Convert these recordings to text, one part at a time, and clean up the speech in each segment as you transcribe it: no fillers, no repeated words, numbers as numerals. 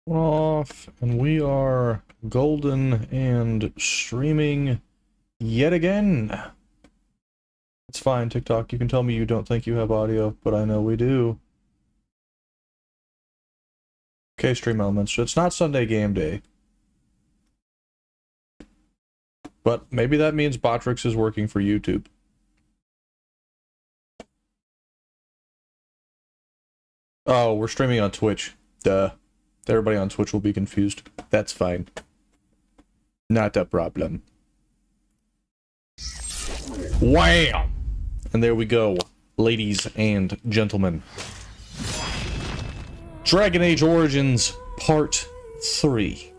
Off, and we are golden and streaming yet again. It's fine, TikTok. You can tell me you don't think you have audio, but I know we do. Okay, stream elements. It's not Sunday game day. But maybe that means Botrix is working for YouTube. Oh, we're streaming on Twitch. Duh. Everybody on Twitch will be confused. That's fine. Not a problem. Wham! And there we go, ladies and gentlemen. Dragon Age Origins Part 3.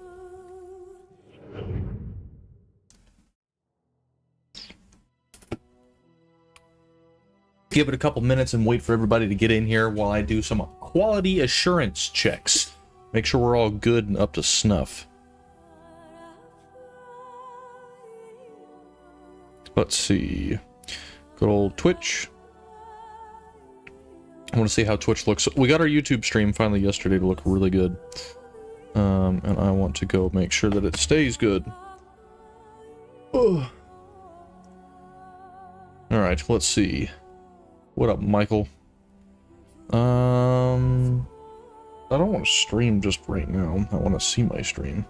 Give it a couple minutes and wait for everybody to get in here while I do some quality assurance checks. Make sure we're all good and up to snuff. Let's see. Good old Twitch. I want to see how Twitch looks. We got our YouTube stream finally yesterday to look really good. And I want to go make sure that it stays good. Oh. Alright, let's see. What up, Michael? I don't want to stream just right now. I want to see my stream.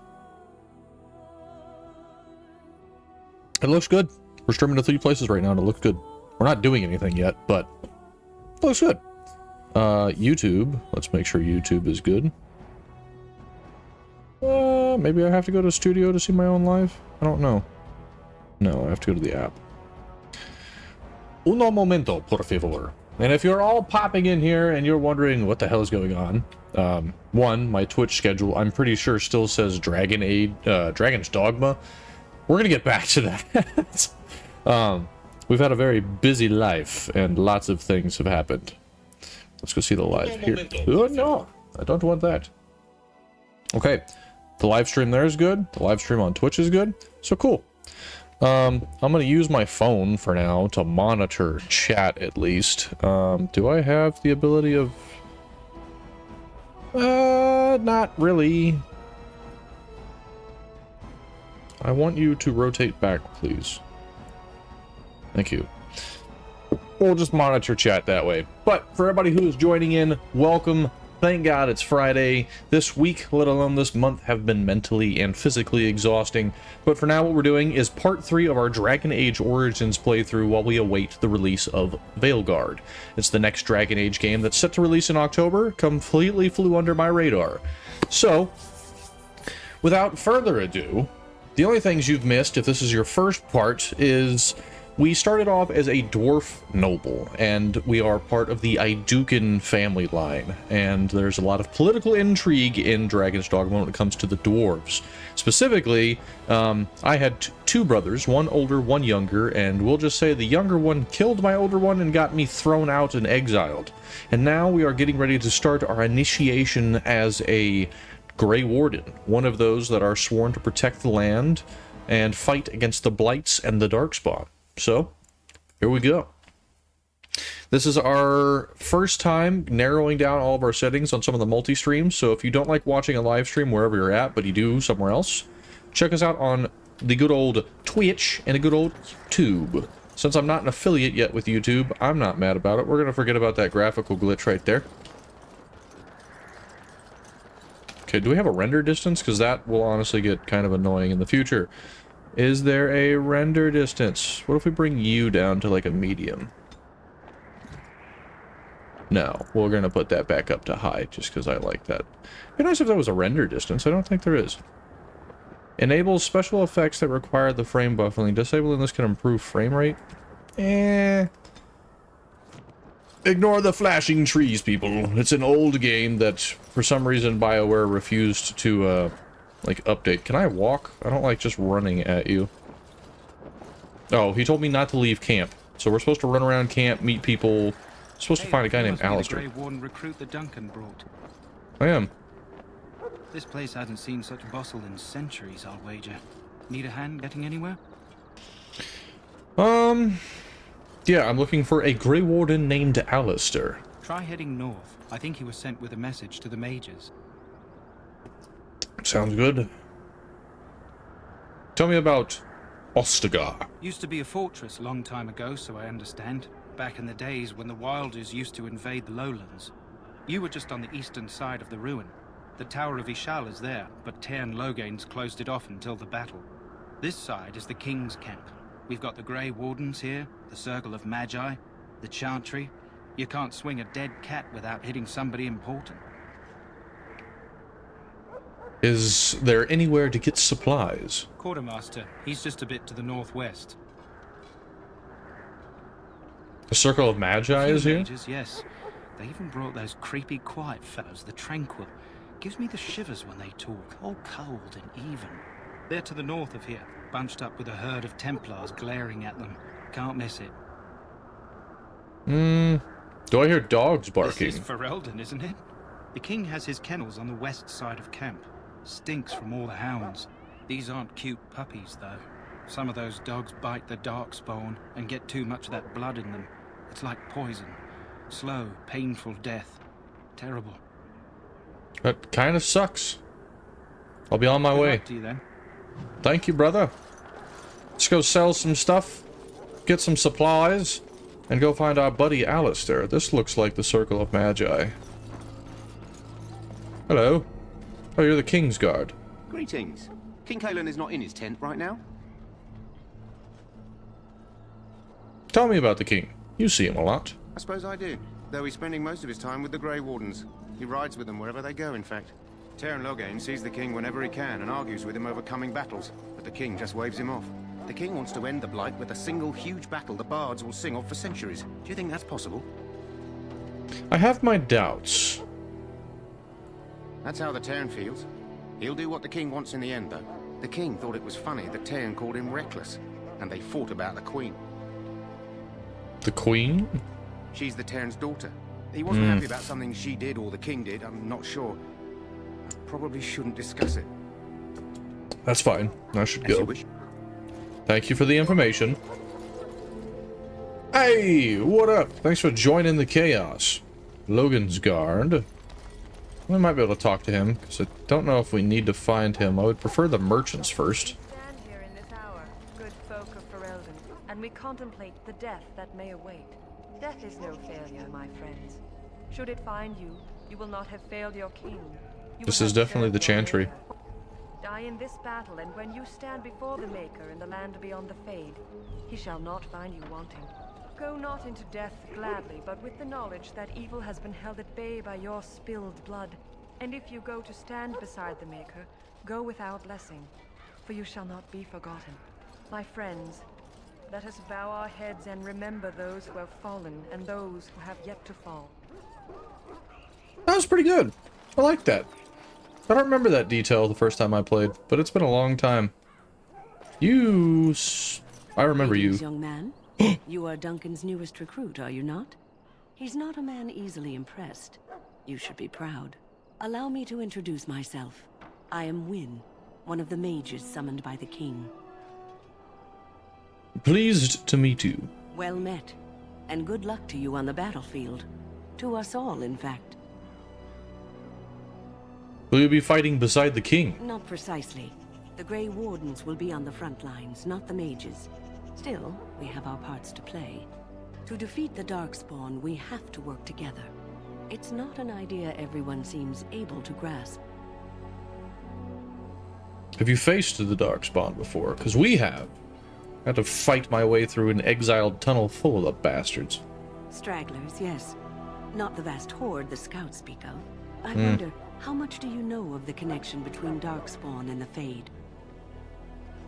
It looks good. We're streaming to 3 places right now and it looks good. We're not doing anything yet, but it looks good. YouTube. Let's make sure YouTube is good. Maybe I have to go to studio to see my own live? I don't know. No, I have to go to the app. Uno momento, por favor. And if you're all popping in here and you're wondering what the hell is going on, one, my Twitch schedule, I'm pretty sure still says Dragon's Dogma. We're gonna get back to that. We've had a very busy life and lots of things have happened. Let's go see the live here. Oh no, I don't want that. Okay, the live stream there is good. The live stream on Twitch is good. So cool. I'm gonna use my phone for now to monitor chat at least. Do I have the ability of... not really. I want you to rotate back, please. Thank you. We'll just monitor chat that way. But for everybody who is joining in, welcome. Thank God it's Friday. This week, let alone this month, have been mentally and physically exhausting. But for now, what we're doing is part 3 of our Dragon Age Origins playthrough while we await the release of Veilguard. It's the next Dragon Age game that's set to release in October. Completely flew under my radar. So, without further ado, the only things you've missed, if this is your first part, is... we started off as a dwarf noble, and we are part of the Idukan family line, and there's a lot of political intrigue in Dragon's Dogma when it comes to the dwarves. Specifically, I had 2 brothers, one older, one younger, and we'll just say the younger one killed my older one and got me thrown out and exiled. And now we are getting ready to start our initiation as a Grey Warden, one of those that are sworn to protect the land and fight against the Blights and the Darkspawn. So, here we go. This is our first time narrowing down all of our settings on some of the multi-streams, so if you don't like watching a live stream wherever you're at, but you do somewhere else, check us out on the good old Twitch and a good old YouTube. Since I'm not an affiliate yet with YouTube, I'm not mad about it. We're going to forget about that graphical glitch right there. Okay, do we have a render distance? Because that will honestly get kind of annoying in the future. Is there a render distance? What if we bring you down to like a medium? No, we're gonna put that back up to high just because I like that. It'd be nice if there was a render distance. I don't think there is. Enables special effects that require the frame buffering. Disabling this can improve frame rate. Ignore the flashing trees, people. It's an old game that for some reason BioWare refused to like update. Can I walk? I don't like just running at you. Oh, he told me not to leave camp. So we're supposed to run around camp, meet people. Supposed to find a guy named Alistair. Grey Warden recruit the Duncan brought. I am. This place hasn't seen such bustle in centuries, I'll wager. Need a hand getting anywhere? Yeah, I'm looking for a Grey Warden named Alistair. Try heading north. I think he was sent with a message to the mages. Sounds good. Tell me about Ostagar. Used to be a fortress a long time ago, so I understand. Back in the days when the Wilders used to invade the lowlands. You were just on the eastern side of the ruin. The Tower of Yall is there, but Tairn Logains closed it off until the battle. This side is the King's camp. We've got the Grey Wardens here, the Circle of Magi, the Chantry. You can't swing a dead cat without hitting somebody important. Is there anywhere to get supplies? Quartermaster, he's just a bit to the northwest. The Circle of Magi is here? Mages, yes. They even brought those creepy quiet fellows, the Tranquil. Gives me the shivers when they talk, all cold and even. They're to the north of here, bunched up with a herd of Templars glaring at them. Can't miss it. Do I hear dogs barking? This is Ferelden, isn't it? The king has his kennels on the west side of camp. Stinks from all the hounds. These aren't cute puppies, though. Some of those dogs bite the darkspawn and get too much of that blood in them. It's like poison. Slow, painful death. Terrible. That kind of sucks. I'll be on my Good way. luck to you, then. Thank you, brother. Let's go sell some stuff, get some supplies, and go find our buddy Alistair. This looks like the Circle of Magi. Hello. Oh, you're the King's Guard. Greetings. King Kalen is not in his tent right now. Tell me about the King. You see him a lot. I suppose I do, though he's spending most of his time with the Grey Wardens. He rides with them wherever they go, in fact. Tairn Logain sees the king whenever he can and argues with him over coming battles, but the king just waves him off. The king wants to end the Blight with a single huge battle the bards will sing of for centuries. Do you think that's possible? I have my doubts. That's how the Tairn feels. He'll do what the king wants in the end, though. The king thought it was funny that Tairn called him reckless, and they fought about the queen. The Queen? She's the Tairn's daughter. He wasn't happy about something she did or the king did, I'm not sure. I probably shouldn't discuss it. That's fine. I should As you go. wish. Thank you for the information. Hey, what up? Thanks for joining the chaos. Logan's Guard. We might be able to talk to him, because I don't know if we need to find him. I would prefer the merchants first. Stand here in this hour, good folk of Ferelden, and we contemplate the death that may await. Death is no failure, my friends. Should it find you, you will not have failed your king. You This will is have definitely the served your Chantry. Maker. Die in this battle, and when you stand before the Maker in the land beyond the Fade, he shall not find you wanting. Go not into death gladly, but with the knowledge that evil has been held at bay by your spilled blood. And if you go to stand beside the Maker, go with our blessing, for you shall not be forgotten. My friends, let us bow our heads and remember those who have fallen and those who have yet to fall. That was pretty good. I like that. I don't remember that detail the first time I played, but it's been a long time. I remember Greetings, you. young man. You are Duncan's newest recruit, are you not? He's not a man easily impressed. You should be proud. Allow me to introduce myself. I am Wynne, one of the mages summoned by the king. Pleased to meet you. Well met, and good luck to you on the battlefield. To us all, in fact. Will you be fighting beside the king? Not precisely. The Grey Wardens will be on the front lines, not the mages. Still, we have our parts to play. To defeat the Darkspawn, we have to work together. It's not an idea everyone seems able to grasp. Have you faced the Darkspawn before? Because we have. I had to fight my way through an exiled tunnel full of the bastards. Stragglers, yes. Not the vast horde the scouts speak of. I wonder, how much do you know of the connection between Darkspawn and the Fade?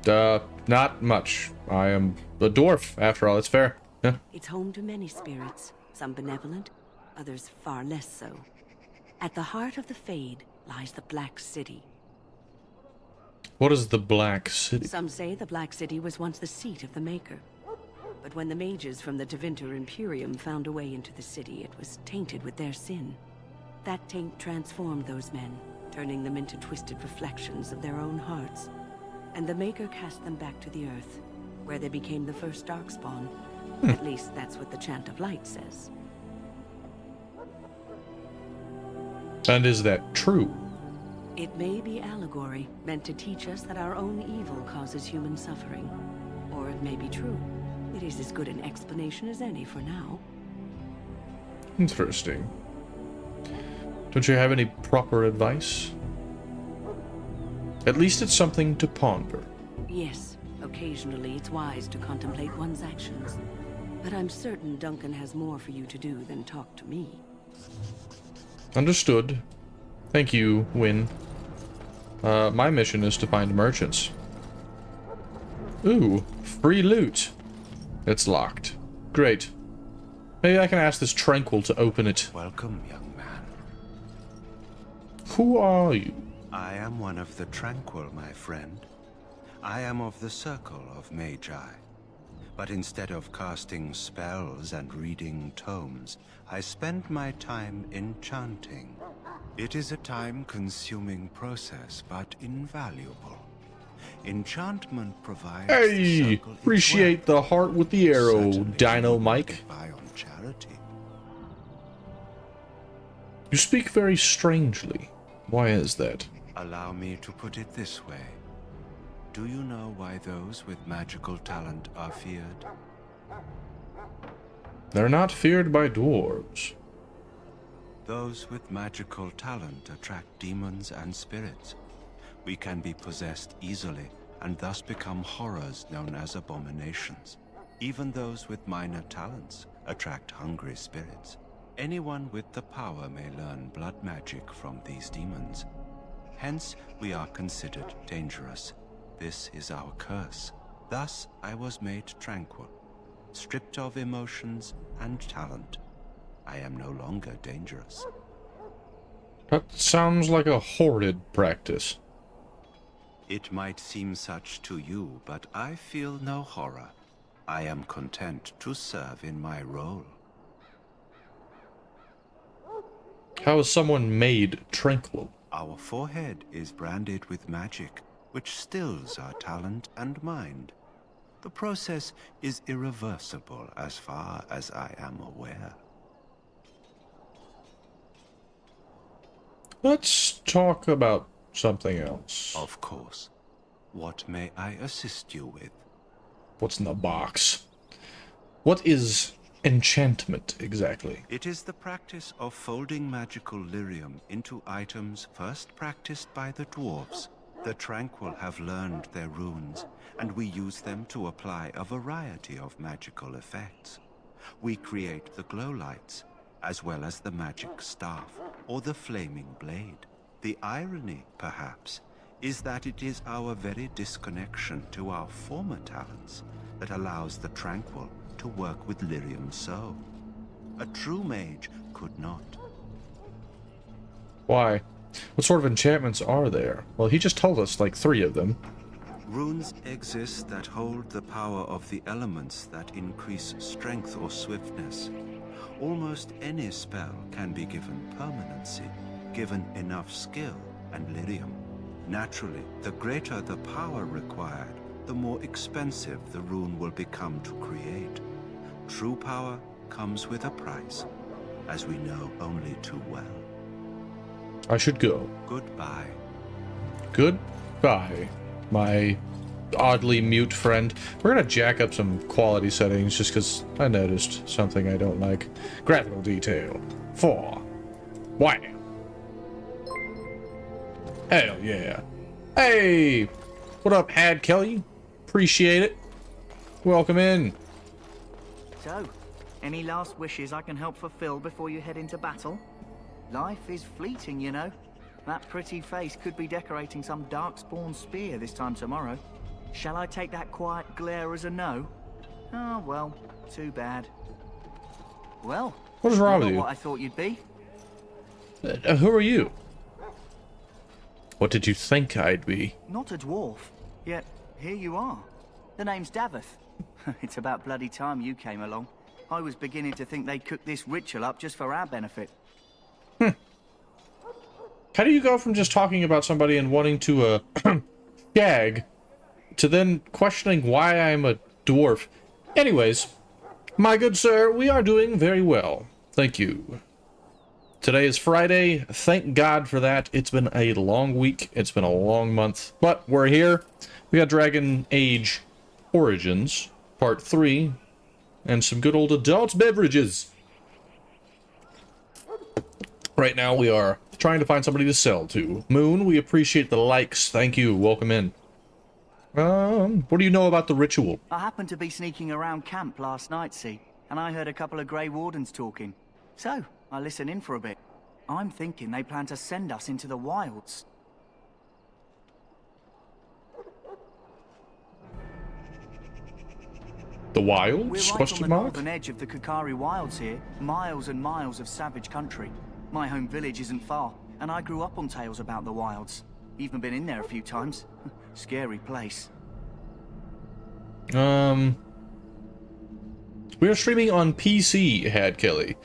Not much. I am a dwarf, after all. It's fair. Yeah. It's home to many spirits, some benevolent, others far less so. At the heart of the Fade lies the Black City. What is the Black City? Some say the Black City was once the seat of the Maker. But when the mages from the Tevinter Imperium found a way into the city, it was tainted with their sin. That taint transformed those men, turning them into twisted reflections of their own hearts. And the Maker cast them back to the Earth, where they became the first Darkspawn. At least that's what the Chant of Light says. And is that true? It may be allegory, meant to teach us that our own evil causes human suffering. Or it may be true. It is as good an explanation as any for now. Interesting. Don't you have any proper advice? At least it's something to ponder. Yes, occasionally it's wise to contemplate one's actions. But I'm certain Duncan has more for you to do than talk to me. Understood. Thank you, Win. My mission is to find merchants. Ooh, free loot. It's locked. Great. Maybe I can ask this Tranquil to open it. Welcome, young man. Who are you? I am one of the Tranquil, my friend. I am of the Circle of Magi. But instead of casting spells and reading tomes, I spend my time enchanting. It is a time-consuming process, but invaluable. Enchantment provides the Hey! circle its Appreciate the heart with the arrow, Certainly Dino you Mike. get by on charity. You speak very strangely. Why is that? Allow me to put it this way. Do you know why those with magical talent are feared? They're not feared by dwarves. Those with magical talent attract demons and spirits. We can be possessed easily, and thus become horrors known as abominations. Even those with minor talents attract hungry spirits. Anyone with the power may learn blood magic from these demons. Hence, we are considered dangerous. This is our curse. Thus, I was made tranquil, stripped of emotions and talent. I am no longer dangerous. That sounds like a horrid practice. It might seem such to you, but I feel no horror. I am content to serve in my role. How is someone made tranquil? Our forehead is branded with magic, which stills our talent and mind. The process is irreversible as far as I am aware. Let's talk about something else. Of course. What may I assist you with? What's in the box? What is enchantment exactly? It is the practice of folding magical lyrium into items first practiced by the dwarves. The Tranquil have learned their runes, and we use them to apply a variety of magical effects. We create the glow lights, as well as the magic staff, or the flaming blade. The irony, perhaps, is that it is our very disconnection to our former talents that allows the Tranquil to work with lyrium so. A true mage could not. Why? What sort of enchantments are there? Well, he just told us like 3 of them. Runes exist that hold the power of the elements that increase strength or swiftness. Almost any spell can be given permanency, given enough skill and lyrium. Naturally, the greater the power required, the more expensive the rune will become to create. True power comes with a price, as we know only too well. I should go. Goodbye. Goodbye, my oddly mute friend. We're gonna jack up some quality settings just because I noticed something I don't like. Graphical detail 4. Wham! Hell yeah. Hey! What up, Had Kelly? Appreciate it. Welcome in. So, any last wishes I can help fulfill before you head into battle? Life is fleeting, you know. That pretty face could be decorating some darkspawn spear this time tomorrow. Shall I take that quiet glare as a no? Oh, well, too bad. Well, What is wrong not with you? what I thought you'd be. Who are you? What did you think I'd be? Not a dwarf, yet here you are. The name's Davith. It's about bloody time you came along. I was beginning to think they'd cook this ritual up just for our benefit. How do you go from just talking about somebody and wanting to gag to then questioning why I'm a dwarf? Anyways, my good sir, we are doing very well. Thank you. Today is Friday. Thank God for that. It's been a long week. It's been a long month. But we're here. We got Dragon Age Origins, Part 3, and some good old adult beverages. Right now we are trying to find somebody to sell to. Moon, we appreciate the likes. Thank you. Welcome in. What do you know about the ritual? I happened to be sneaking around camp last night, see, and I heard a couple of Grey Wardens talking. So, I listened in for a bit. I'm thinking they plan to send us into the wilds. The wilds? We're right Question on the mark? northern edge of the Kakari wilds here. Miles and miles of savage country. My home village isn't far, and I grew up on tales about the wilds. Even been in there a few times. Scary place. We are streaming on PC, Had Kelly.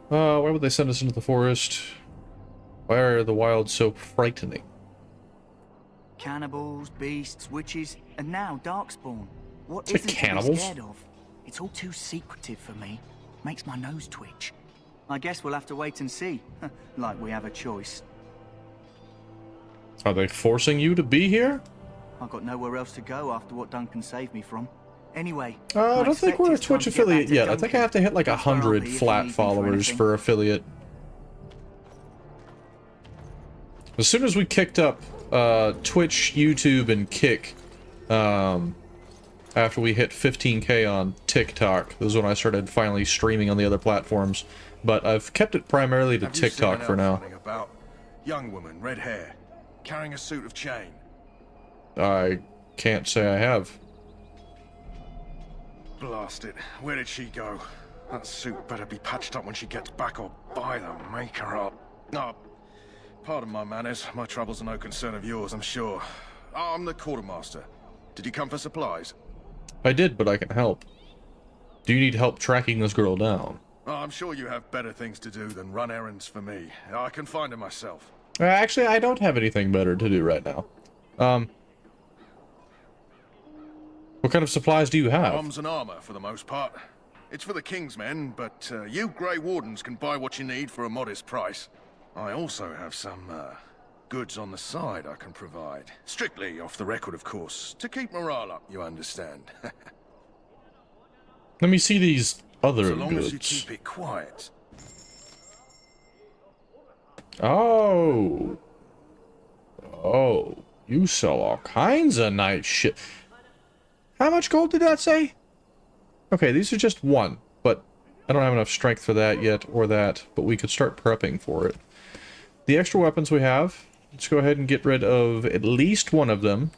Why would they send us into the forest? Why are the wilds so frightening? Cannibals, beasts, witches, and now Darkspawn. What It's like isn't to be cannibals? scared of? It's all too secretive for me. Makes my nose twitch. I guess we'll have to wait and see. Like we have a choice. Are they forcing you to be here? I've got nowhere else to go after what Duncan saved me from. Anyway, I don't think we're a expect it's time Twitch to get back affiliate to yet. I think I Duncan. have to hit like That's where I'll 100 be if you flat need me followers anything. for affiliate. As soon as we kicked up Twitch, YouTube, and Kick, after we hit 15K on TikTok, this is when I started finally streaming on the other platforms. But I've kept it primarily to Have you seen TikTok an for elf now. running about? Young woman, red hair, carrying a suit of chain. I can't say I have. Blast it. Where did she go? That suit better be patched up when she gets back, or by the maker up. No, pardon my manners. My troubles are no concern of yours, I'm sure. I'm the quartermaster. Did you come for supplies? I did, but I can help. Do you need help tracking this girl down? Oh, I'm sure you have better things to do than run errands for me. I can find her myself. Actually, I don't have anything better to do right now. What kind of supplies do you have? Arms and armor, for the most part. It's for the King's men, but you Grey Wardens can buy what you need for a modest price. I also have some, goods on the side I can provide. Strictly off the record, of course. To keep morale up, you understand. Let me see these other So long as you goods. keep it quiet. Oh. Oh. You sell all kinds of nice shit. How much gold did that say? Okay, these are just one, but I don't have enough strength for that yet, or that, but we could start prepping for it. The extra weapons we have, let's go ahead and get rid of at least one of them.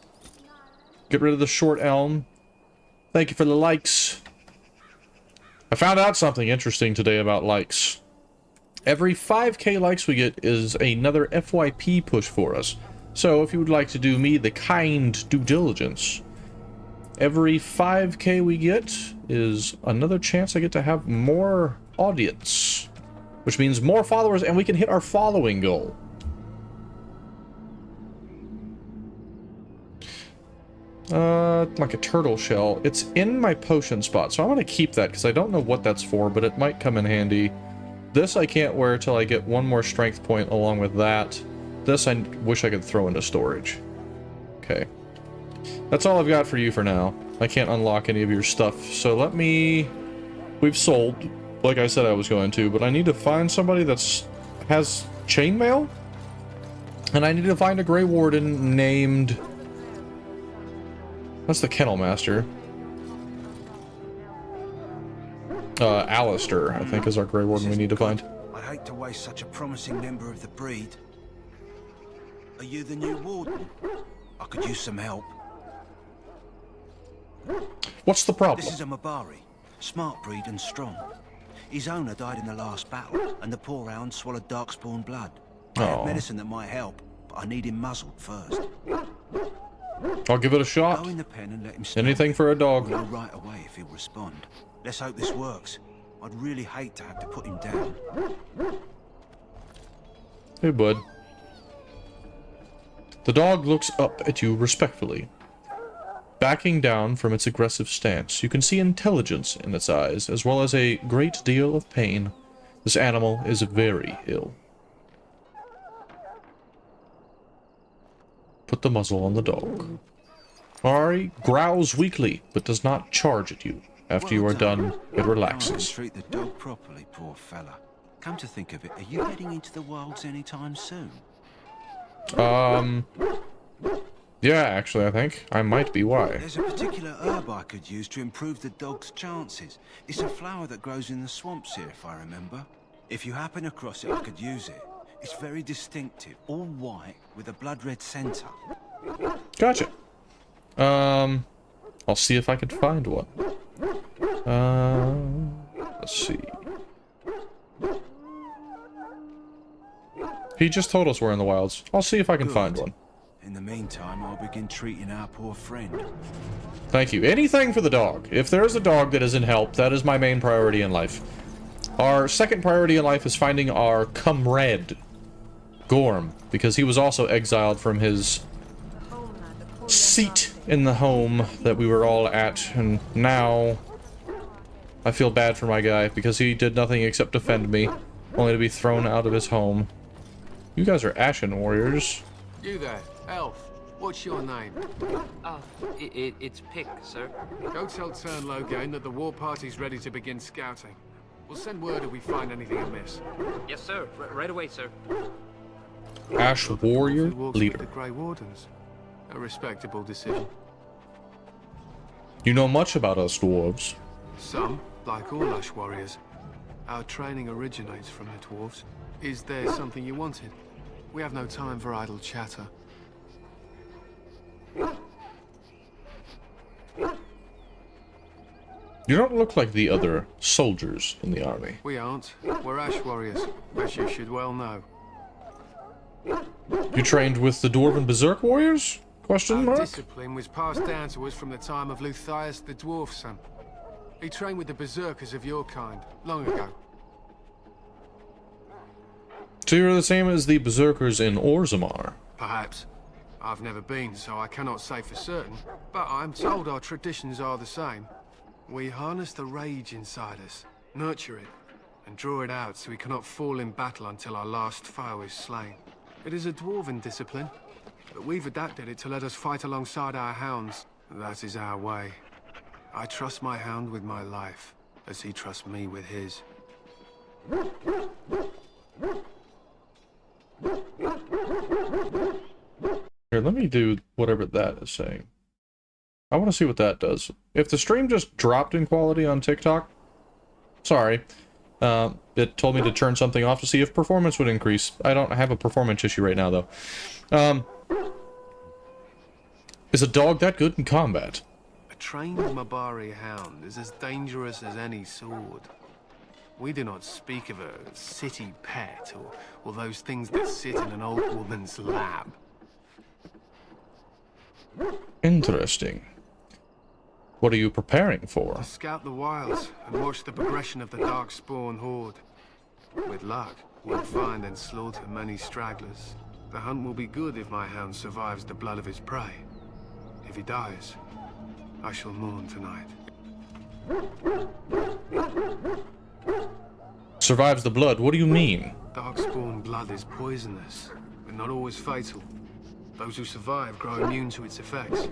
Get rid of the short elm. Thank you for the likes. I found out something interesting today about likes. Every 5k likes we get is another FYP push for us. So if you would like to do me the kind due diligence, every 5k we get is another chance I get to have more audience, which means more followers, and we can hit our following goal. Like a turtle shell. It's in my potion spot, so I want to keep that because I don't know what that's for, but it might come in handy. This I can't wear till I get one more strength point along with that. This I wish I could throw into storage. Okay. That's all I've got for you for now. I can't unlock any of your stuff, so let me... We've sold, like I said I was going to, but I need to find somebody that's has chainmail? And I need to find a Grey Warden named... That's the Kennel Master. Alistair, I think, is our Grey Warden we need to find. I'd hate to waste such a promising member of the breed. Are you the new warden? I could use some help. What's the problem? This is a Mabari. Smart breed and strong. His owner died in the last battle, and the poor hound swallowed darkspawn blood. I have medicine that might help, but I need him muzzled first. I'll give it a shot. Go in the pen and let him smell Anything it. for a dog. We'll know right away if he'll respond. Let's hope this works. I'd really hate to have to put him down. Hey, bud. The dog looks up at you respectfully. Backing down from its aggressive stance, you can see intelligence in its eyes, as well as a great deal of pain. This animal is very ill. Put the muzzle on the dog. Ari growls weakly, but does not charge at you. After you are done, it relaxes. Treat the dog properly, poor fella. Come to think of it, are you heading into the wilds anytime soon? Yeah, actually, I think. I might be. Why? There's a particular herb I could use to improve the dog's chances. It's a flower that grows in the swamps here, if I remember. If you happen across it, I could use it. It's very distinctive, all white, with a blood-red center. Gotcha. I'll see if I can find one. Let's see. He just told us we're in the wilds. I'll see if I can find one. In the meantime, I'll begin treating our poor friend. Thank you. Anything for the dog. If there's a dog that is in help, that is my main priority in life. Our second priority in life is finding our comrade, Gorm, because he was also exiled from his seat in the home that we were all at, and now I feel bad for my guy because he did nothing except defend me, only to be thrown out of his home. You guys are Ashen warriors. You there, elf. What's your name? It's Pick, sir. Go tell Tern Logain that the war party's ready to begin scouting. We'll send word if we find anything amiss. Yes, sir. Right away, sir. Ash warrior Walks leader. with the Grey Wardens. A respectable decision. You know much about us dwarves. Some, like all Ash warriors. Our training originates from the dwarves. Is there something you wanted? We have no time for idle chatter. You don't look like the other soldiers in the army. We aren't. We're Ash warriors, as you should well know. You trained with the Dwarven Berserk warriors? Question Our mark? discipline was passed down to us from the time of Luthias the Dwarf Son. He trained with the Berserkers of your kind, long ago. So you're the same as the Berserkers in Orzammar. Perhaps. I've never been, so I cannot say for certain, but I'm told our traditions are the same. We harness the rage inside us, nurture it, and draw it out so we cannot fall in battle until our last foe is slain. It is a dwarven discipline, but we've adapted it to let us fight alongside our hounds. That is our way. I trust my hound with my life, as he trusts me with his. Here, let me do whatever that is saying. I want to see what that does. If the stream just dropped in quality on TikTok, sorry. It told me to turn something off to see if performance would increase. I don't have a performance issue right now, though. Is a dog that good in combat? A trained Mabari hound is as dangerous as any sword. We do not speak of a city pet or those things that sit in an old woman's lap. Interesting. What are you preparing for? To scout the wilds and watch the progression of the Darkspawn horde. With luck, we'll find and slaughter many stragglers. The hunt will be good if my hound survives the blood of his prey. If he dies, I shall mourn tonight. Survives the blood? What do you mean? Darkspawn blood is poisonous, but not always fatal. Those who survive grow immune to its effects.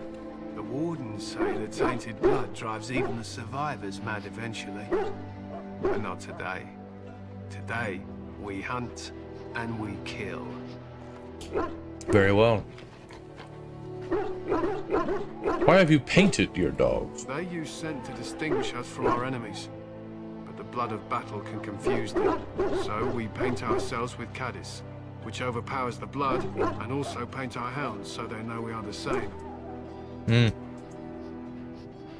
The wardens say that tainted blood drives even the survivors mad eventually. But not today. Today, we hunt and we kill. Very well. Why have you painted your dogs? They use scent to distinguish us from our enemies. But the blood of battle can confuse them. So we paint ourselves with Caddis, which overpowers the blood, and also paint our hounds so they know we are the same.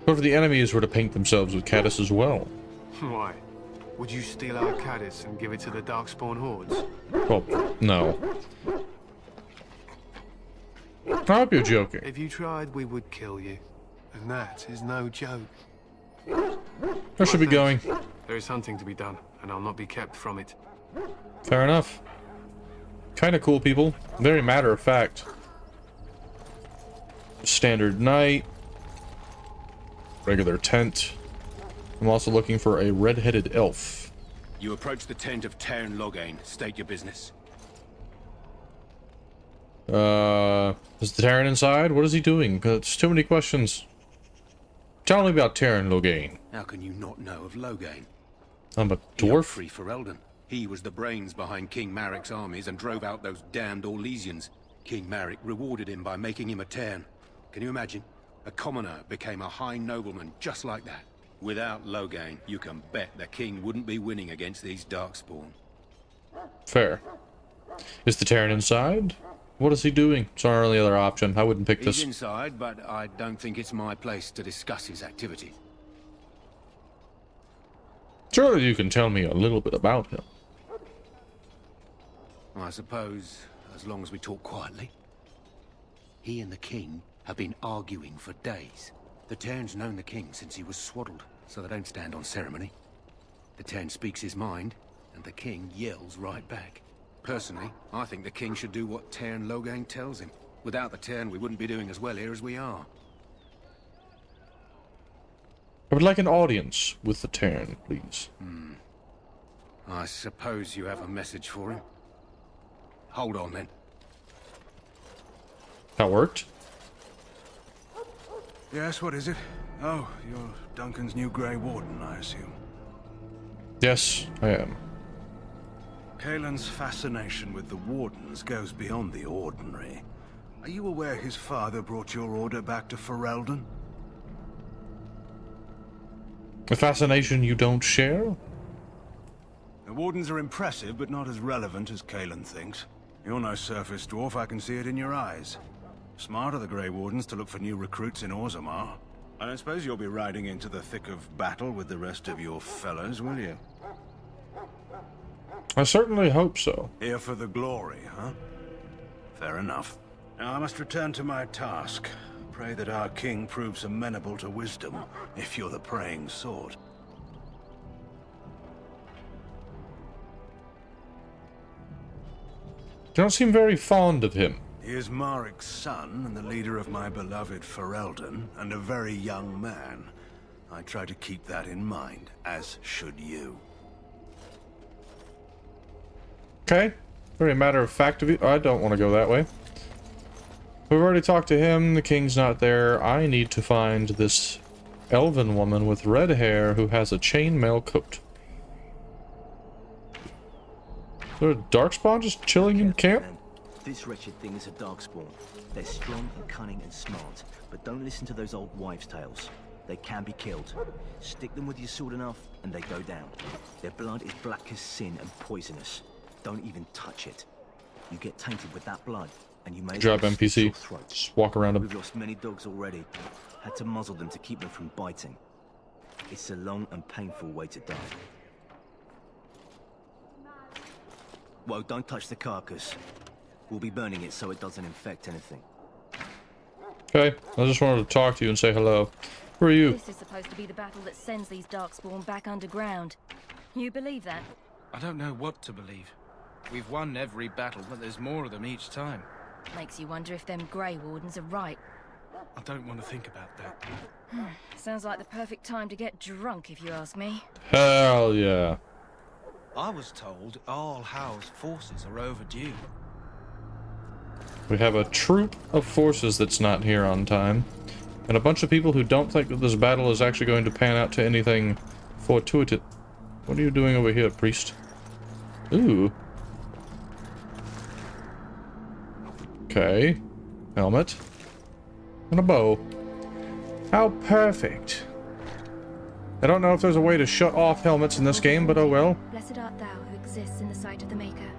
What if the enemies were to paint themselves with Caddis as well? Why? Would you steal our Caddis and give it to the Darkspawn hordes? Well, no. I hope you're joking. If you tried, we would kill you. And that is no joke. I should be going. There is hunting to be done, and I'll not be kept from it. Fair enough. Kind of cool people. Very matter of fact. Standard night. Regular tent. I'm also looking for a red-headed elf. You approach the tent of Tairn Loghain. State your business. Is the Terran inside? What is he doing? There's too many questions. Tell me about Tairn Loghain. How can you not know of Loghain? I'm a He helped dwarf. free Ferelden. He was the brains behind King Marik's armies and drove out those damned Orlesians. King Marik rewarded him by making him a Tairn. Can you imagine? A commoner became a high nobleman just like that. Without Loghain, you can bet the king wouldn't be winning against these Darkspawn. Fair. Is the Terran inside? What is he doing? It's our only other option. I wouldn't pick He's this. inside, but I don't think it's my place to discuss his activities. Surely you can tell me a little bit about him. I suppose, as long as we talk quietly. He and the king have been arguing for days. The Tairn's known the king since he was swaddled, so they don't stand on ceremony. The Tairn speaks his mind, and the king yells right back. Personally, I think the king should do what Tairn Loghain tells him. Without the Tairn, we wouldn't be doing as well here as we are. I would like an audience with the Terran, please. I suppose you have a message for him. Hold on, then. That worked? Yes, what is it? Oh, you're Duncan's new Grey Warden, I assume. Yes, I am. Kaelin's fascination with the Wardens goes beyond the ordinary. Are you aware his father brought your order back to Ferelden? A fascination you don't share? The Wardens are impressive, but not as relevant as Kaelin thinks. You're no surface dwarf, I can see it in your eyes. Smart of the Grey Wardens to look for new recruits in Orzammar. I don't suppose you'll be riding into the thick of battle with the rest of your fellows, will you? I certainly hope so. Here for the glory, huh? Fair enough. Now I must return to my task. Pray that our king proves amenable to wisdom, if you're the praying sort. You don't seem very fond of him. He is Marik's son, and the leader of my beloved Ferelden, and a very young man. I try to keep that in mind, as should you. Okay. Very matter of fact of you. I don't want to go that way. We've already talked to him. The king's not there. I need to find this elven woman with red hair who has a chainmail coat. Is there a darkspawn just chilling in camp? This wretched thing is a darkspawn. They're strong and cunning and smart, but don't listen to those old wives' tales. They can be killed. Stick them with your sword enough, and they go down. Their blood is black as sin and poisonous. Don't even touch it. You get tainted with that blood, and you may Drop NPC. Just walk around him. We've lost many dogs already. Had to muzzle them to keep them from biting. It's a long and painful way to die. Well, don't touch the carcass. We'll be burning it so it doesn't infect anything. Okay, I just wanted to talk to you and say hello. Who are you? This is supposed to be the battle that sends these darkspawn back underground. You believe that? I don't know what to believe. We've won every battle, but there's more of them each time. Makes you wonder if them Grey Wardens are right. I don't want to think about that. Sounds like the perfect time to get drunk, if you ask me. Hell yeah. I was told all Howe's forces are overdue. We have a troop of forces that's not here on time. And a bunch of people who don't think that this battle is actually going to pan out to anything fortuitous. What are you doing over here, priest? Ooh. Okay. Helmet. And a bow. How perfect. I don't know if there's a way to shut off helmets in this game, but oh well. Blessed art thou who exists in the sight of the Maker.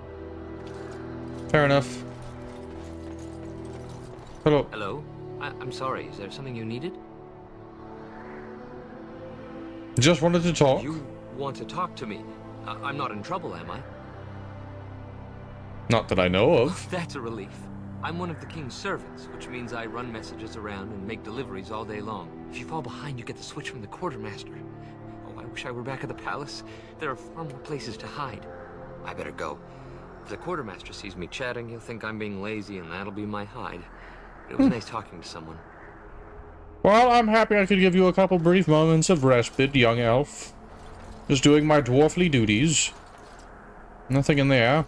Fair enough. Hello. Hello? I'm sorry, is there something you needed? Just wanted to talk. You want to talk to me? I'm not in trouble, am I? Not that I know of. That's a relief. I'm one of the king's servants, which means I run messages around and make deliveries all day long. If you fall behind, you get the switch from the quartermaster. Oh, I wish I were back at the palace. There are far more places to hide. I better go. If the quartermaster sees me chatting, he'll think I'm being lazy, and that'll be my hide. But it was nice talking to someone. Well, I'm happy I could give you a couple brief moments of respite, young elf. Just doing my dwarfly duties. Nothing in there.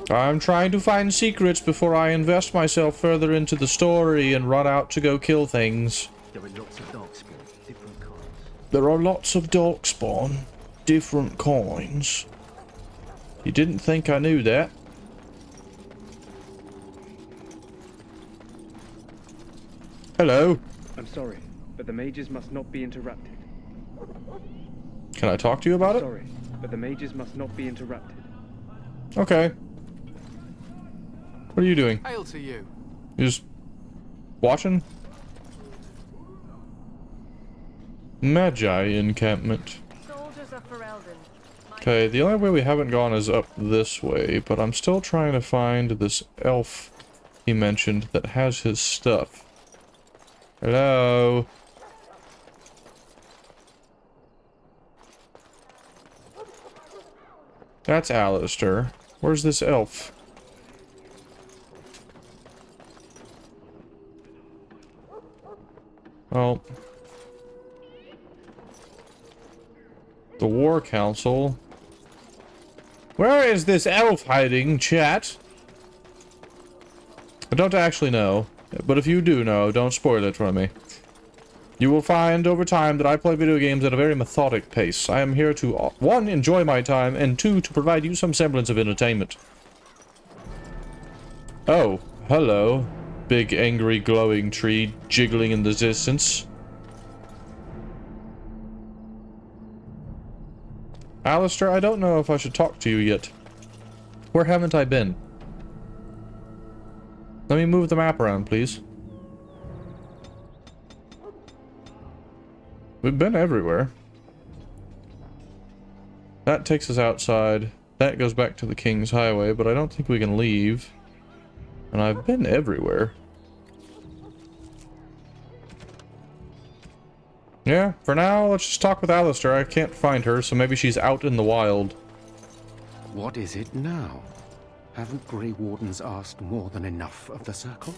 I'm trying to find secrets before I invest myself further into the story and run out to go kill things. There are lots of darkspawn, different kinds. There are lots of darkspawn, different kinds. You didn't think I knew that? Hello. I'm sorry, but the mages must not be interrupted. Can I talk to you about it? Sorry, but the mages must not be interrupted. Okay. What are you doing? Hail to you. You just watching? Magi encampment. Soldiers of Ferelden. Okay, the only way we haven't gone is up this way, but I'm still trying to find this elf he mentioned that has his stuff. Hello? That's Alistair. Where's this elf? Well, the War Council. Where is this elf hiding, chat? I don't actually know, but if you do know, don't spoil it for me. You will find over time that I play video games at a very methodic pace. I am here to, 1, enjoy my time, and 2, to provide you some semblance of entertainment. Oh, hello. Big, angry, glowing tree jiggling in the distance. Alistair, I don't know if I should talk to you yet. Where haven't I been? Let me move the map around, please. We've been everywhere. That takes us outside. That goes back to the King's Highway, but I don't think we can leave. And I've been everywhere. Yeah, for now, let's just talk with Alistair. I can't find her, so maybe she's out in the wild. What is it now? Haven't Grey Wardens asked more than enough of the Circle?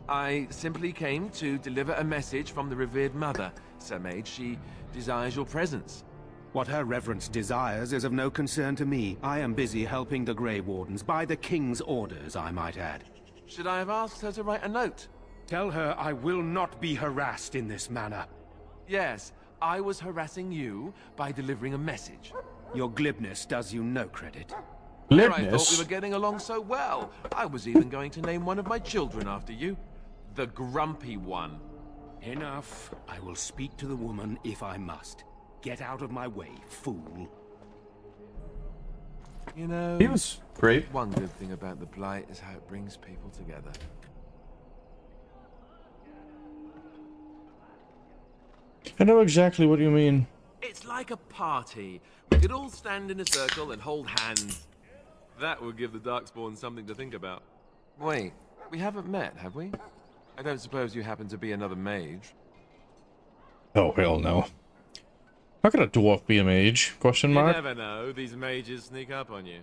I simply came to deliver a message from the revered mother, Sir Mage. She desires your presence. What her reverence desires is of no concern to me. I am busy helping the Grey Wardens, by the King's orders, I might add. Should I have asked her to write a note? Tell her I will not be harassed in this manner. Yes, I was harassing you by delivering a message. Your glibness does you no credit. There I thought we were getting along so well. I was even going to name one of my children after you. The Grumpy One. Enough. I will speak to the woman if I must. Get out of my way, fool. You know, He was great. One good thing about the Blight is how it brings people together. I know exactly what you mean. It's like a party. We could all stand in a circle and hold hands. That would give the Darkspawn something to think about. Wait, we haven't met, have we? I don't suppose you happen to be another mage? Oh, hell no. How could a dwarf be a mage? Question mark? You never know. These mages sneak up on you.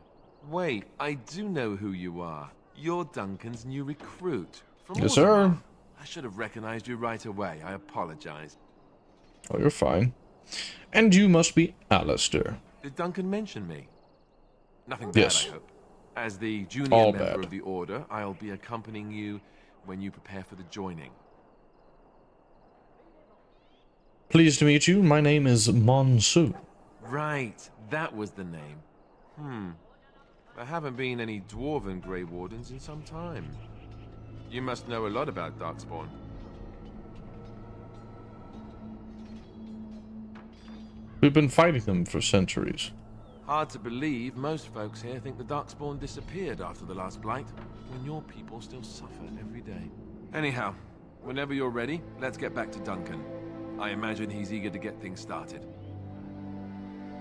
Wait, I do know who you are. You're Duncan's new recruit. From Yes, sir. I should have recognized you right away. I apologize. Oh, you're fine. And you must be Alistair. Did Duncan mention me? Nothing bad, Yes. I hope. As the junior All member bad. of the Order, I'll be accompanying you when you prepare for the joining. Pleased to meet you. My name is Monsoon. Right, that was the name. There haven't been any dwarven Grey Wardens in some time. You must know a lot about Darkspawn. We've been fighting them for centuries. Hard to believe most folks here think the Darkspawn disappeared after the last Blight, when your people still suffer every day. Anyhow, whenever you're ready, let's get back to Duncan. I imagine he's eager to get things started.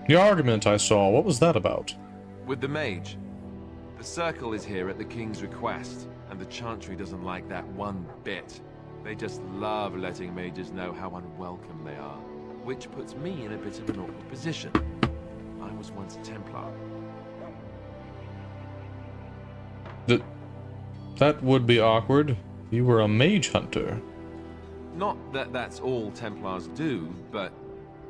The argument I saw, what was that about? With the mage. The Circle is here at the King's request, and the Chantry doesn't like that one bit. They just love letting mages know how unwelcome they are, which puts me in a bit of an awkward position. I was once a Templar. That would be awkward. You were a mage hunter. Not that that's all Templars do, but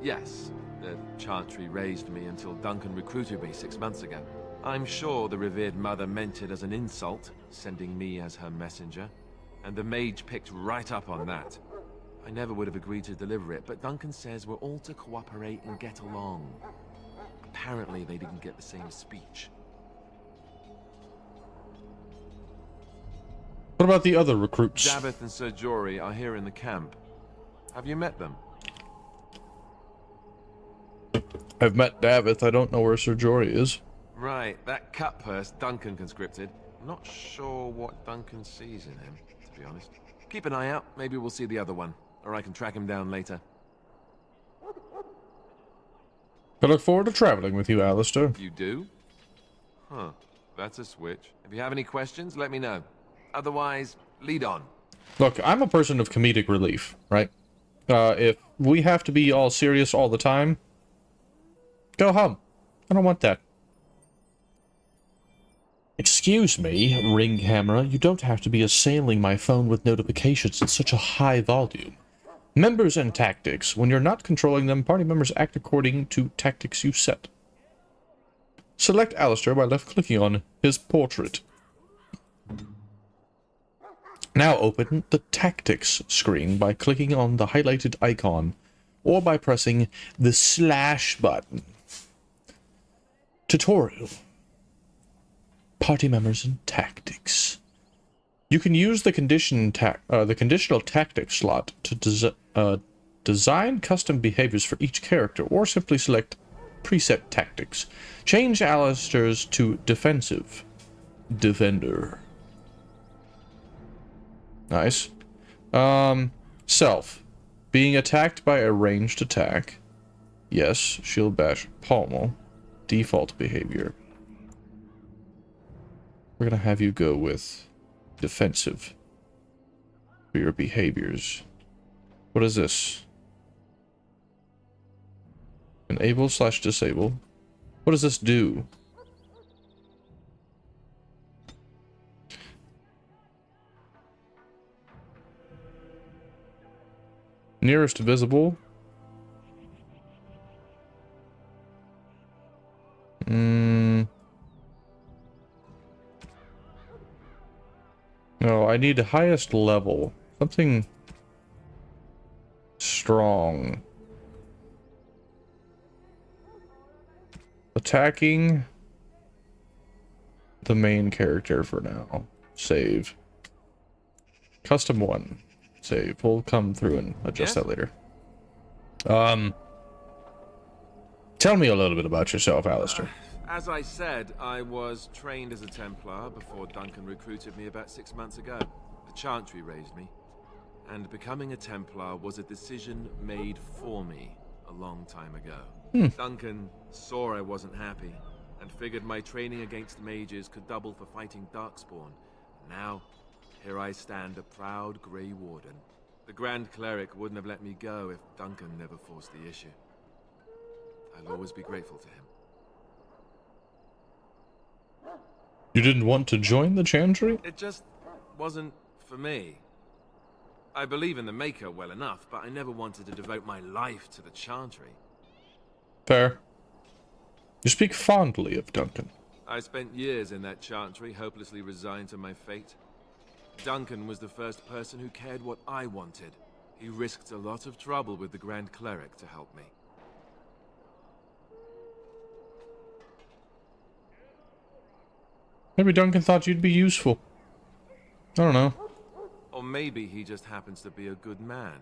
yes, the Chantry raised me until Duncan recruited me 6 months ago. I'm sure the revered mother meant it as an insult, sending me as her messenger, and the mage picked right up on that. I never would have agreed to deliver it, but Duncan says we're all to cooperate and get along. Apparently they didn't get the same speech. What about the other recruits? Davith and Sir Jory are here in the camp. Have you met them? I've met Davith. I don't know where Sir Jory is. Right, that cut purse Duncan conscripted. I'm not sure what Duncan sees in him, to be honest. Keep an eye out. Maybe we'll see the other one, or I can track him down later. I look forward to traveling with you, Alistair. You do? Huh, that's a switch. If you have any questions, let me know. Otherwise, lead on. Look, I'm a person of comedic relief, right? If we have to be all serious all the time, go home. I don't want that. Excuse me, Ringhammer, you don't have to be assailing my phone with notifications in such a high volume. Members and tactics. When you're not controlling them, party members act according to tactics you set. Select Alistair by left-clicking on his portrait. Now open the Tactics screen by clicking on the highlighted icon, or by pressing the slash button. Tutorial. Party members and tactics. You can use the conditional tactics slot to design custom behaviors for each character, or simply select preset tactics. Change Alistair's to defensive. Defender. Nice. Self. Being attacked by a ranged attack. Yes. Shield bash. Pommel. Default behavior. We're gonna have you go with defensive for your behaviors. What is this? Enable/disable. What does this do? Nearest visible. No, I need the highest level. Something strong. Attacking the main character for now. Save. Custom 1. Save. We'll come through and adjust that later. Tell me a little bit about yourself, Alistair. As I said, I was trained as a Templar before Duncan recruited me about 6 months ago. The Chantry raised me. And becoming a Templar was a decision made for me a long time ago. Duncan saw I wasn't happy, and figured my training against mages could double for fighting Darkspawn. Now, here I stand, a proud Grey Warden. The Grand Cleric wouldn't have let me go if Duncan never forced the issue. I'll always be grateful to him. You didn't want to join the Chantry? It just wasn't for me. I believe in the Maker well enough, but I never wanted to devote my life to the Chantry. Fair. You speak fondly of Duncan. I spent years in that Chantry, hopelessly resigned to my fate. Duncan was the first person who cared what I wanted. He risked a lot of trouble with the Grand Cleric to help me. Maybe Duncan thought you'd be useful. I don't know. Or maybe he just happens to be a good man.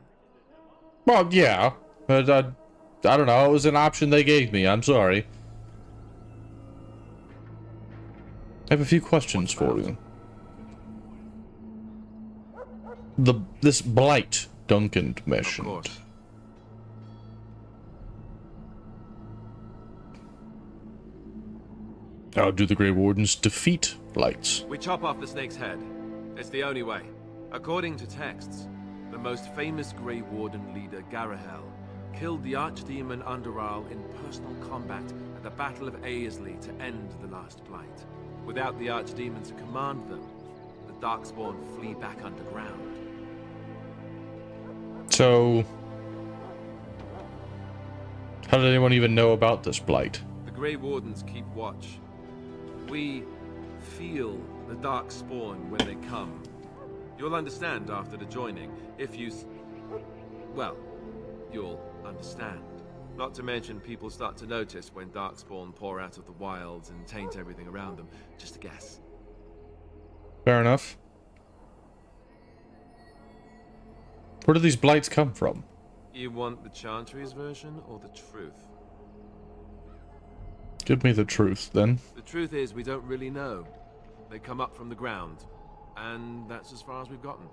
Well, yeah. But, I don't know. It was an option they gave me. I'm sorry. I have a few questions for you. This blight Duncan mentioned. Of course. How do the Grey Wardens defeat blights? We chop off the snake's head. It's the only way. According to texts, the most famous Grey Warden leader, Garahel, killed the Archdemon Underal in personal combat at the Battle of Aesley to end the last blight. Without the Archdemon to command them, the Darkspawn flee back underground. So, how did anyone even know about this blight? The Grey Wardens keep watch. We feel the dark spawn when they come. You'll understand after the joining, if you... well, you'll understand. Not to mention people start to notice when darkspawn pour out of the wilds and taint everything around them. Just a guess. Fair enough. Where do these blights come from? You want the Chantry's version or the truth? Give me the truth, then. The truth is we don't really know. They come up from the ground, and that's as far as we've gotten.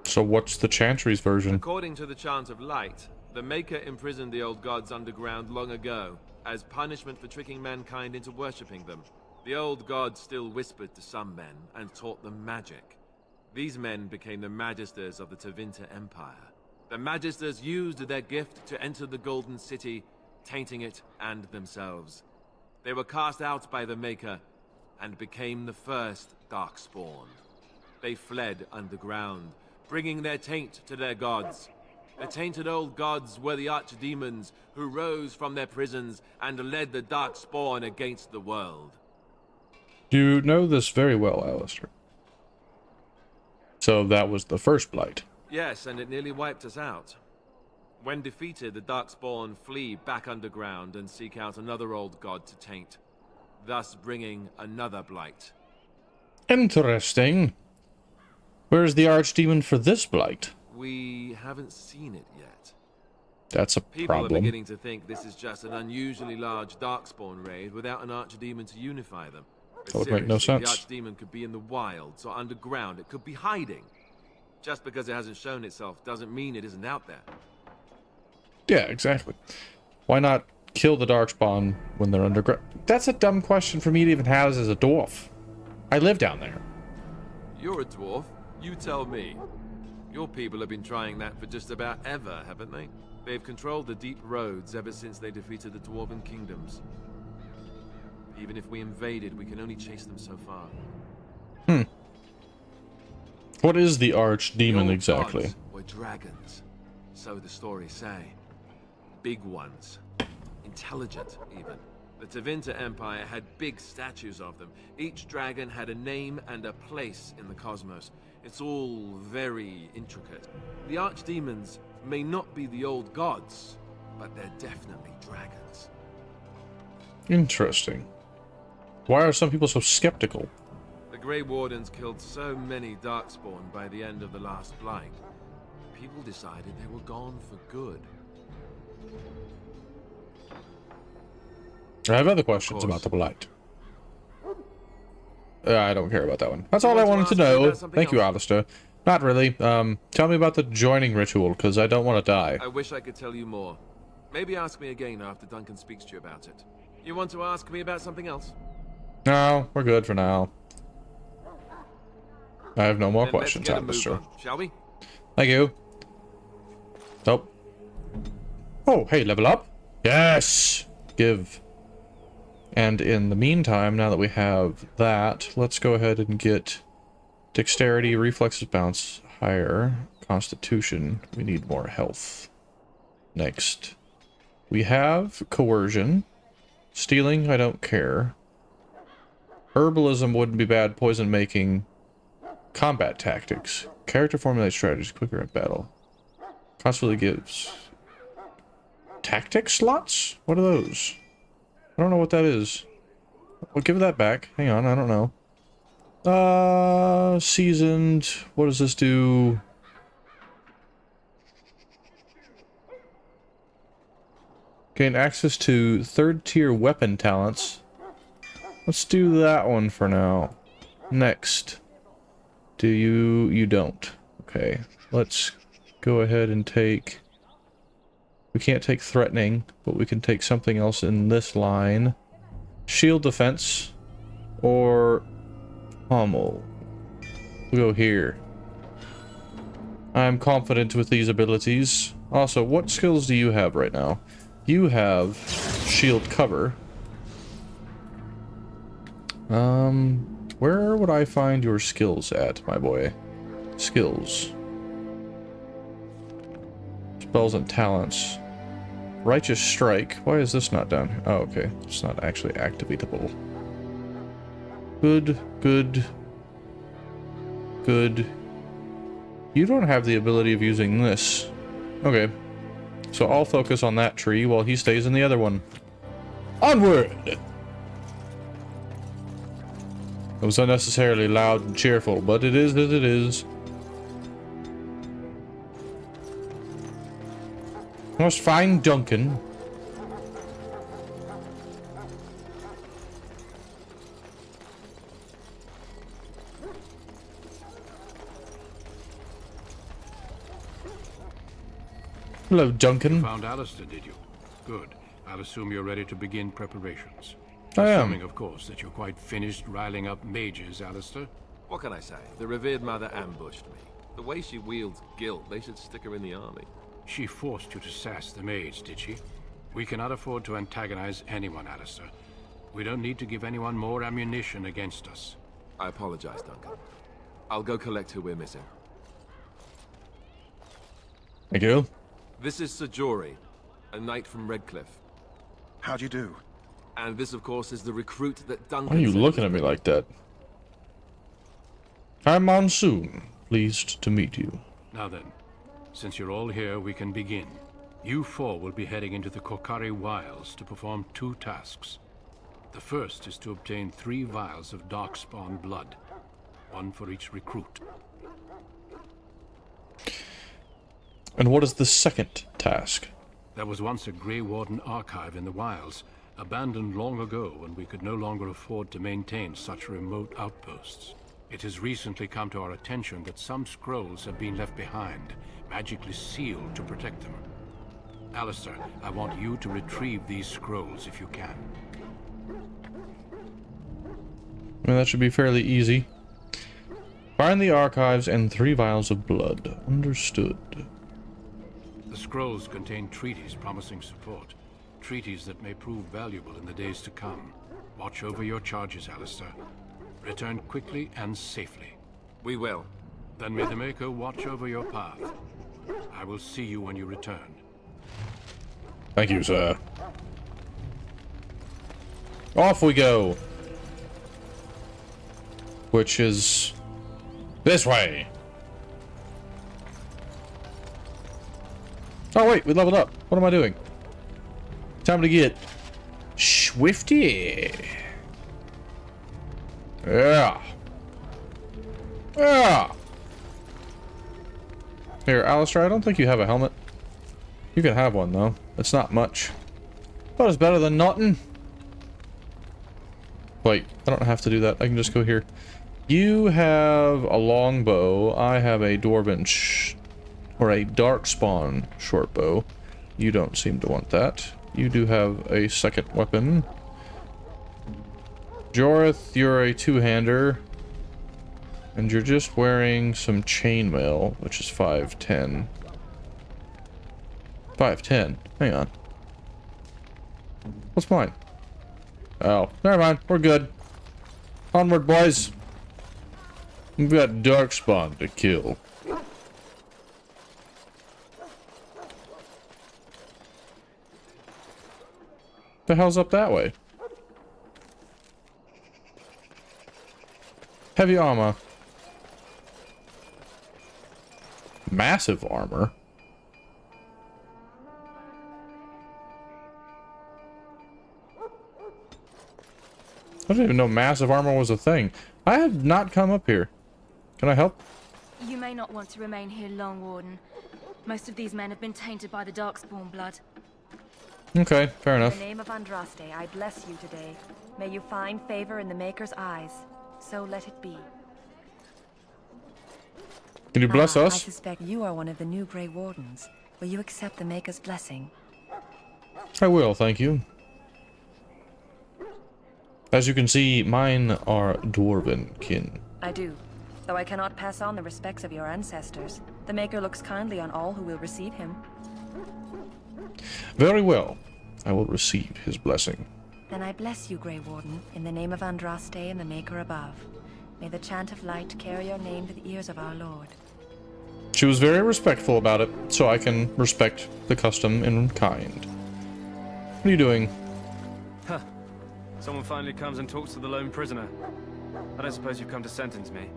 So what's the Chantry's version? According to the Chant of Light, the Maker imprisoned the old gods underground long ago, as punishment for tricking mankind into worshipping them. The old gods still whispered to some men, and taught them magic. These men became the Magisters of the Tevinter Empire. The Magisters used their gift to enter the Golden City, tainting it and themselves. They were cast out by the Maker, and became the first Darkspawn. They fled underground, bringing their taint to their gods. The tainted old gods were the archdemons who rose from their prisons and led the Darkspawn against the world. You know this very well, Alistair. So that was the first blight. Yes, and it nearly wiped us out. When defeated, the Darkspawn flee back underground and seek out another old god to taint, thus bringing another blight. Interesting. Where's the archdemon for this blight? We haven't seen it yet. That's a People problem. are beginning to think this is just an unusually large Darkspawn raid without an archdemon to unify them. But That would make no seriously, sense. The archdemon could be in the wilds or underground. It could be hiding. Just because it hasn't shown itself doesn't mean it isn't out there. Yeah, exactly. Why not kill the Darkspawn when they're underground? That's a dumb question for me to even have as a dwarf. I live down there. You're a dwarf. You tell me. Your people have been trying that for just about ever, haven't they? They've controlled the deep roads ever since they defeated the Dwarven kingdoms. Even if we invaded, we can only chase them so far. What is the archdemon The old exactly? gods were dragons, so the stories say. Big ones. Intelligent, even. The Tevinter Empire had big statues of them. Each dragon had a name and a place in the cosmos. It's all very intricate. The archdemons may not be the old gods, but they're definitely dragons. Interesting. Why are some people so skeptical? The Grey Wardens killed so many Darkspawn by the end of the last Blight. People decided they were gone for good. I have other questions about the blight. I don't care about that one. That's all I wanted to know. Thank you, Alistair. Not really. Tell me about the joining ritual, because I don't want to die. I wish I could tell you more. Maybe ask me again after Duncan speaks to you about it. You want to ask me about something else? No, we're good for now. I have no more Then let's questions, get a move Alistair. on, shall we? Thank you. Nope. Oh, hey, level up? Yes! Give. And in the meantime, now that we have that, let's go ahead and get dexterity, reflexes bounce higher, constitution. We need more health. Next. We have coercion. Stealing, I don't care. Herbalism wouldn't be bad. Poison making. Combat tactics. Character formulate strategies quicker in battle. Constantly gives. Tactic slots? What are those? I don't know what that is. Well, give that back. Hang on, I don't know. Seasoned. What does this do? Gain access to third-tier weapon talents. Let's do that one for now. Next. Do you... you don't. Okay. Let's go ahead and take... We can't take threatening, but we can take something else in this line. Shield defense. Or... pommel. We'll go here. I'm confident with these abilities. Also, what skills do you have right now? You have shield cover. Where would I find your skills at, my boy? Skills. spells and talents. Righteous Strike. Why is this not done? Oh, okay. It's not actually activatable. Good, good, good. You don't have the ability of using this. Okay. So I'll focus on that tree while he stays in the other one. Onward! It was unnecessarily loud and cheerful, but it is as it is. Must find Duncan. Hello, Duncan. You found Alistair, did you? Good. I'll assume you're ready to begin preparations. I am. Assuming, of course, that you're quite finished riling up mages, Alistair. What can I say? The revered mother ambushed me. The way she wields guilt, they should stick her in the army. She forced you to sass the mage, did she? We cannot afford to antagonize anyone, Alistair. We don't need to give anyone more ammunition against us. I apologize, Duncan. I'll go collect who we're missing. Thank you. This is Sir Jory, a knight from Redcliffe. How'd you do? And this, of course, is the recruit that Duncan... Why are you looking at me like that? I'm Monsoon. Pleased to meet you. Now then, since you're all here, we can begin. You four will be heading into the Kokari Wilds to perform 2 tasks. The first is to obtain 3 vials of Darkspawn blood, 1 for each recruit. And what is the second task? There was once a Grey Warden archive in the wilds, abandoned long ago when we could no longer afford to maintain such remote outposts. It has recently come to our attention that some scrolls have been left behind, magically sealed to protect them. Alistair, I want you to retrieve these scrolls if you can. Well, that should be fairly easy. Find the archives and 3 vials of blood. Understood. The scrolls contain treaties promising support. Treaties that may prove valuable in the days to come. Watch over your charges, Alistair. Return quickly and safely. We will. Then may the Maker watch over your path. I will see you when you return. Thank you, sir. Off we go. Which is... this way. Oh wait, we leveled up. What am I doing? Time to get... swifty. Yeah. Yeah. Here, Alistair, I don't think you have a helmet. You can have one, though. It's not much. But it's better than nothing. Wait, I don't have to do that. I can just go here. You have a longbow. I have a dwarven or a darkspawn short bow. You don't seem to want that. You do have a second weapon. Jorith, you're a two-hander. And you're just wearing some chainmail, which is 510. 510. Hang on. What's mine? Oh, never mind. We're good. Onward, boys. We've got Darkspawn to kill. The hell's up that way? Heavy armor. Massive armor. I didn't even know massive armor was a thing. I have not come up here. Can I help? You may not want to remain here long, Warden. Most of these men have been tainted by the Darkspawn blood. Okay, fair enough. In the name of Andraste, I bless you today. May you find favor in the Maker's eyes. So let it be. Can you bless us? I suspect you are one of the new Grey Wardens. Will you accept the Maker's blessing? I will, thank you. As you can see, mine are dwarven kin. I do. Though I cannot pass on the respects of your ancestors. The Maker looks kindly on all who will receive him. Very well. I will receive his blessing. Then I bless you, Grey Warden, in the name of Andraste and the Maker above. May the chant of light carry your name to the ears of our Lord. She was very respectful about it, so I can respect the custom in kind. What are you doing? Huh. Someone finally comes and talks to the lone prisoner. I don't suppose you've come to sentence me.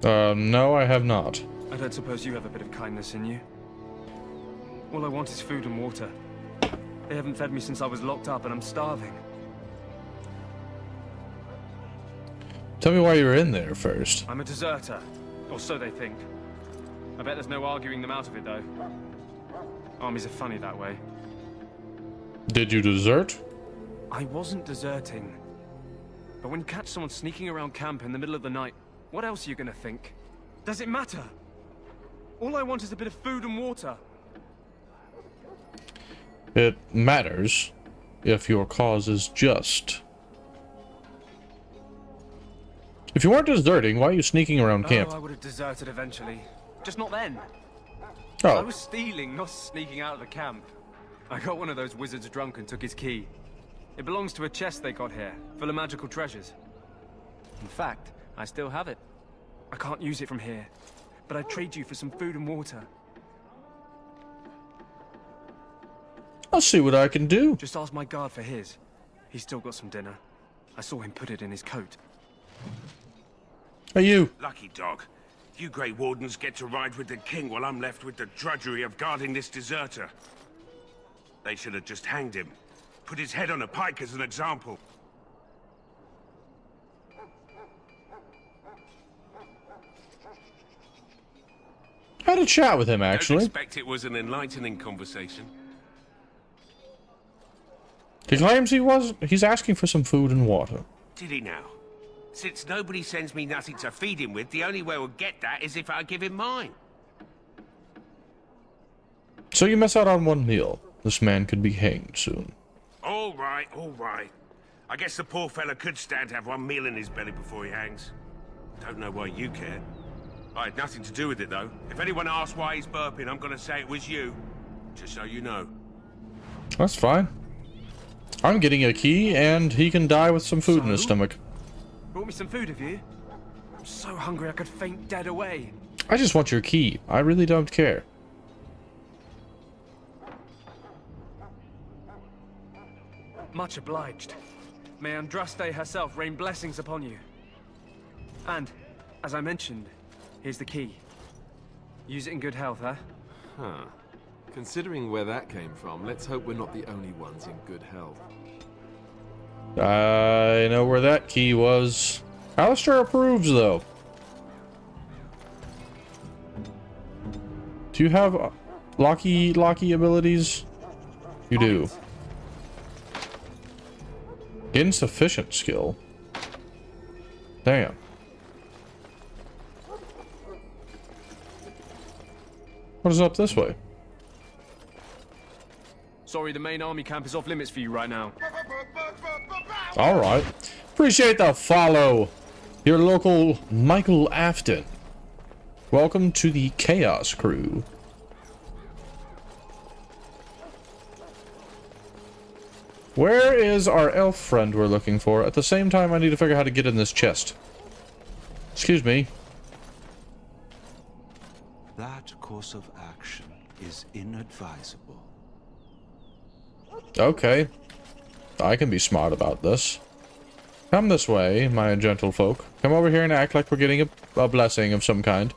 No, I have not. I don't suppose you have a bit of kindness in you. All I want is food and water. They haven't fed me since I was locked up and I'm starving. Tell me why you were in there first. I'm a deserter, or so they think. I bet there's no arguing them out of it, though. Armies are funny that way. Did you desert? I wasn't deserting. But when you catch someone sneaking around camp in the middle of the night, what else are you gonna think? Does it matter? All I want is a bit of food and water. It matters if your cause is just. If you weren't deserting, why are you sneaking around camp? Oh, I would have deserted eventually. Just not then. Oh. I was stealing, not sneaking out of the camp. I got one of those wizards drunk and took his key. It belongs to a chest they got here, full of magical treasures. In fact, I still have it. I can't use it from here, but I'd trade you for some food and water. I'll see what I can do. Just ask my guard for his. He's still got some dinner. I saw him put it in his coat. Are you? Lucky dog. You Grey Wardens get to ride with the king while I'm left with the drudgery of guarding this deserter. They should have just hanged him. Put his head on a pike as an example. I had a chat with him, actually. Don't expect it was an enlightening conversation. He claims he's asking for some food and water. Did he now? Since nobody sends me nothing to feed him with, the only way we'll get that is if I give him mine. So you miss out on one meal. This man could be hanged soon. All right, all right. I guess the poor fella could stand to have one meal in his belly before he hangs. Don't know why you care. I had nothing to do with it, though. If anyone asks why he's burping, I'm gonna say it was you. Just so you know. That's fine. I'm getting a key, and he can die with some food in his stomach. Brought me some food, have you? I'm so hungry I could faint dead away. I just want your key. I really don't care. Much obliged. May Andraste herself rain blessings upon you. And, as I mentioned, here's the key. Use it in good health, huh? Huh. Considering where that came from, let's hope we're not the only ones in good health. I know where that key was. Alistair approves, though. Do you have locky abilities? You do. Insufficient skill. Damn. What is up this way? Sorry, the main army camp is off limits for you right now. Alright. Appreciate the follow. Your local Michael Afton. Welcome to the Chaos Crew. Where is our elf friend we're looking for? At the same time, I need to figure out how to get in this chest. Excuse me. That course of action is inadvisable. Okay. I can be smart about this. Come this way, my gentle folk. Come over here and act like we're getting a blessing of some kind.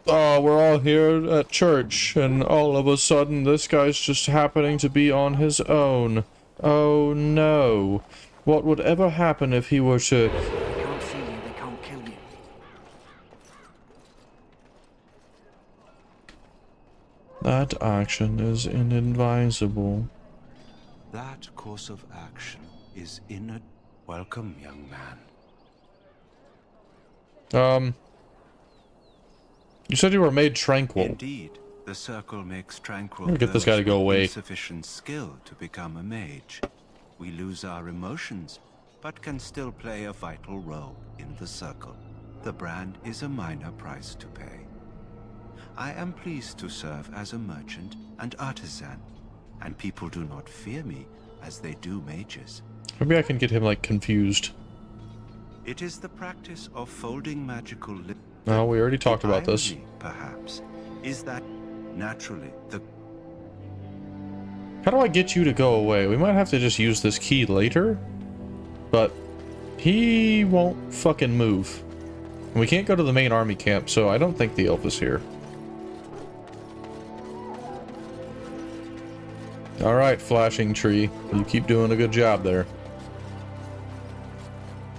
Oh, we're all here at church, and all of a sudden this guy's just happening to be on his own. Oh no. What would ever happen if he were to... They can't see you, they can't kill you. That action is inadvisable. That course of action is Welcome, young man. You said you were made tranquil. Indeed, the circle makes tranquil. I'm gonna get this guy to go away. Insufficient skill to become a mage. We lose our emotions, but can still play a vital role in the circle. The brand is a minor price to pay. I am pleased to serve as a merchant and artisan, and people do not fear me as they do mages. Maybe I can get him, like, confused. It is the practice of folding magical No, we already talked about this. Irony, perhaps, is that naturally the... How do I get you to go away? We might have to just use this key later, but he won't fucking move. And we can't go to the main army camp, so I don't think the elf is here. Alright, flashing tree. You keep doing a good job there.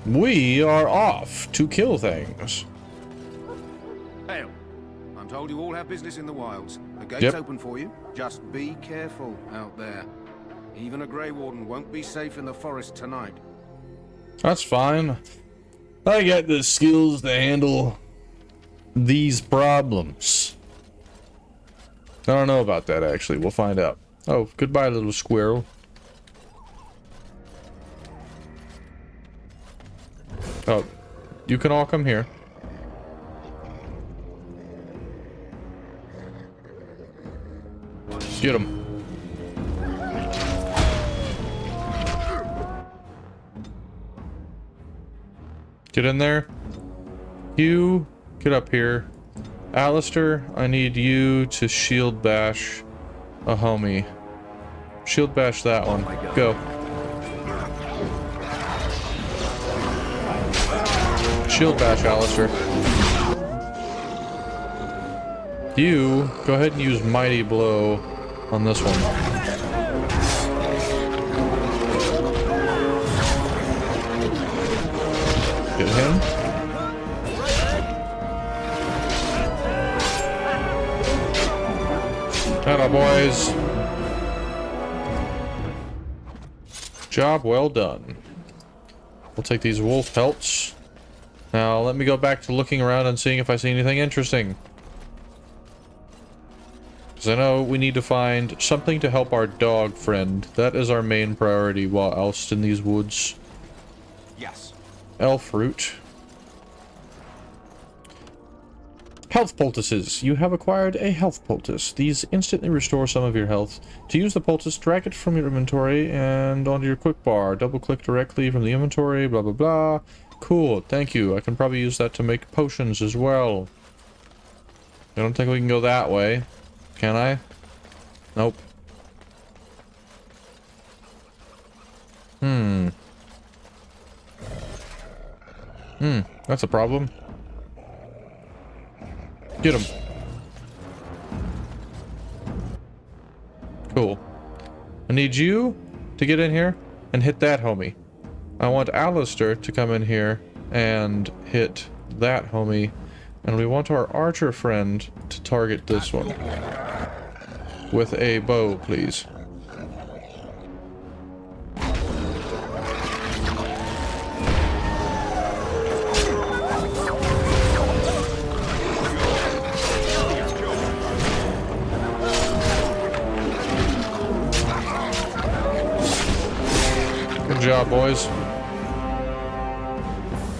We are off to kill things. Hail. I'm told you all have business in the wilds. The gate's open for you. Just be careful out there. Even a Grey Warden won't be safe in the forest tonight. That's fine. I got the skills to handle these problems. I don't know about that, actually. We'll find out. Oh, goodbye, little squirrel. Oh, you can all come here. Get him. Get in there. You, get up here. Alistair, I need you to shield bash a homie. Shield bash that one. Go. Shield bash, Alistair. You, go ahead and use Mighty Blow on this one. Get him. Atta boys. Job well done. We'll take these wolf pelts. Now let me go back to looking around and seeing if I see anything interesting. Because I know we need to find something to help our dog friend. That is our main priority while oust in these woods. Yes. Elf root. Health poultices. You have acquired a health poultice. These instantly restore some of your health. To use the poultice, drag it from your inventory and onto your quick bar. Double click directly from the inventory, blah blah blah. Cool, thank you. I can probably use that to make potions as well. I don't think we can go that way. Can I? Nope. That's a problem. Get him. Cool. I need you to get in here and hit that homie. I want Alistair to come in here and hit that homie. And we want our archer friend to target this one. With a bow, please. Good job, boys.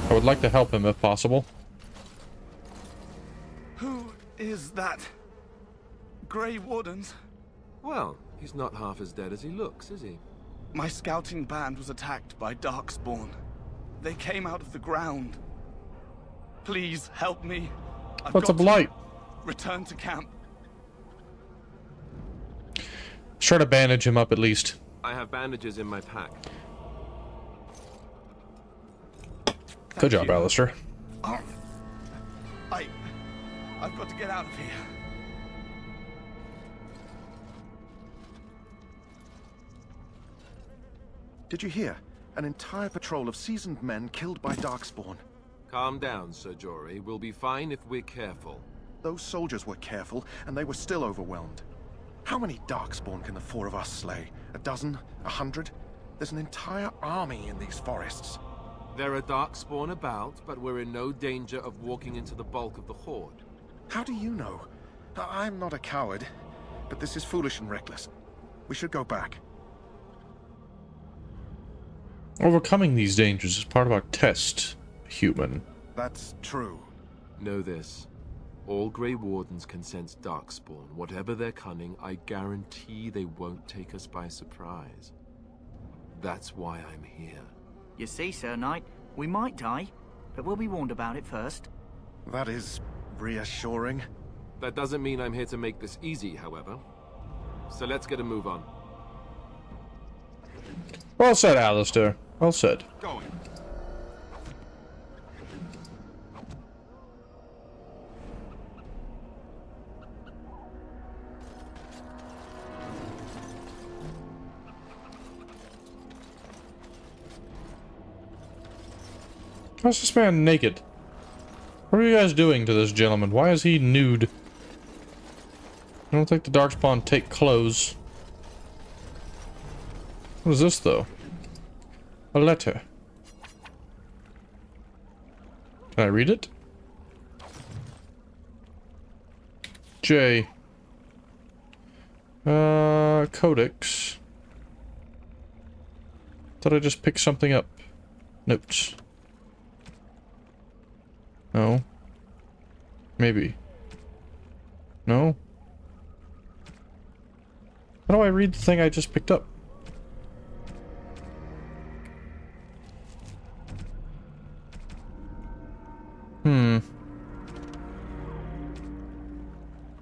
I would like to help him if possible. Who is that? Grey Wardens? Well, he's not half as dead as he looks, is he? My scouting band was attacked by Darkspawn. They came out of the ground. Please help me. What's a blight? Return to camp. Let's try to bandage him up at least. I have bandages in my pack. Good job, Alistair. I've got to get out of here. Did you hear? An entire patrol of seasoned men killed by Darkspawn. Calm down, Sir Jory. We'll be fine if we're careful. Those soldiers were careful, and they were still overwhelmed. How many Darkspawn can the four of us slay? A dozen? 100? There's an entire army in these forests. There are Darkspawn about, but we're in no danger of walking into the bulk of the Horde. How do you know? I'm not a coward, but this is foolish and reckless. We should go back. Overcoming these dangers is part of our test, human. That's true. Know this. All Grey Wardens can sense Darkspawn. Whatever their cunning, I guarantee they won't take us by surprise. That's why I'm here. You see, Sir Knight, we might die, but we'll be warned about it first. That is reassuring. That doesn't mean I'm here to make this easy, however. So let's get a move on. Well said, Alistair. Well said. Going. How's this man naked? What are you guys doing to this gentleman? Why is he nude? I don't think the Darkspawn take clothes. What is this, though? A letter. Can I read it? J. Codex. Thought I just picked something up. Notes. No. Maybe. No? How do I read the thing I just picked up?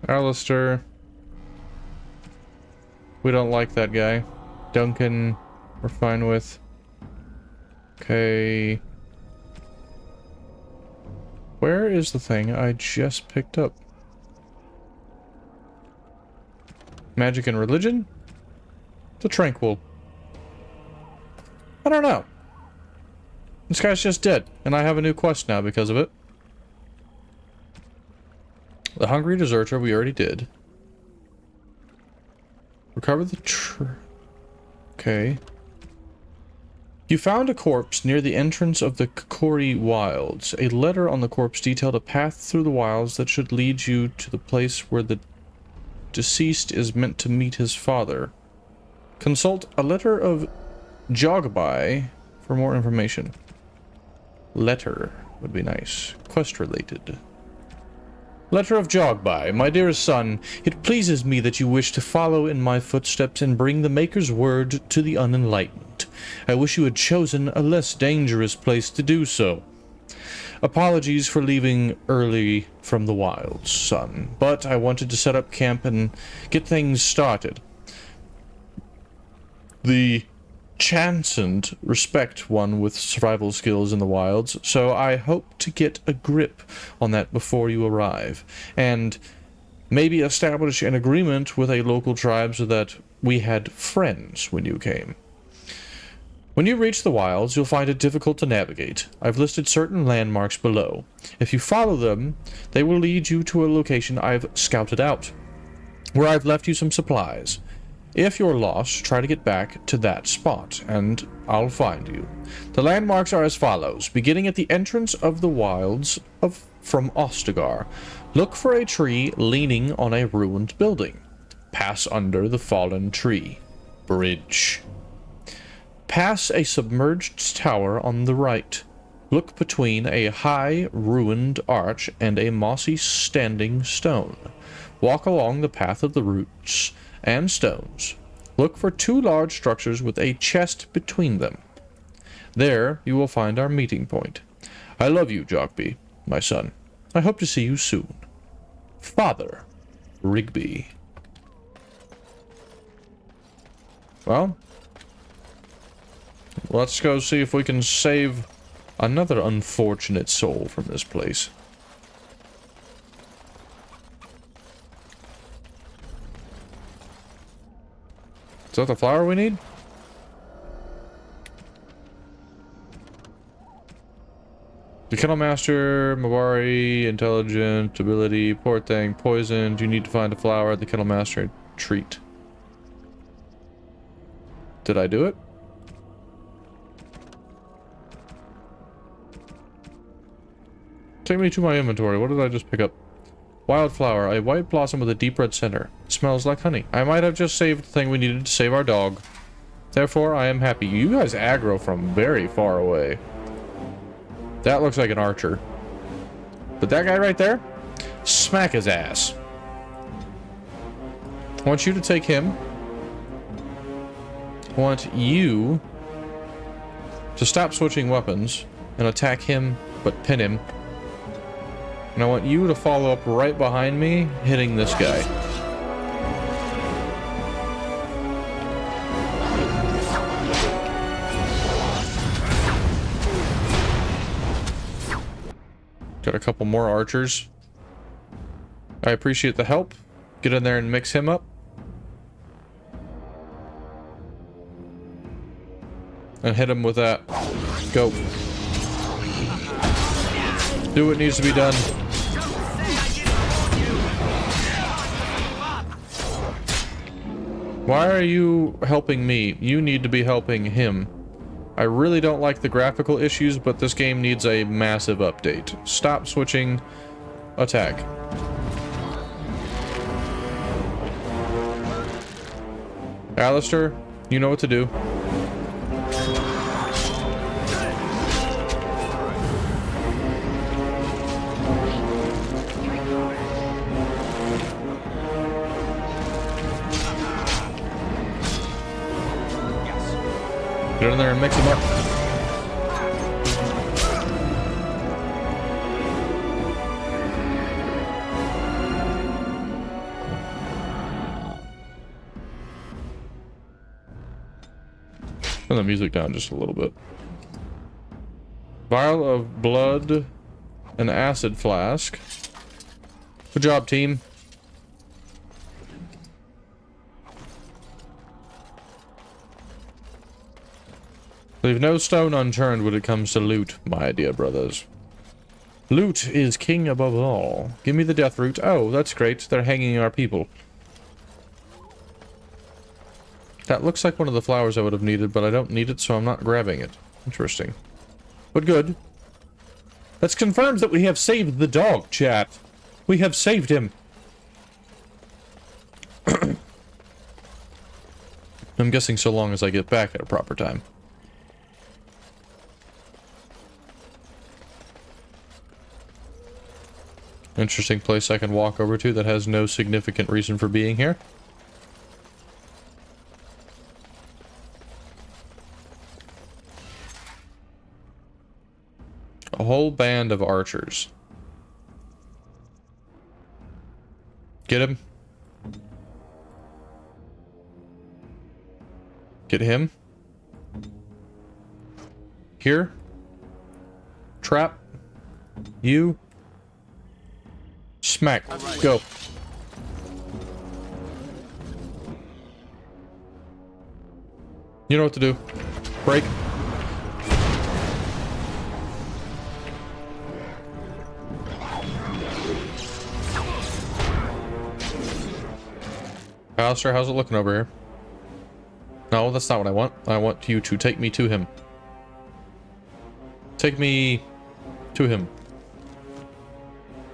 Alistair. We don't like that guy. Duncan, we're fine with. Okay. Where is the thing I just picked up? Magic and religion? The Tranquil. I don't know. This guy's just dead, and I have a new quest now because of it. The Hungry Deserter we already did. Recover the Okay. You found a corpse near the entrance of the Kokori Wilds. A letter on the corpse detailed a path through the wilds that should lead you to the place where the deceased is meant to meet his father. Consult a letter of Jogby for more information. Letter would be nice. Quest related. Letter of Jogby. My dearest son, it pleases me that you wish to follow in my footsteps and bring the Maker's word to the unenlightened. I wish you had chosen a less dangerous place to do so. Apologies for leaving early from the wilds, son, but I wanted to set up camp and get things started. The Chancellor respect one with survival skills in the wilds, so I hope to get a grip on that before you arrive, and maybe establish an agreement with a local tribe so that we had friends when you came. When you reach the wilds, you'll find it difficult to navigate. I've listed certain landmarks below. If you follow them, they will lead you to a location I've scouted out, where I've left you some supplies. If you're lost, try to get back to that spot, and I'll find you. The landmarks are as follows. Beginning at the entrance of the wilds from Ostagar, look for a tree leaning on a ruined building. Pass under the fallen tree. Bridge. Pass a submerged tower on the right. Look between a high, ruined arch and a mossy standing stone. Walk along the path of the roots and stones. Look for two large structures with a chest between them. There you will find our meeting point. I love you, Jogby, my son. I hope to see you soon. Father, Rigby. Well, let's go see if we can save another unfortunate soul from this place. Is that the flower we need? The Kennel Master, Mabari, intelligent, ability, poor thing, poisoned. You need to find a flower at the Kennel Master and treat. Did I do it? Take me to my inventory. What did I just pick up? Wildflower, a white blossom with a deep red center. It smells like honey. I might have just saved the thing we needed to save our dog. Therefore, I am happy. You guys aggro from very far away. That looks like an archer. But that guy right there? Smack his ass. I want you to take him. I want you to stop switching weapons and attack him, but pin him. And I want you to follow up right behind me, hitting this guy. Got a couple more archers. I appreciate the help. Get in there and mix him up. And hit him with that. Go. Do what needs to be done. Why are you helping me? You need to be helping him. I really don't like the graphical issues, but this game needs a massive update. Stop switching attack. Alistair, you know what to do. Get in there and mix them up. Turn the music down just a little bit. Vial of blood, an acid flask. Good job, team. Leave no stone unturned when it comes to loot, my dear brothers. Loot is king above all. Give me the death root. Oh, that's great. They're hanging our people. That looks like one of the flowers I would have needed, but I don't need it, so I'm not grabbing it. Interesting. But good. That confirms that we have saved the dog, chat. We have saved him. I'm guessing so long as I get back at a proper time. Interesting place I can walk over to that has no significant reason for being here. A whole band of archers. Get him. Get him. Here. Trap. You. Smack. Go. You know what to do. Break. Alistair, how's it looking over here? No, that's not what I want. I want you to take me to him. Take me to him.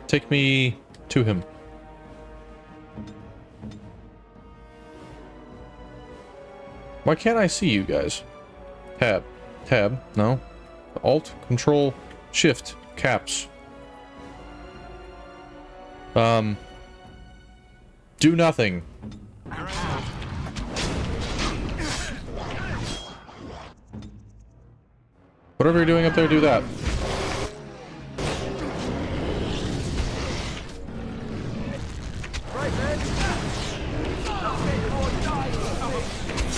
Take me to him. Why can't I see you guys? Tab. Tab. No. Alt. Control. Shift. Caps. Do nothing. Whatever you're doing up there, do that.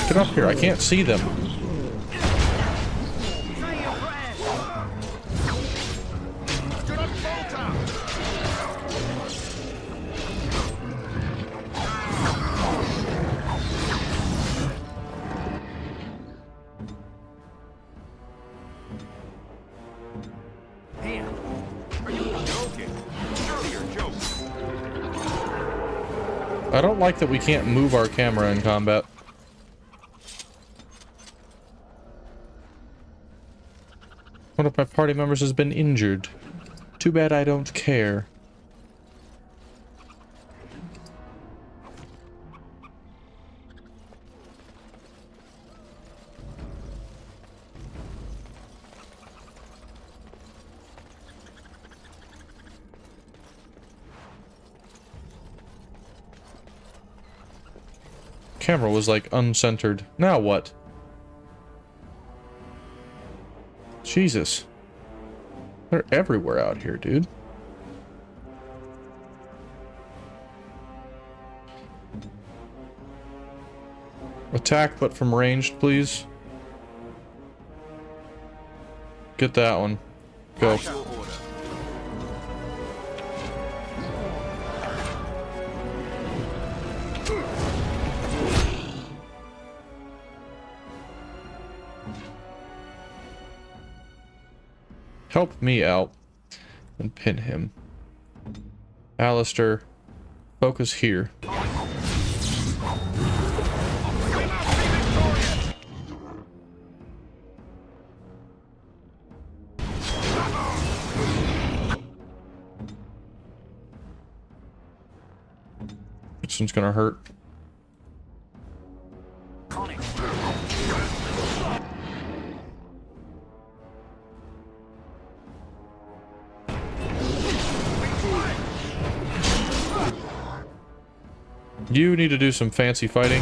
Get up here, I can't see them. I don't like that we can't move our camera in combat. One of my party members has been injured. Too bad I don't care. Camera was like uncentered. Now what? Jesus. They're everywhere out here, dude. Attack, but from ranged, please. Get that one. Go. Help me out and pin him. Alistair, focus here. This one's gonna hurt. You need to do some fancy fighting.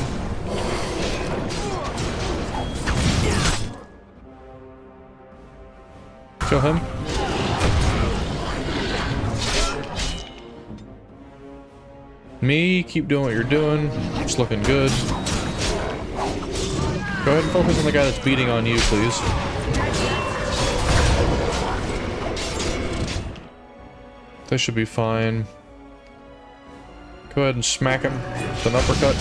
Kill him. Me, keep doing what you're doing. It's looking good. Go ahead and focus on the guy that's beating on you, please. They should be fine. Go ahead and smack him with an uppercut.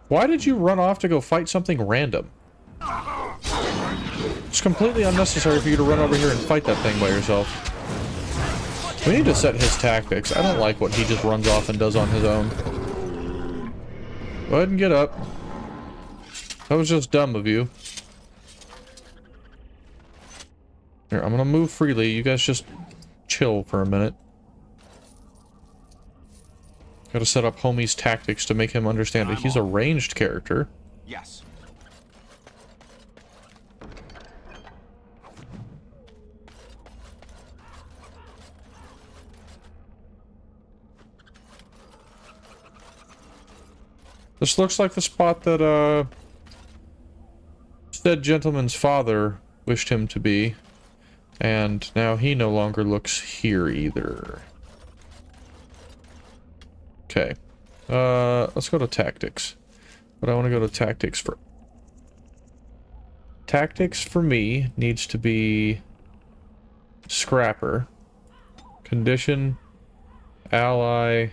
Why did you run off to go fight something random? It's completely unnecessary for you to run over here and fight that thing by yourself. We need to set his tactics. I don't like what he just runs off and does on his own. Go ahead and get up. That was just dumb of you. Here, I'm gonna move freely. You guys just chill for a minute. Gotta set up homie's tactics to make him understand that he's a ranged character. Yes. This looks like the spot that, said gentleman's father wished him to be. And now he no longer looks here either. Okay. Let's go to tactics. But I want to go to tactics for... Tactics for me needs to be... Scrapper. Condition. Ally.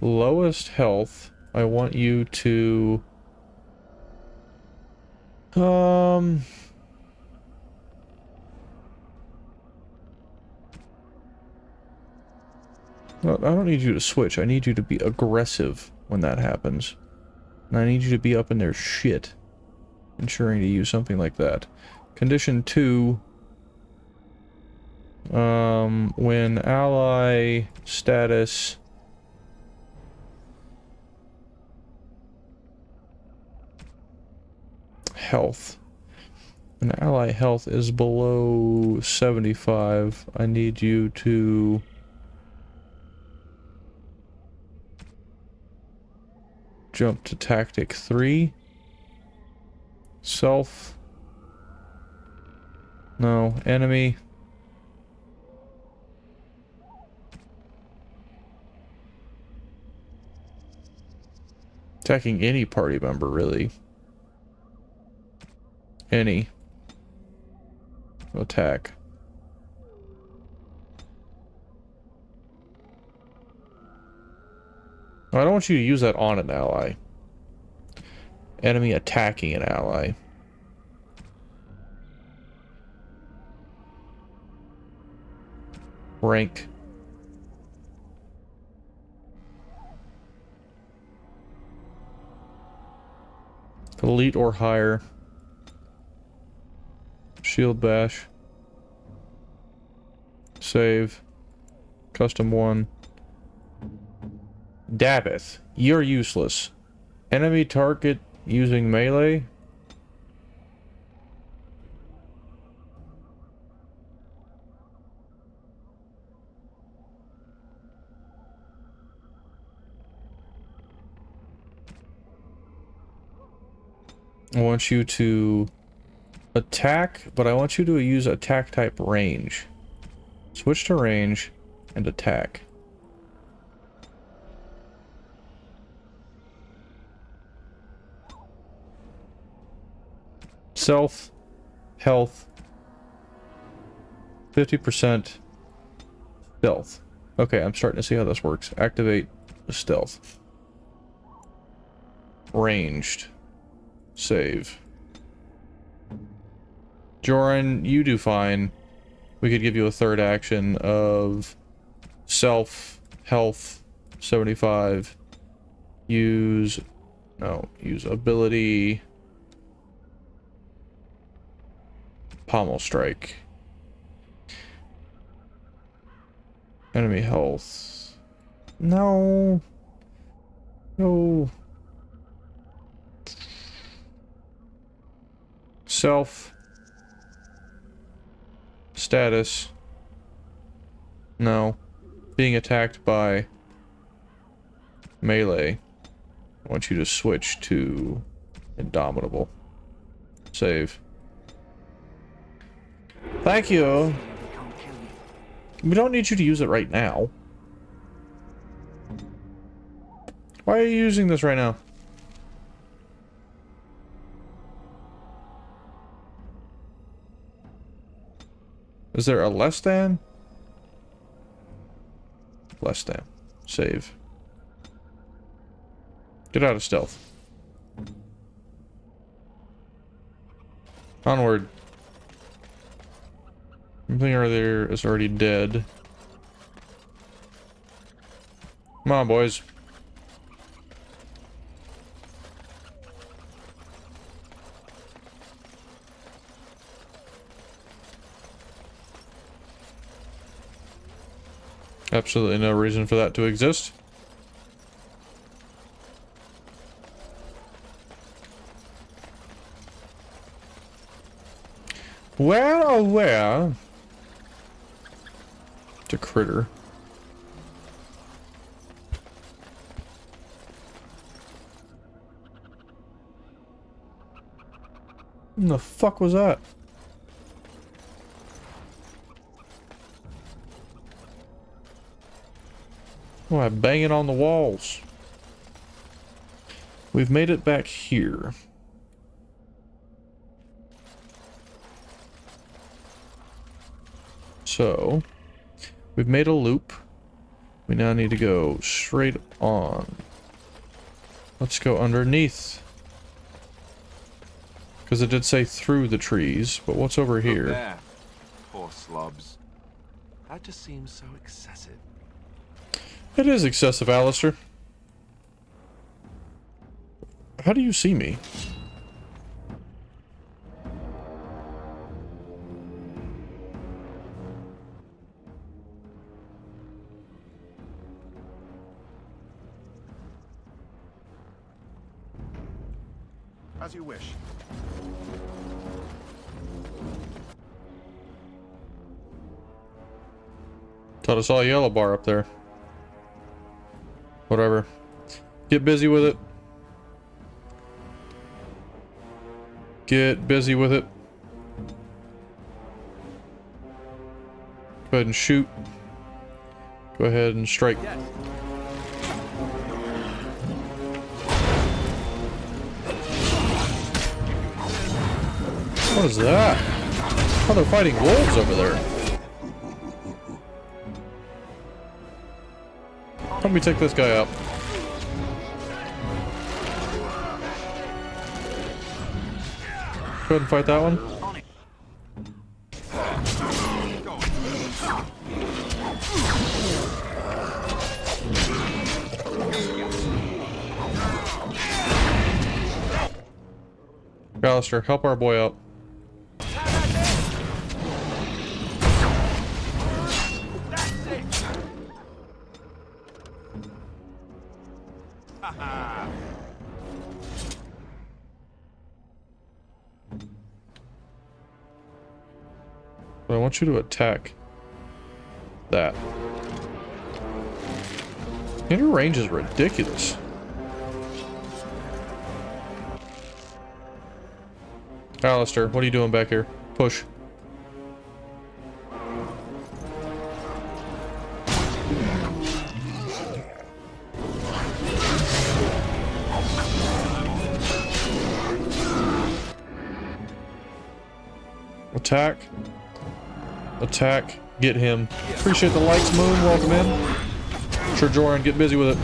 Lowest health. I want you to... I don't need you to switch. I need you to be aggressive when that happens. And I need you to be up in their shit. Ensuring to use something like that. Condition 2. When ally status... Health. When ally health is below 75, I need you to... Jump to tactic 3. Self. No. Enemy. Attacking any party member, really. Any. Attack. I don't want you to use that on an ally. Enemy attacking an ally. Rank. Elite or higher. Shield bash. Save. Custom 1. Davith, you're useless. Enemy target using melee. I want you to attack, but I want you to use attack type range. Switch to range and attack. Self, health, 50% stealth. Okay, I'm starting to see how this works. Activate stealth. Ranged. Save. Joran, you do fine. We could give you a third action of self, health, 75. Use ability. Pommel strike. Enemy health. No. No. Self. Status. No. Being attacked by melee. I want you to switch to Indomitable. Save. Thank you. We don't need you to use it right now. Why are you using this right now? Is there a less than? Less than. Save. Get out of stealth. Onward. Something earlier is already dead. Come on, boys. Absolutely no reason for that to exist. Where, oh where? It's a critter. What the fuck was that? Oh, I'm banging on the walls. We've made it back here. So, we've made a loop. We now need to go straight on. Let's go underneath. Because it did say through the trees, but what's over here? There. Poor slobs. That just seems so excessive. It is excessive, Alistair. How do you see me? As you wish. Thought I saw a yellow bar up there. Whatever. Get busy with it. Get busy with it. Go ahead and shoot. Go ahead and strike. Yes. What is that? Oh, they're fighting wolves over there. Let me take this guy up. Go ahead and fight that one. Alistair, help our boy out. I want you to attack that. And your range is ridiculous. Alistair, what are you doing back here? Push. Attack. Attack. Get him. Appreciate the likes, Moon. Welcome in. Sure, Joran, get busy with it.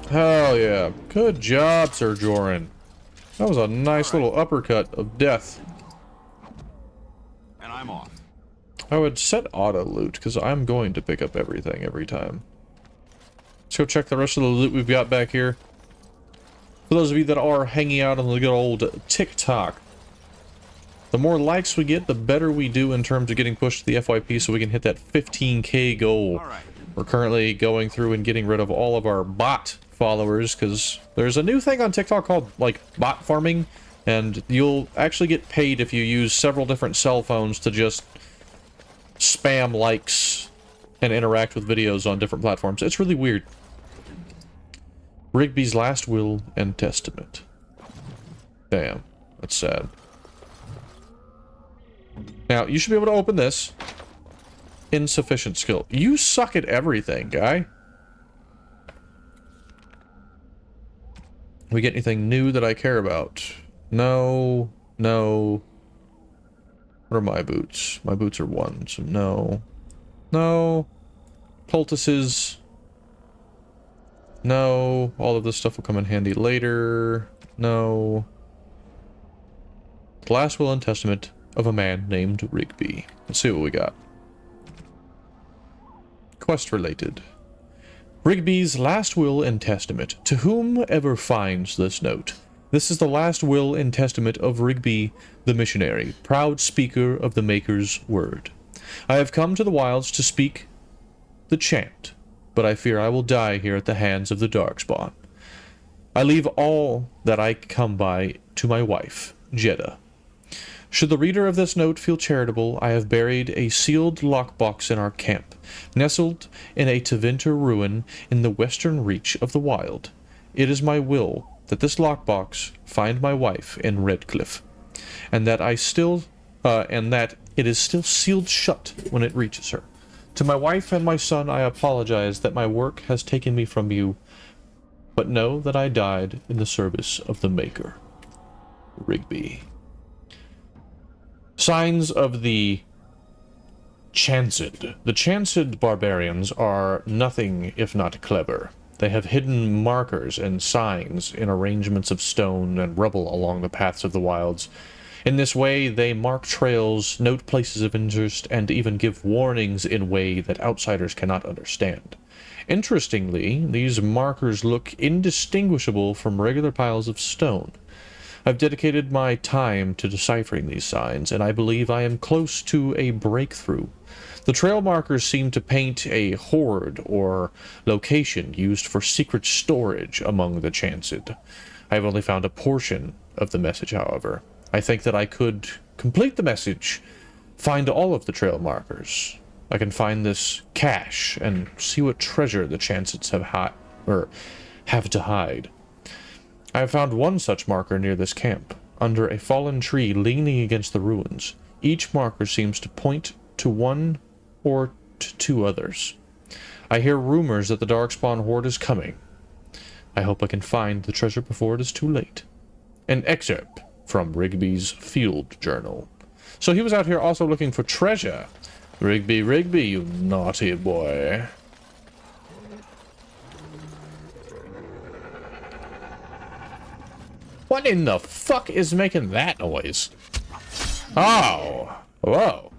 Hell yeah. Good job, Sir Joran. That was a nice little uppercut of death. And I'm off. I would set auto loot, because I'm going to pick up everything every time. Let's go check the rest of the loot we've got back here. For those of you that are hanging out on the good old TikTok, the more likes we get, the better we do in terms of getting pushed to the FYP so we can hit that 15K goal. We're currently going through and getting rid of all of our bot followers, because there's a new thing on TikTok called, like, bot farming, and you'll actually get paid if you use several different cell phones to just spam likes and interact with videos on different platforms. It's really weird. Rigby's last will and testament. Damn, that's sad. Now, you should be able to open this. Insufficient skill. You suck at everything, guy. We get anything new that I care about? No. No. What are my boots? My boots are 1, so no. No. Poultices. No. All of this stuff will come in handy later. No. The last will and testament of a man named Rigby. Let's see what we got. Quest related. Rigby's last will and testament. To whomever finds this note. This is the last will and testament of Rigby the missionary, proud speaker of the Maker's word. I have come to the wilds to speak the chant, but I fear I will die here at the hands of the Darkspawn. I leave all that I come by to my wife, Jeddah. Should the reader of this note feel charitable, I have buried a sealed lockbox in our camp, nestled in a Tevinter ruin in the western reach of the wild. It is my will that this lockbox find my wife in Redcliffe, and that it is still sealed shut when it reaches her. To my wife and my son I apologize that my work has taken me from you, but know that I died in the service of the Maker. Rigby. Signs of the Chanced. The Chanced barbarians are nothing if not clever. They have hidden markers and signs in arrangements of stone and rubble along the paths of the wilds. In this way, they mark trails, note places of interest, and even give warnings in a way that outsiders cannot understand. Interestingly, these markers look indistinguishable from regular piles of stone. I've dedicated my time to deciphering these signs, and I believe I am close to a breakthrough. The trail markers seem to paint a hoard or location used for secret storage among the Chanced. I have only found a portion of the message, however. I think that I could complete the message, find all of the trail markers. I can find this cache and see what treasure the Chanceds have to hide. I have found one such marker near this camp, under a fallen tree leaning against the ruins. Each marker seems to point to one or to 2 others. I hear rumors that the Darkspawn horde is coming. I hope I can find the treasure before it is too late. An excerpt from Rigby's field journal. So he was out here also looking for treasure. Rigby, Rigby, you naughty boy. What in the fuck is making that noise? Oh, whoa.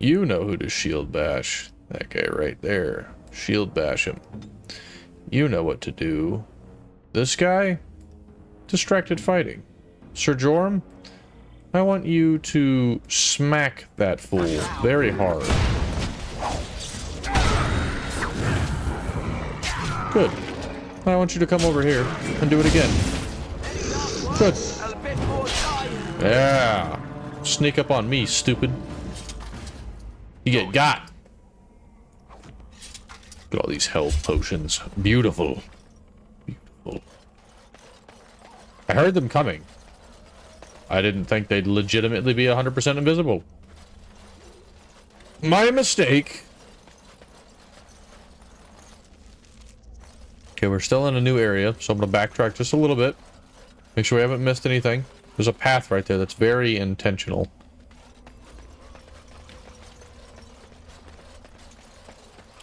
You know who to shield bash. That guy right there. Shield bash him. You know what to do. This guy? Distracted fighting. Sir Joram? I want you to smack that fool very hard. Good. I want you to come over here and do it again. Good. Yeah. Sneak up on me, stupid. You get got. Look at all these health potions. Beautiful. Beautiful. I heard them coming. I didn't think they'd legitimately be 100% invisible. My mistake. Okay, we're still in a new area, so I'm going to backtrack just a little bit. Make sure we haven't missed anything. There's a path right there that's very intentional.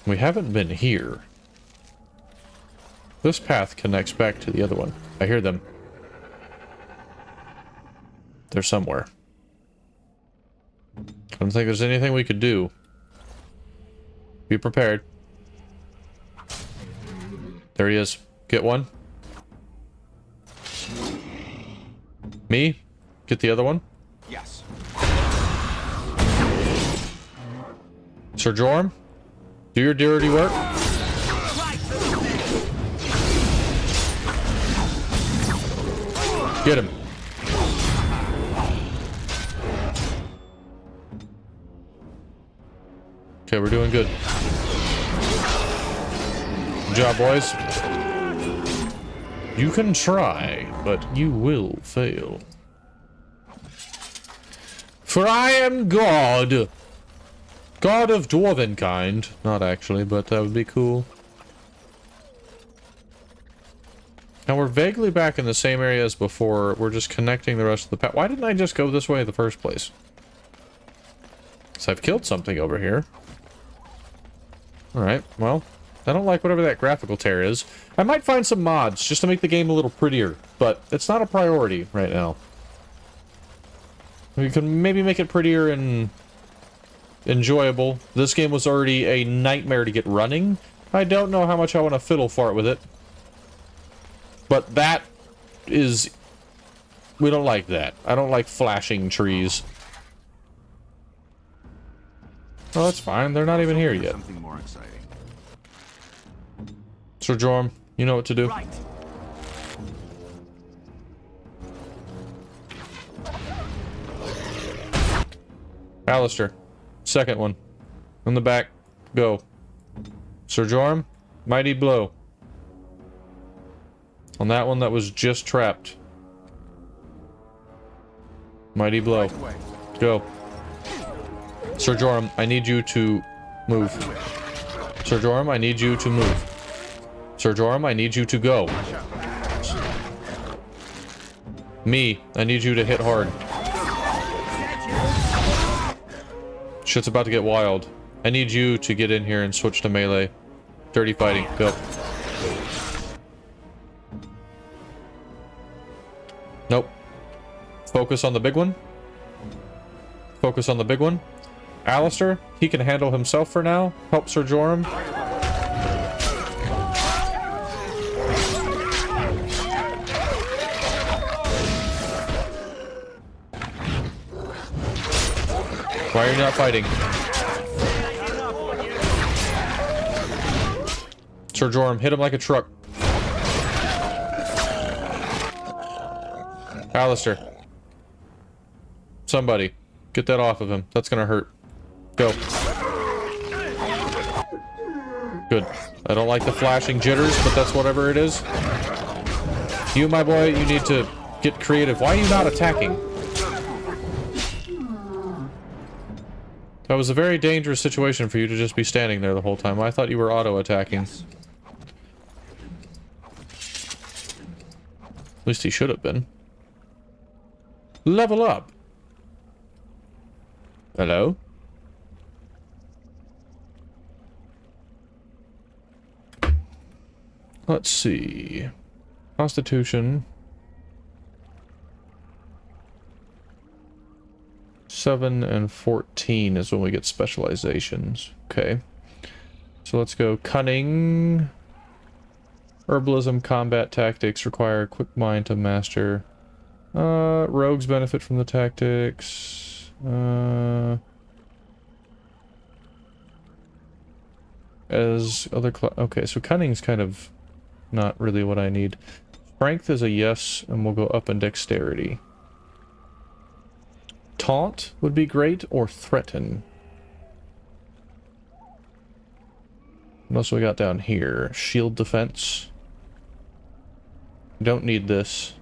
We haven't been here. This path connects back to the other one. I hear them. They're somewhere. I don't think there's anything we could do. Be prepared. There he is. Get one. Me? Get the other one? Yes. Sir Jorm? Do your dirty work. Get him. Okay, we're doing good. Good job, boys. You can try, but you will fail. For I am God. God of dwarven kind. Not actually, but that would be cool. Now we're vaguely back in the same area as before. We're just connecting the rest of the path. Why didn't I just go this way in the first place? So I've killed something over here. Alright, well, I don't like whatever that graphical tear is. I might find some mods just to make the game a little prettier, but it's not a priority right now. We can maybe make it prettier and enjoyable. This game was already a nightmare to get running. I don't know how much I want to fiddle fart with it. But that is... we don't like that. I don't like flashing trees. Oh, that's fine. They're not even here yet. Something more exciting. Sir Jorm, you know what to do. Right. Alistair, second one. On the back. Go. Sir Jorm, mighty blow. On that one that was just trapped. Mighty blow. Go. Sir Jorm, I need you to move. Sir Jorm, I need you to move. Sir Jorm, I need you to go. Me, I need you to hit hard. Shit's about to get wild. I need you to get in here and switch to melee. Dirty fighting, go. Nope. Focus on the big one. Focus on the big one. Alistair, he can handle himself for now. Help Sir Jorm. Why are you not fighting? Sir Jorm, hit him like a truck. Alistair. Somebody. Get that off of him. That's gonna hurt. Go. Good. I don't like the flashing jitters, but that's whatever it is. You, my boy, you need to get creative. Why are you not attacking? That was a very dangerous situation for you to just be standing there the whole time. I thought you were auto-attacking. Yes. At least he should have been. Level up. Hello? Let's see. Constitution. 7 and 14 is when we get specializations. Okay. So let's go cunning. Herbalism, combat tactics require quick mind to master. Rogues benefit from the tactics. As other okay, so cunning's kind of not really what I need. Strength is a yes, and we'll go up in dexterity. Taunt would be great, or threaten. What else we got down here? Shield defense. Don't need this.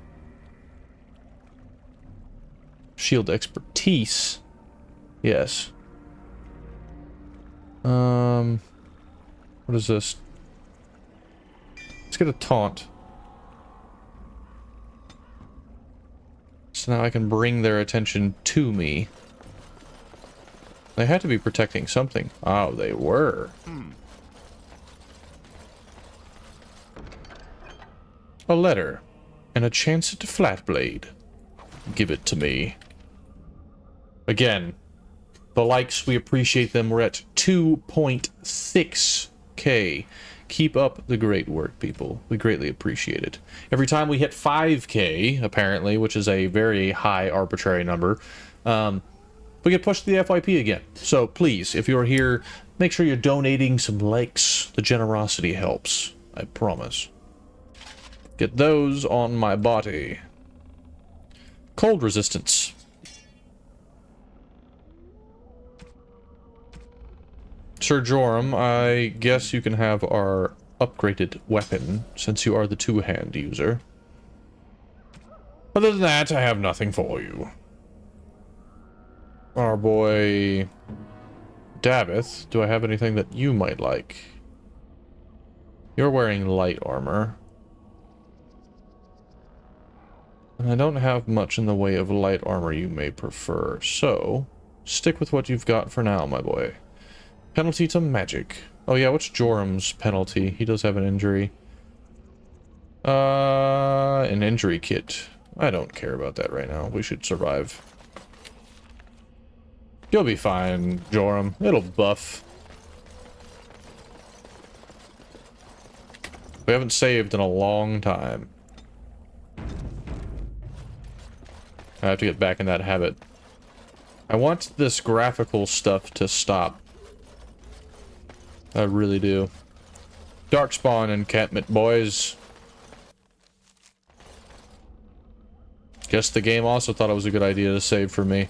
Shield expertise. Yes. What is this? Let's get a taunt. So now I can bring their attention to me. They had to be protecting something. Oh, they were. A letter. And a chance at a flat blade. Give it to me. Again, the likes, we appreciate them. We're at 2.6k. Keep up the great work, people. We greatly appreciate it. Every time we hit 5k, apparently, which is a very high arbitrary number, we get pushed to the FYP again. So please, if you're here, make sure you're donating some likes. The generosity helps. I promise. Get those on my body. Cold resistance. Sir Joram, I guess you can have our upgraded weapon, since you are the two-hand user. Other than that, I have nothing for you. Our boy... Davith, do I have anything that you might like? You're wearing light armor. And I don't have much in the way of light armor you may prefer, so... stick with what you've got for now, my boy. Penalty to magic. Oh yeah, what's Joram's penalty? He does have an injury. An injury kit. I don't care about that right now. We should survive. You'll be fine, Joram. It'll buff. We haven't saved in a long time. I have to get back in that habit. I want this graphical stuff to stop. I really do. Darkspawn encampment, boys. Guess the game also thought it was a good idea to save for me.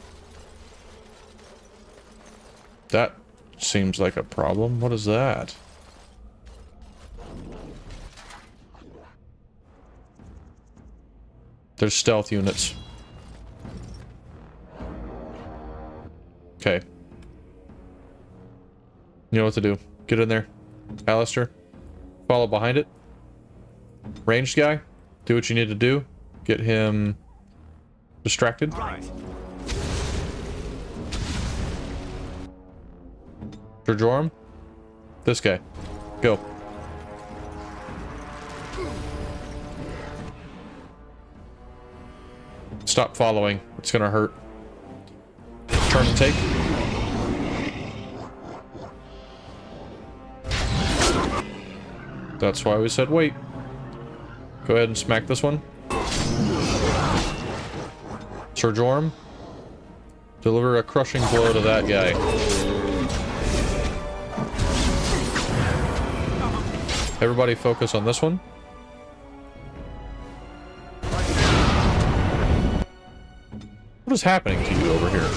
That seems like a problem. What is that? There's stealth units. Okay. You know what to do. Get in there. Alistair. Follow behind it. Ranged guy. Do what you need to do. Get him distracted. Right. Sir Joram. This guy. Go. Stop following. It's gonna hurt. Turn and take. That's why we said wait. Go ahead and smack this one. Sir Joram. Deliver a crushing blow to that guy. Everybody focus on this one. What is happening to you over here?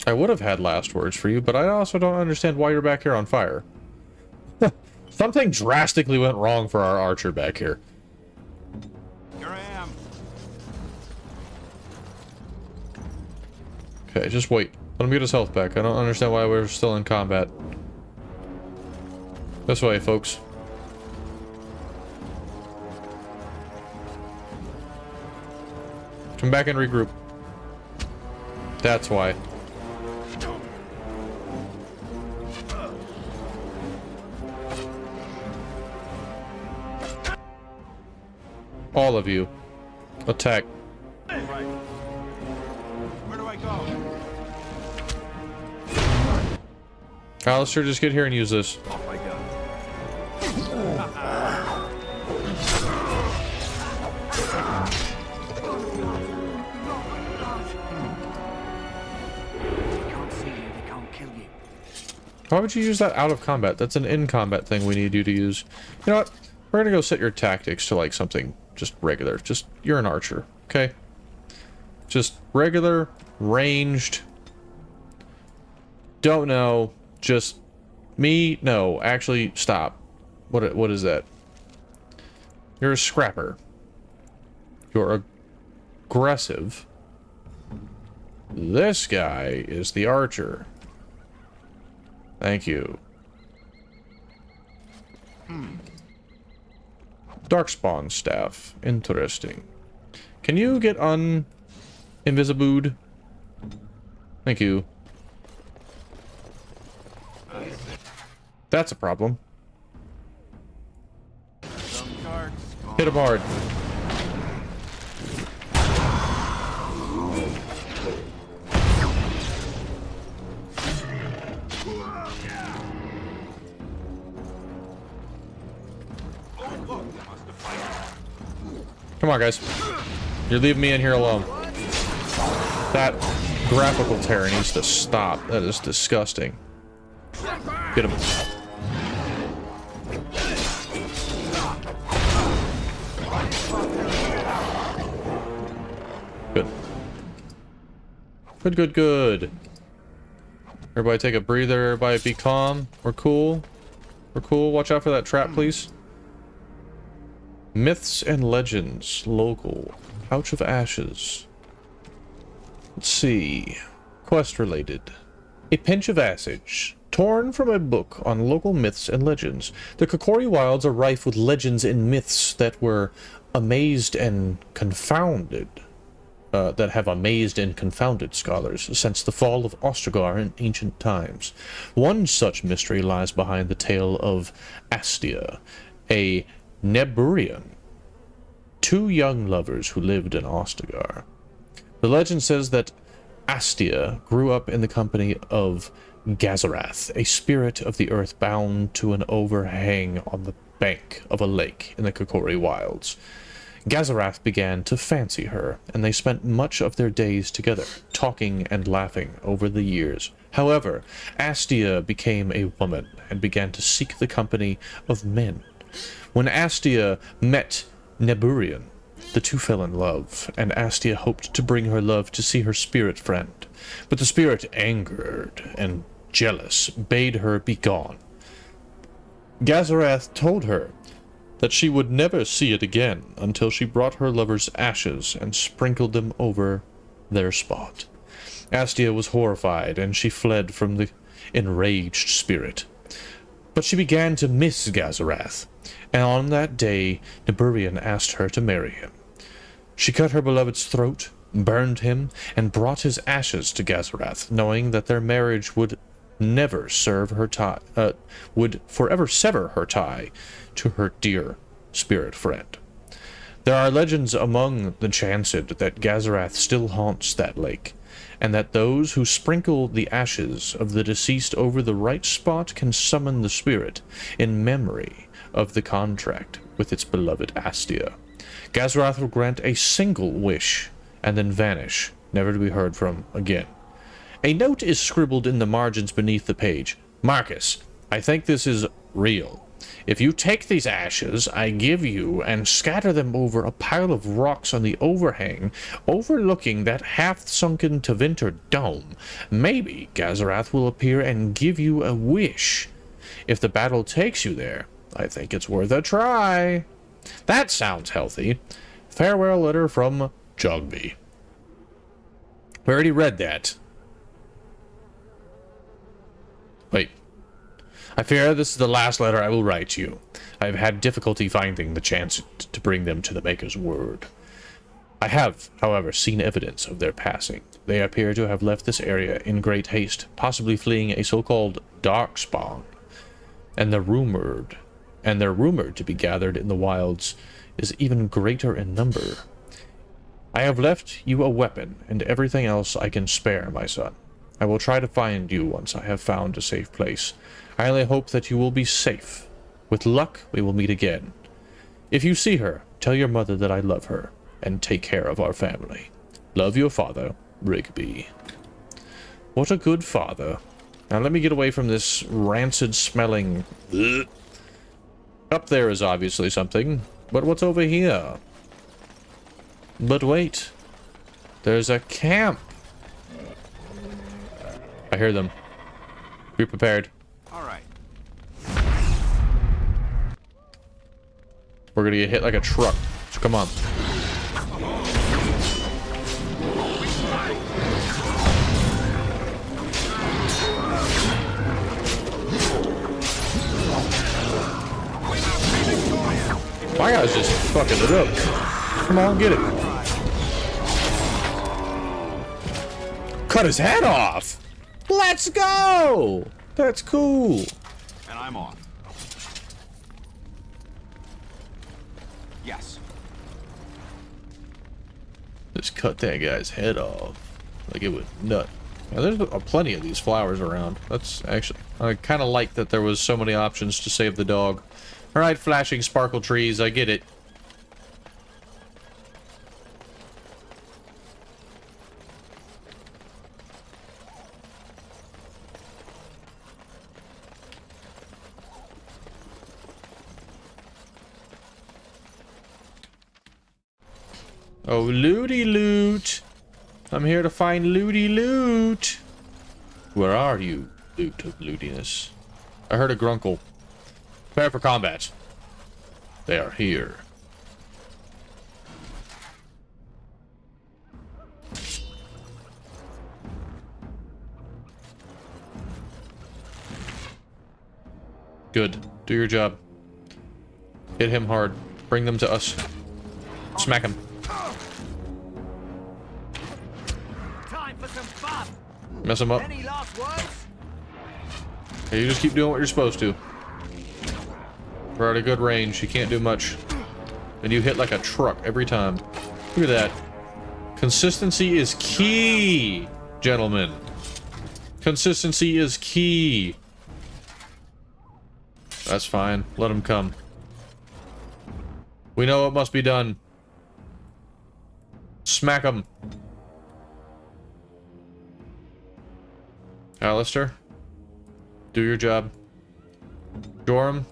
I would have had last words for you, but I also don't understand why you're back here on fire. Something drastically went wrong for our archer back here. Here I am. Okay, just wait. Let him get his health back. I don't understand why we're still in combat. This way, folks. Come back and regroup. That's why. All of you. Attack. Right. Where do I go? Alistair, just get here and use this. Off I go. Why would you use that out of combat? That's an in-combat thing we need you to use. You know what? We're gonna go set your tactics to like something just regular. Just, you're an archer, okay? Just regular, ranged. Don't know. Just me? No, actually, stop. What is that? You're a scrapper. You're aggressive. This guy is the archer. Thank you. Darkspawn staff. Interesting. Can you get invisibled? Thank you. That's a problem. Hit him hard. Come on, guys. You're leaving me in here alone. That graphical tear needs to stop. That is disgusting. Get him. Good. Good, good, good. Everybody take a breather. Everybody be calm. We're cool. We're cool. Watch out for that trap, please. Myths and legends. Local. Pouch of ashes. Let's see. Quest related. A pinch of acid. Torn from a book on local myths and legends. The Kokori Wilds are rife with legends and myths that were amazed and confounded. That have amazed and confounded scholars since the fall of Ostragar in ancient times. One such mystery lies behind the tale of Astia, a Neburian, two young lovers who lived in Ostragar. The legend says that Astia grew up in the company of Gazarath, a spirit of the earth bound to an overhang on the bank of a lake in the Kokori Wilds. Gazarath began to fancy her, and they spent much of their days together, talking and laughing over the years. However, Astia became a woman and began to seek the company of men. When Astia met Neburian, the two fell in love, and Astia hoped to bring her love to see her spirit friend. But the spirit, angered and jealous, bade her be gone. Gazarath told her that she would never see it again until she brought her lover's ashes and sprinkled them over their spot. Astia was horrified, and she fled from the enraged spirit. But she began to miss Gazarath, and on that day Neburian asked her to marry him. She cut her beloved's throat, burned him, and brought his ashes to Gazarath, knowing that their marriage would never serve her would forever sever her tie to her dear spirit friend. There are legends among the Chanced that Gazarath still haunts that lake, and that those who sprinkle the ashes of the deceased over the right spot can summon the spirit in memory of the contract with its beloved Astia. Gazarath will grant a single wish and then vanish, never to be heard from again. A note is scribbled in the margins beneath the page. Marcus, I think this is real. If you take these ashes I give you and scatter them over a pile of rocks on the overhang overlooking that half-sunken Tevinter dome, maybe Gazarath will appear and give you a wish. If the battle takes you there, I think it's worth a try. That sounds healthy. Farewell letter from Jogby. We already read that. Wait. I fear this is the last letter I will write you. I have had difficulty finding the chance to bring them to the Maker's word. I have, however, seen evidence of their passing. They appear to have left this area in great haste, possibly fleeing a so-called darkspawn. And they're rumored to be gathered in the wilds is even greater in number. I have left you a weapon and everything else I can spare, my son. I will try to find you once I have found a safe place. I only hope that you will be safe. With luck, we will meet again. If you see her, tell your mother that I love her, and take care of our family. Love your father, Rigby. What a good father. Now let me get away from this rancid-smelling... Up there is obviously something, but what's over here? But wait. There's a camp. I hear them. Be prepared. All right. We're gonna get hit like a truck. So come on. guy's just fucking it up. Come on, get it. Cut his head off! Let's go! That's cool. And I'm off. Yes. Just cut that guy's head off. Like it would nut. Now, there's plenty of these flowers around. That's actually... I kind of like that there was so many options to save the dog. Alright, flashing sparkle trees, I get it. Oh, looty loot. I'm here to find looty loot. Where are you, loot of lootiness? I heard a grunkle. Prepare for combat. They are here. Good. Do your job. Hit him hard. Bring them to us. Smack him. Time for some fun. Mess him up. Any last words? Hey, you just keep doing what you're supposed to. We're at a good range. You can't do much. And you hit like a truck every time. Look at that. Consistency is key, gentlemen. Consistency is key. That's fine. Let him come. We know what must be done. Smack him. Alistair, do your job. Joram,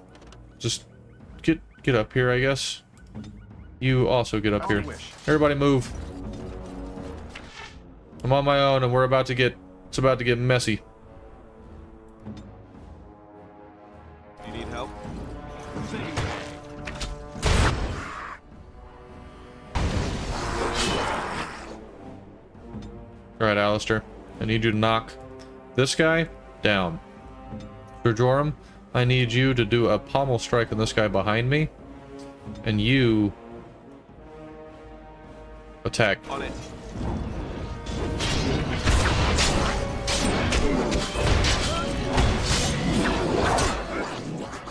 just get up here, I guess. You also get up here. Everybody move. I'm on my own and we're about to get... It's about to get messy. You need help? Alright, Alistair. I need you to knock this guy down. For Joram, I need you to do a pommel strike on this guy behind me. And you... attack. On it.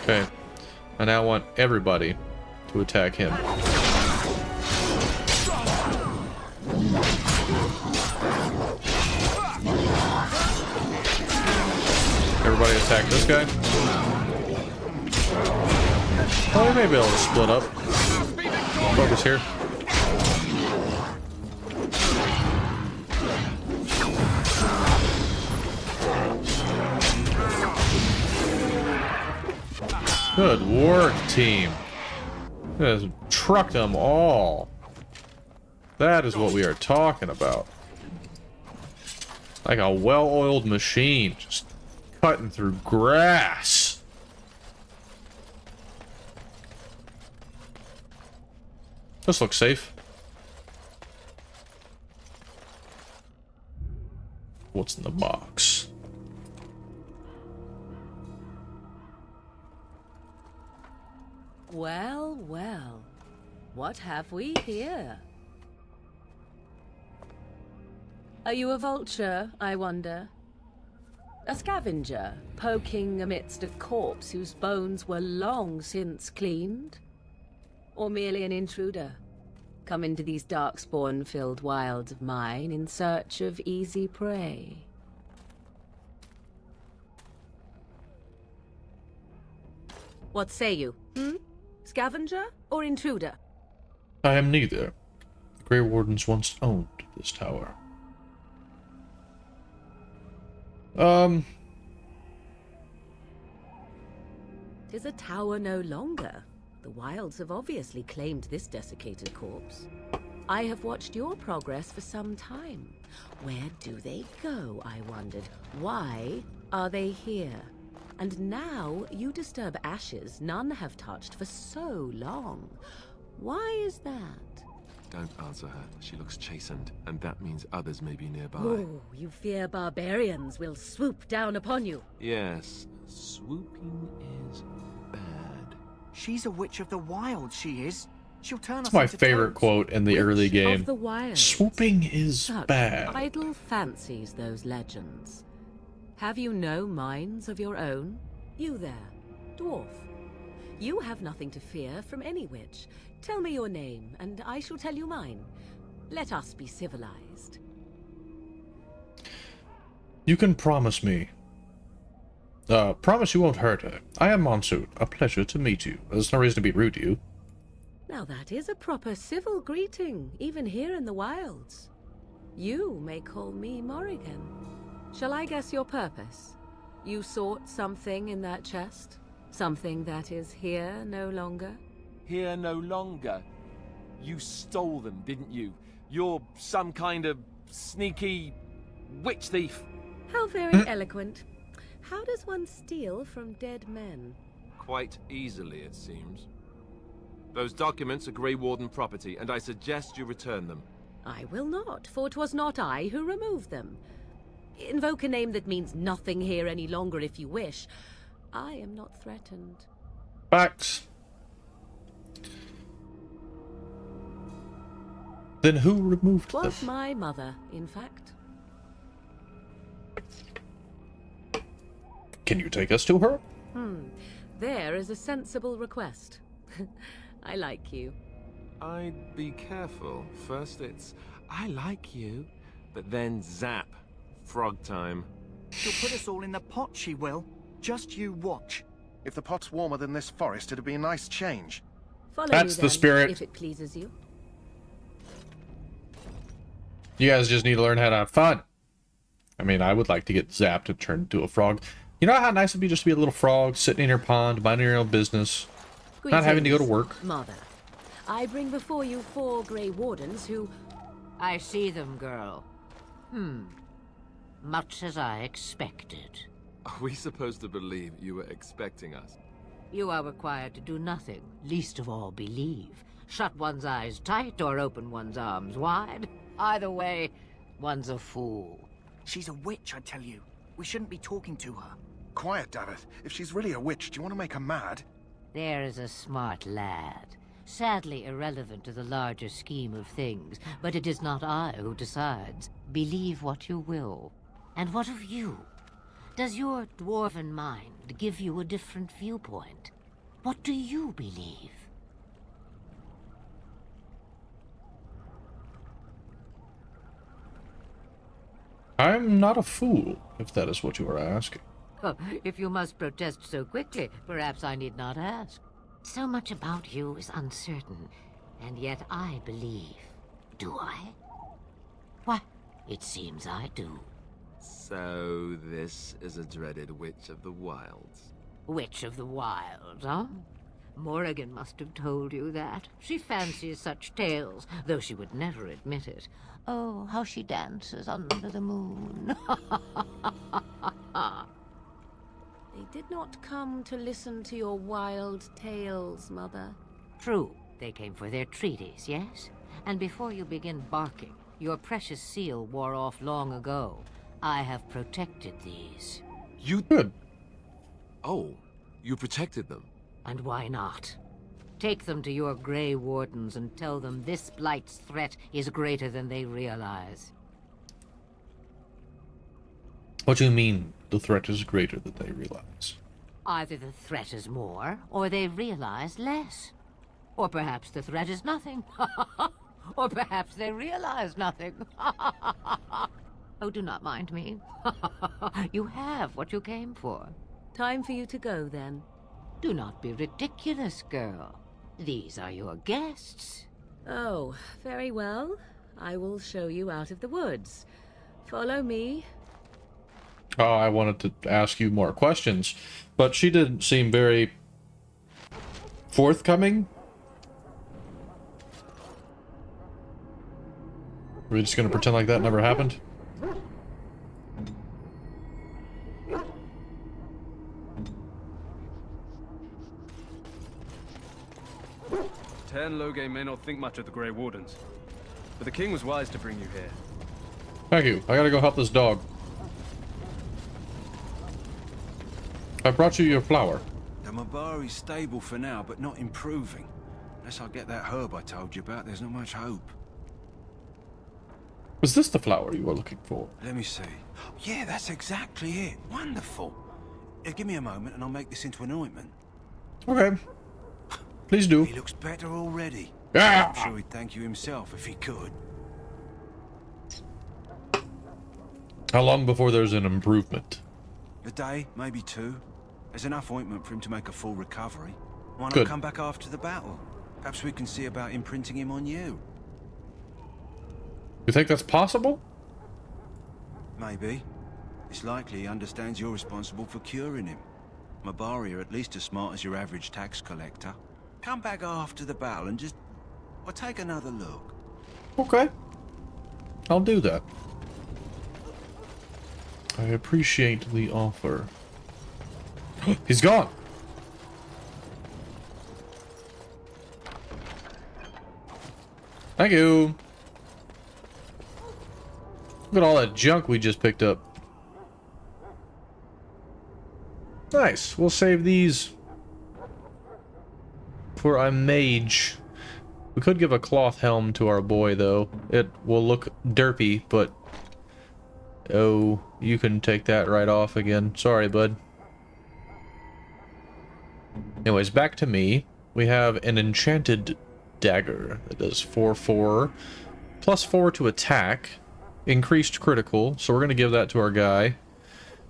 Okay. I now want everybody to attack him. Everybody attack this guy. Oh, we may be able to split up. Focus here. Good work, team. Just trucked them all. That is what we are talking about. Like a well-oiled machine, just cutting through grass. This looks safe. What's in the box? Well, well. What have we here? Are you a vulture, I wonder? A scavenger, poking amidst a corpse whose bones were long since cleaned? Or merely an intruder, come into these darkspawn-filled wilds of mine in search of easy prey? What say you? Scavenger or intruder? I am neither. The Grey Wardens once owned this tower. Tis a tower no longer. The wilds have obviously claimed this desiccated corpse. I have watched your progress for some time. Where do they go, I wondered? Why are they here? And now you disturb ashes none have touched for so long. Why is that? Don't answer her. She looks chastened, and that means others may be nearby. Oh, you fear barbarians will swoop down upon you. Yes, swooping is bad. She's a witch of the wild, she is. She'll turn That's us my into favorite toads. quote in the early game. Of the wild. Swooping is Such bad. idle fancies, those legends. Have you no minds of your own? You there, dwarf. You have nothing to fear from any witch. Tell me your name, and I shall tell you mine. Let us be civilized. You can promise me. Promise you won't hurt her. I am Monsoon. A pleasure to meet you. There's no reason to be rude to you. Now that is a proper civil greeting, even here in the wilds. You may call me Morrigan. Shall I guess your purpose? You sought something in that chest? Something that is here no longer? Here no longer. You stole them, didn't you? You're some kind of sneaky witch thief. How very eloquent. How does one steal from dead men? Quite easily, it seems. Those documents are Grey Warden property, and I suggest you return them. I will not, for 'twas not I who removed them. Invoke a name that means nothing here any longer if you wish. I am not threatened. Facts. Then who removed them? Was my mother, in fact. Can you take us to her? There is a sensible request. I like you. I'd be careful. First it's, I like you, but then zap. Frog time. She'll put us all in the pot, she will. Just you watch. If the pot's warmer than this forest, it'd be a nice change. Follow That's you, the then, spirit. if it pleases you. You guys just need to learn how to have fun. I mean, I would like to get zapped and turned into a frog. You know how nice it'd be just to be a little frog sitting in your pond, minding your own business, not having to go to work. Mother, I bring before you 4 Grey Wardens who... I see them, girl. Much as I expected. Are we supposed to believe you were expecting us? You are required to do nothing, least of all believe. Shut one's eyes tight or open one's arms wide. Either way, one's a fool. She's a witch, I tell you. We shouldn't be talking to her. Quiet, Davith. If she's really a witch, do you want to make her mad? There is a smart lad. Sadly irrelevant to the larger scheme of things, but it is not I who decides. Believe what you will. And what of you? Does your dwarven mind give you a different viewpoint? What do you believe? I'm not a fool, if that is what you are asking. If you must protest so quickly, perhaps I need not ask. So much about you is uncertain, and yet I believe. Do I? Why, it seems I do. So this is a dreaded witch of the wilds. Witch of the wilds, huh? Morrigan must have told you that. She fancies such tales, though she would never admit it. Oh, how she dances under the moon. They did not come to listen to your wild tales, Mother. True, they came for their treaties, yes? And before you begin barking, your precious seal wore off long ago. I have protected these. You did? Oh, you protected them? And why not? Take them to your Grey Wardens and tell them this Blight's threat is greater than they realize. What do you mean, the threat is greater than they realize? Either the threat is more, or they realize less. Or perhaps the threat is nothing. Or perhaps they realize nothing. Oh, do not mind me. You have what you came for. Time for you to go, then. Do not be ridiculous, girl. These are your guests. Oh, very well. I will show you out of the woods. Follow me. Oh, I wanted to ask you more questions, but she didn't seem very forthcoming. Are we just gonna pretend like that never happened? Loge may not think much of the Grey Wardens, but the king was wise to bring you here. Thank you. I gotta go help this dog. I brought you your flower. The Mabari's stable for now, but not improving. Unless I get that herb I told you about, there's not much hope. Was this the flower you were looking for? Let me see. Yeah, that's exactly it. Wonderful. Give me a moment and I'll make this into an ointment. Okay. Please do. He looks better already. Ah! I'm sure he'd thank you himself if he could. How long before there's an improvement? A day, maybe 2. There's enough ointment for him to make a full recovery. Why not Good. come back after the battle? Perhaps we can see about imprinting him on you. You think that's possible? Maybe. It's likely he understands you're responsible for curing him. Mabari are at least as smart as your average tax collector. Come back after the battle and just... well, take another look. Okay. I'll do that. I appreciate the offer. He's gone! Thank you! Look at all that junk we just picked up. Nice. We'll save these for a mage. We could give a cloth helm to our boy, though. It will look derpy, but... oh, you can take that right off again. Sorry, bud. Anyways, back to me. We have an enchanted dagger that does 4/4, plus 4 to attack, increased critical, so we're going to give that to our guy.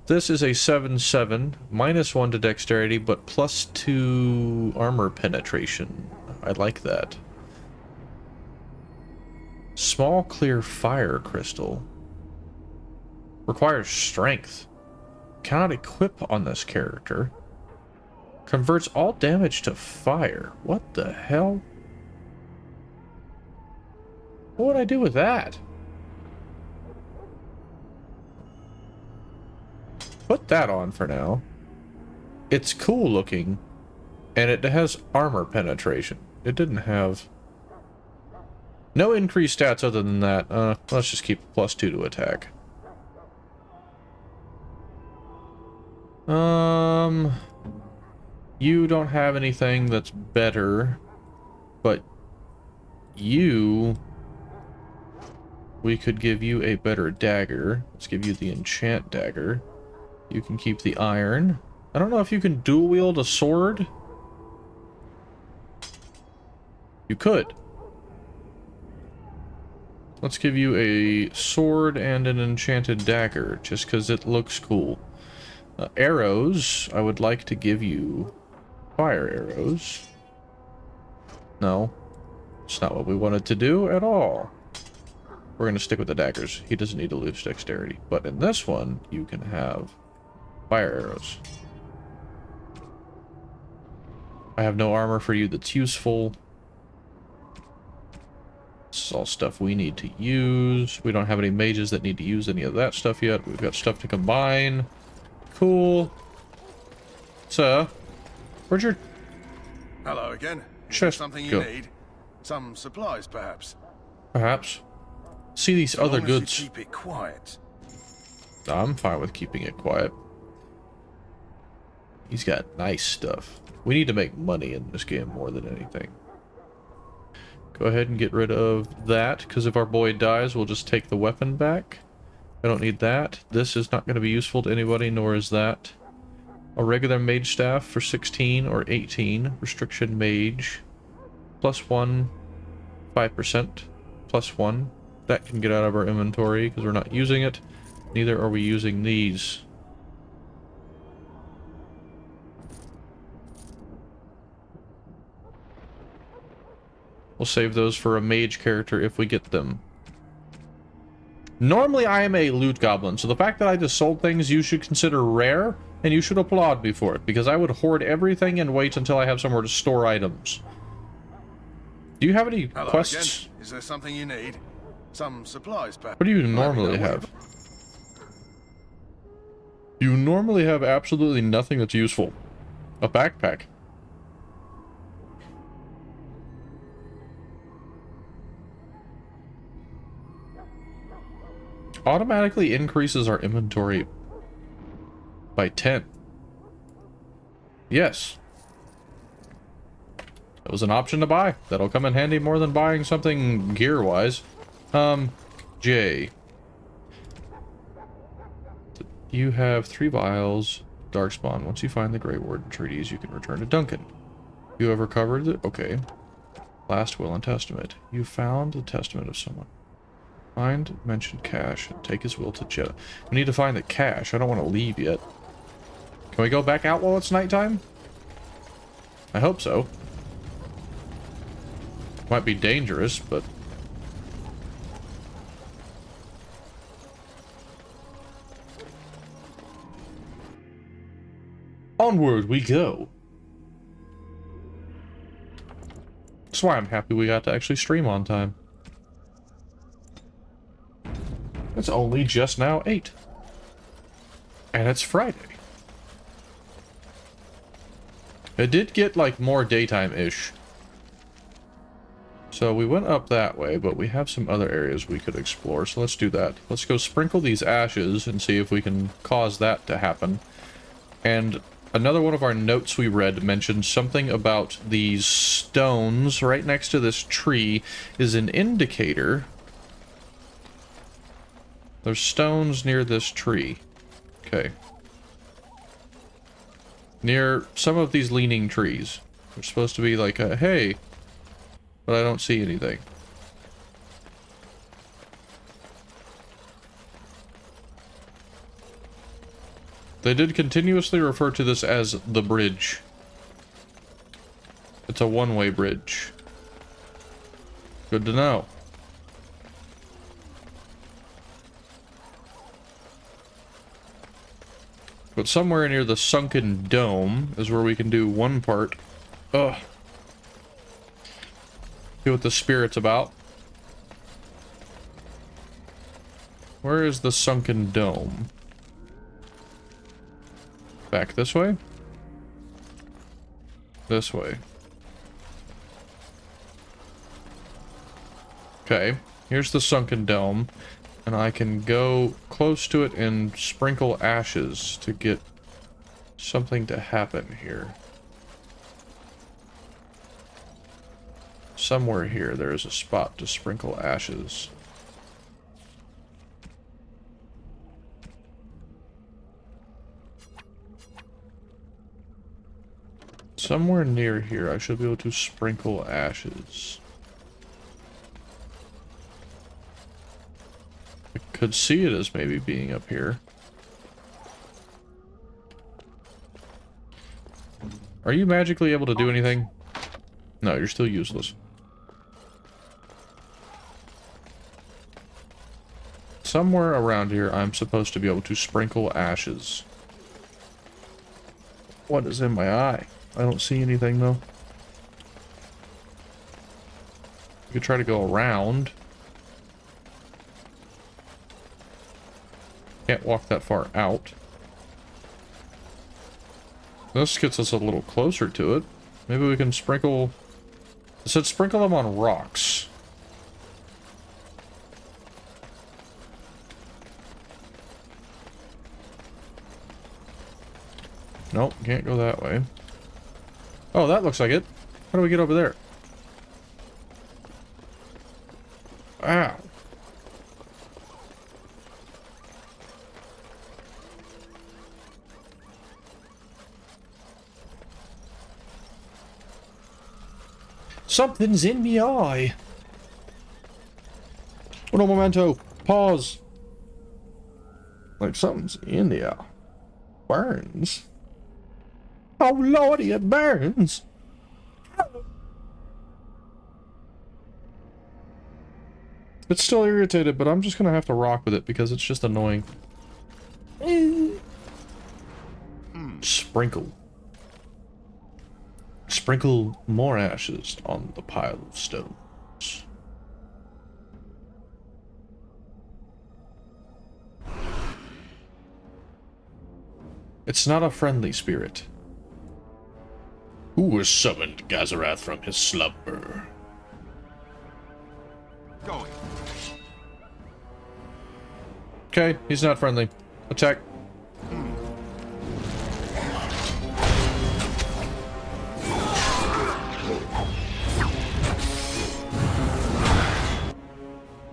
This is a 7/7, -1 to dexterity, but +2 armor penetration. I like that. Small clear fire crystal. Requires strength. Cannot equip on this character. Converts all damage to fire. What the hell? What would I do with that? Put that on for now. It's cool looking, and it has armor penetration. It didn't have... no increased stats other than that. Let's just keep +2 to attack. You don't have anything that's better, but you... we could give you a better dagger. Let's give you the enchant dagger. You can keep the iron. I don't know if you can dual wield a sword. You could. Let's give you a sword and an enchanted dagger, just because it looks cool. Arrows, I would like to give you fire arrows. No, it's not what we wanted to do at all. We're going to stick with the daggers. He doesn't need to lose dexterity. But in this one, you can have fire arrows. I have no armor for you that's useful. This is all stuff we need to use. We don't have any mages that need to use any of that stuff yet. We've got stuff to combine. Cool. Sir, where'd your... hello again. Is chest there something you go? need? Some supplies, perhaps? Perhaps. See these So other long as you goods. keep it quiet. I'm fine with keeping it quiet. He's got nice stuff. We need to make money in this game more than anything. Go ahead and get rid of that, because if our boy dies, we'll just take the weapon back. I don't need that. This is not going to be useful to anybody, nor is that. A regular mage staff for 16 or 18. Restriction mage. +1, 5%. +1. That can get out of our inventory, because we're not using it. Neither are we using these. We'll save those for a mage character if we get them. Normally I am a loot goblin, so the fact that I just sold things you should consider rare, and you should applaud me for it, because I would hoard everything and wait until I have somewhere to store items. Do you have any Hello quests? again. Is there something you need? Some supplies, perhaps? What do you normally have? You normally have absolutely nothing that's useful. A backpack. Automatically increases our inventory by 10. Yes, It was an option to buy. That'll come in handy more than buying something gear-wise. Jay. You have 3 vials, Darkspawn. Once you find the Grey Warden treaties, you can return to Duncan. You have recovered it? Okay. Last will and testament. You found the testament of someone. Find mentioned cache and take his will to Jeddah. We need to find the cache. I don't want to leave yet. Can we go back out while it's nighttime? I hope so. Might be dangerous, but... onward we go. That's why I'm happy we got to actually stream on time. It's only just now 8. And it's Friday. It did get, like, more daytime-ish. So we went up that way, but we have some other areas we could explore, so let's do that. Let's go sprinkle these ashes and see if we can cause that to happen. And another one of our notes we read mentioned something about these stones right next to this tree is an indicator. There's stones near this tree. Okay. Near some of these leaning trees. There's supposed to be like a, hey, but I don't see anything. They did continuously refer to this as the bridge. It's a one-way bridge. Good to know. But somewhere near the sunken dome is where we can do one part. Ugh. See what the spirit's about. Where is the sunken dome? Back this way? This way. Okay, here's the sunken dome. And I can go close to it and sprinkle ashes to get something to happen here. Somewhere here there is a spot to sprinkle ashes. Somewhere near here I should be able to sprinkle ashes. I could see it as maybe being up here. Are you magically able to do anything? No, you're still useless. Somewhere around here I'm supposed to be able to sprinkle ashes. What is in my eye? I don't see anything though. You could try to go around. Can't walk that far out. This gets us a little closer to it. Maybe we can sprinkle... It said sprinkle them on rocks. Nope, can't go that way. Oh, that looks like it. How do we get over there? Ow. Something's in me eye. Oh no, memento. Pause. Like something's in the eye. Burns. Oh lordy, it burns. It's still irritated, but I'm just gonna have to rock with it because it's just annoying. Sprinkle. Sprinkle more ashes on the pile of stones. It's not a friendly spirit. Who has summoned Gazarath from his slumber? Going. Okay, he's not friendly. Attack.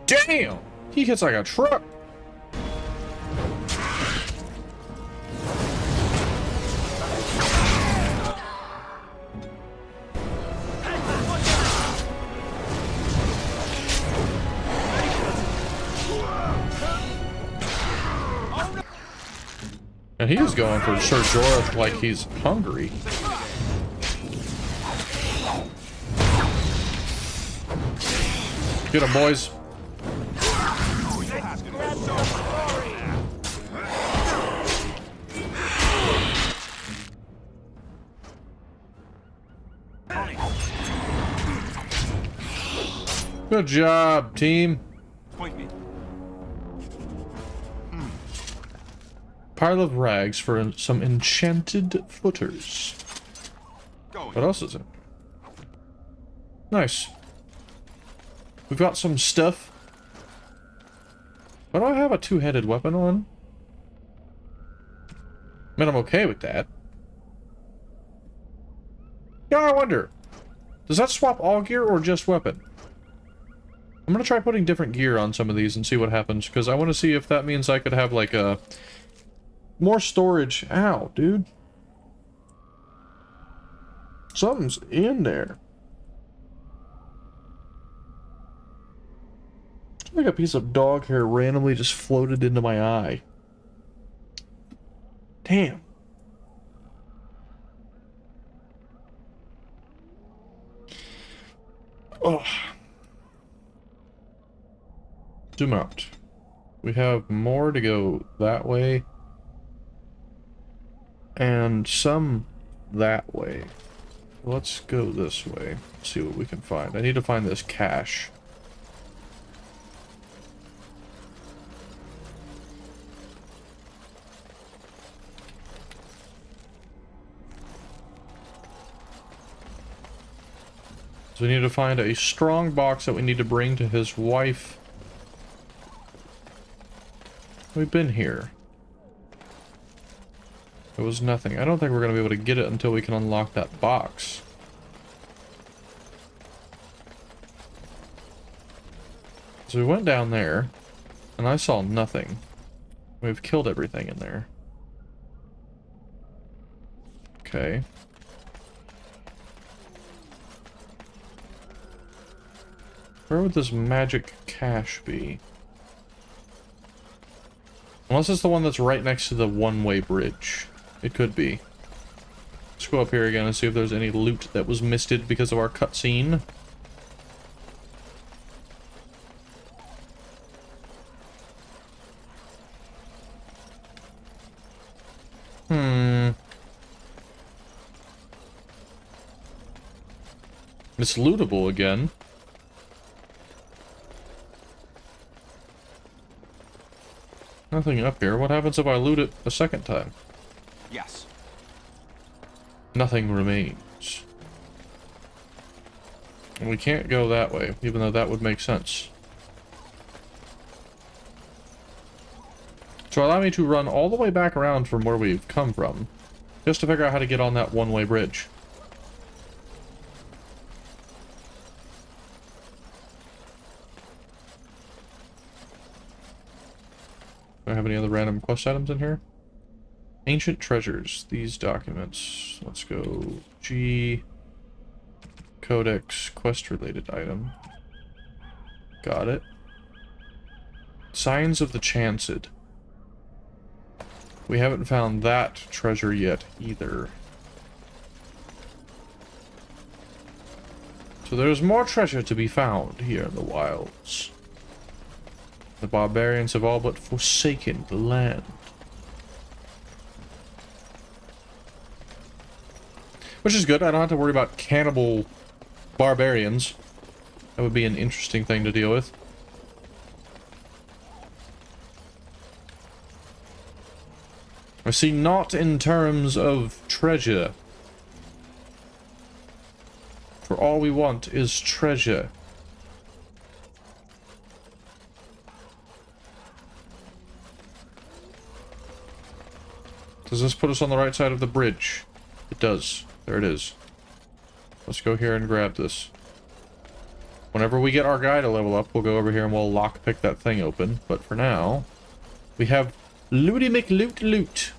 Damn! He hits like a truck. And he is going for Sir Jorah like he's hungry. Get him, boys. Good job, team. Point me. Pile of rags for some enchanted footers. What else is it? Nice. We've got some stuff. Why do I have a two-headed weapon on? I mean, I'm okay with that. Yeah, I wonder. Does that swap all gear or just weapon? I'm gonna try putting different gear on some of these and see what happens, because I want to see if that means I could have, like, a... more storage. Ow, dude. Something's in there. Like a piece of dog hair randomly just floated into my eye. Damn. Ugh. Zoom out. We have more to go that way. And some that way. Let's go this way. See what we can find. I need to find this cache. So we need to find a strong box that we need to bring to his wife. We've been here. There was nothing. I don't think we're going to be able to get it until we can unlock that box. So we went down there, and I saw nothing. We've killed everything in there. Okay. Where would this magic cache be? Unless it's the one that's right next to the one-way bridge. It could be. Let's go up here again and see if there's any loot that was misted because of our cutscene. It's lootable again. Nothing up here. What happens if I loot it a second time? Yes. Nothing remains. And we can't go that way, even though that would make sense. So allow me to run all the way back around from where we've come from, just to figure out how to get on that one-way bridge. Do I have any other random quest items in here? Ancient treasures. These documents. Let's go. G. Codex. Quest-related item. Got it. Signs of the Chanced. We haven't found that treasure yet either. So there's more treasure to be found here in the wilds. The barbarians have all but forsaken the land. Which is good, I don't have to worry about cannibal barbarians. That would be an interesting thing to deal with. I see not in terms of treasure. For all we want is treasure. Does this put us on the right side of the bridge? It does. There it is. Let's go here and grab this. Whenever we get our guy to level up, we'll go over here and we'll lockpick that thing open. But for now, we have Looty McLoot Loot.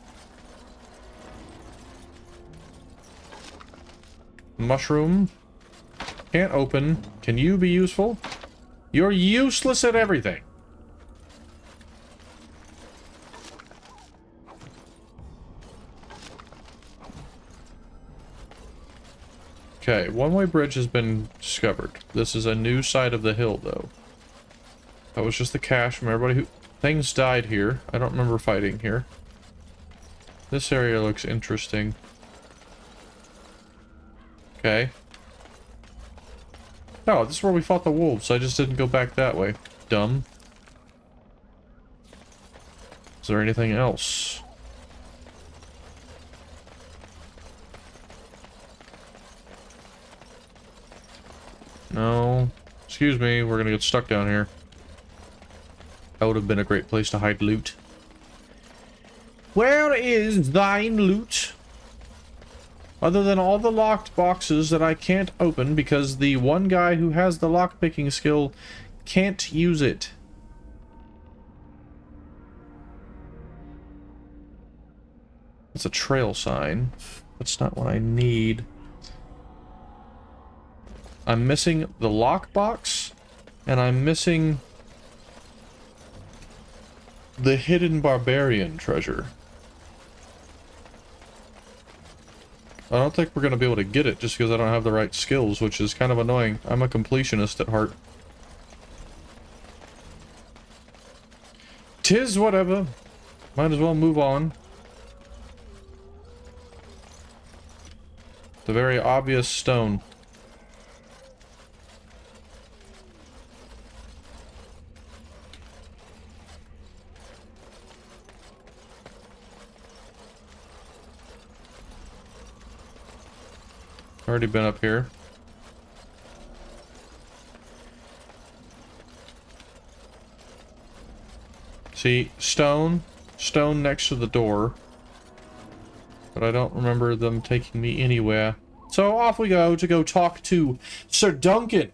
Mushroom. Can't open. Can you be useful? You're useless at everything. Okay, one-way bridge has been discovered. This is a new side of the hill, though. That was just the cache from everybody who... Things died here. I don't remember fighting here. This area looks interesting. Okay. Oh, this is where we fought the wolves. I just didn't go back that way. Dumb. Is there anything else? No. Excuse me, we're gonna get stuck down here. That would have been a great place to hide loot. Where is thine loot? Other than all the locked boxes that I can't open because the one guy who has the lockpicking skill can't use it. It's a trail sign. That's not what I need. I'm missing the lockbox, and I'm missing the hidden barbarian treasure. I don't think we're going to be able to get it just because I don't have the right skills, which is kind of annoying. I'm a completionist at heart. 'Tis whatever. Might as well move on. The very obvious stone. Already been up here. See, stone next to the door. But I don't remember them taking me anywhere. So off we go to talk to Sir Duncan.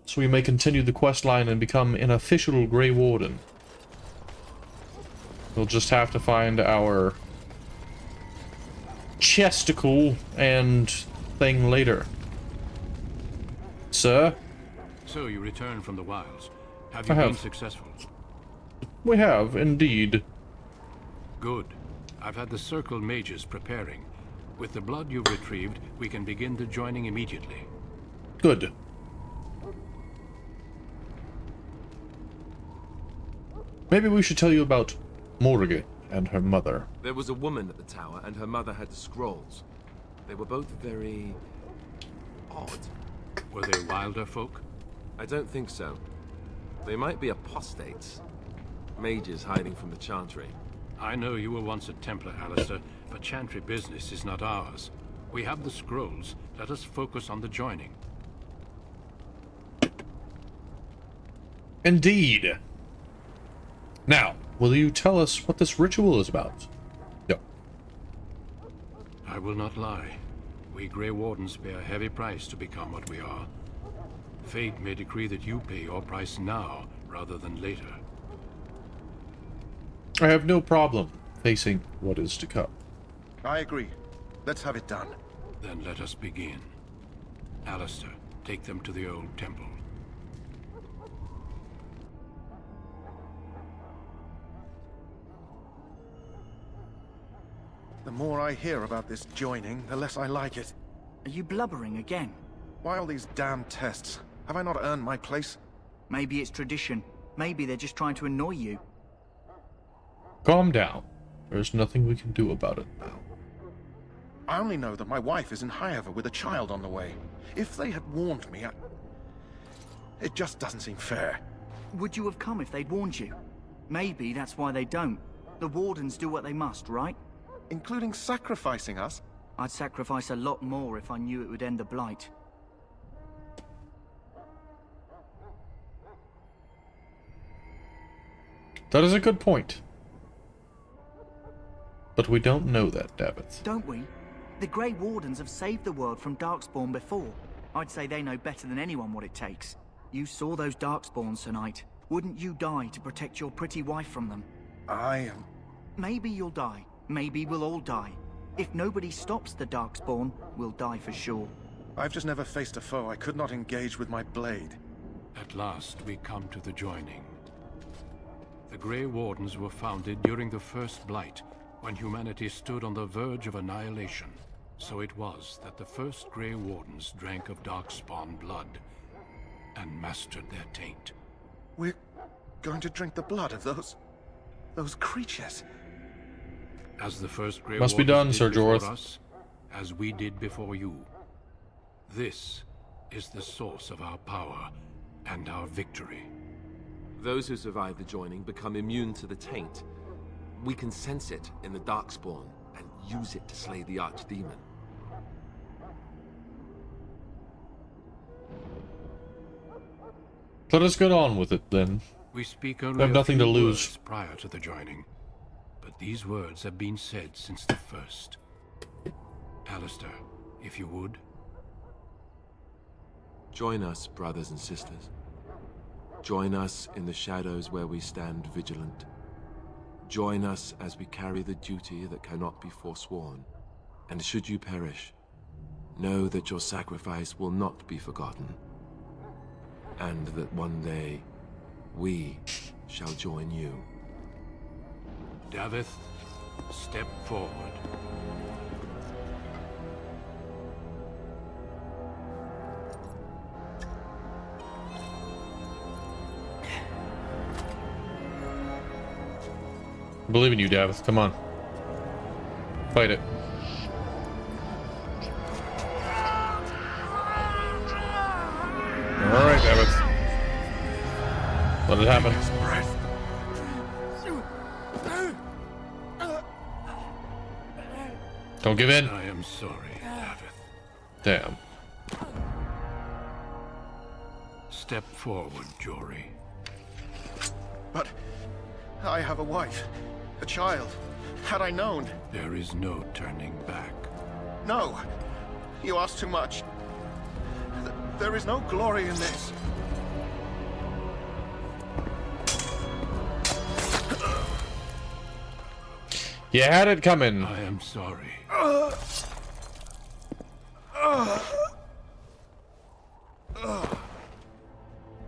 So we may continue the quest line and become an official Grey Warden. We'll just have to find our chesticle and thing later. Sir? So you returned from the wilds. Have you been successful? We have, indeed. Good. I've had the Circle mages preparing. With the blood you've retrieved, we can begin the joining immediately. Good. Maybe we should tell you about Morrigan and her mother. There was a woman at the tower, and her mother had the scrolls. They were both very... odd. Were they wilder folk? I don't think so. They might be apostates. Mages hiding from the Chantry. I know you were once a Templar, Alistair, but Chantry business is not ours. We have the scrolls. Let us focus on the joining. Indeed. Now, will you tell us what this ritual is about? No. I will not lie. We Grey Wardens pay a heavy price to become what we are. Fate may decree that you pay your price now, rather than later. I have no problem facing what is to come. I agree. Let's have it done. Then let us begin. Alistair, take them to the old temple. The more I hear about this joining, the less I like it. Are you blubbering again? Why all these damn tests? Have I not earned my place? Maybe it's tradition. Maybe they're just trying to annoy you. Calm down. There's nothing we can do about it now. I only know that my wife is in Highever with a child on the way. If they had warned me, it just doesn't seem fair. Would you have come if they'd warned you? Maybe that's why they don't. The Wardens do what they must, right? Including sacrificing us? I'd sacrifice a lot more if I knew it would end the Blight. That is a good point. But we don't know that, Davith. Don't we? The Grey Wardens have saved the world from Darkspawn before. I'd say they know better than anyone what it takes. You saw those darkspawns tonight. Wouldn't you die to protect your pretty wife from them? Maybe you'll die. Maybe we'll all die. If nobody stops the darkspawn, we'll die for sure. I've just never faced a foe I could not engage with my blade. At last, we come to the joining. The Grey Wardens were founded during the First Blight, when humanity stood on the verge of annihilation. So it was that the first Grey Wardens drank of Darkspawn blood and mastered their taint. We're going to drink the blood of those creatures. As the first Grey Must be Wardens done, did Sir before Jorth. us, as we did before you. This is the source of our power and our victory. Those who survive the joining become immune to the taint. We can sense it in the Darkspawn and use it to slay the Archdemon. Let us get on with it, then. We speak I only have a nothing to few lose. words prior to the joining, but these words have been said since the first. Alistair, if you would. Join us, brothers and sisters. Join us in the shadows where we stand vigilant. Join us as we carry the duty that cannot be forsworn. And should you perish, know that your sacrifice will not be forgotten. And that one day, we shall join you. Davith, step forward. I believe in you, Davith. Come on. Fight it. Alright, Davith. Let it happen. Don't give in. I am sorry, Davith. Damn. Step forward, Jory. But I have a wife, a child. Had I known... There is no turning back. No! You ask too much. There is no glory in this. You had it coming. I am sorry.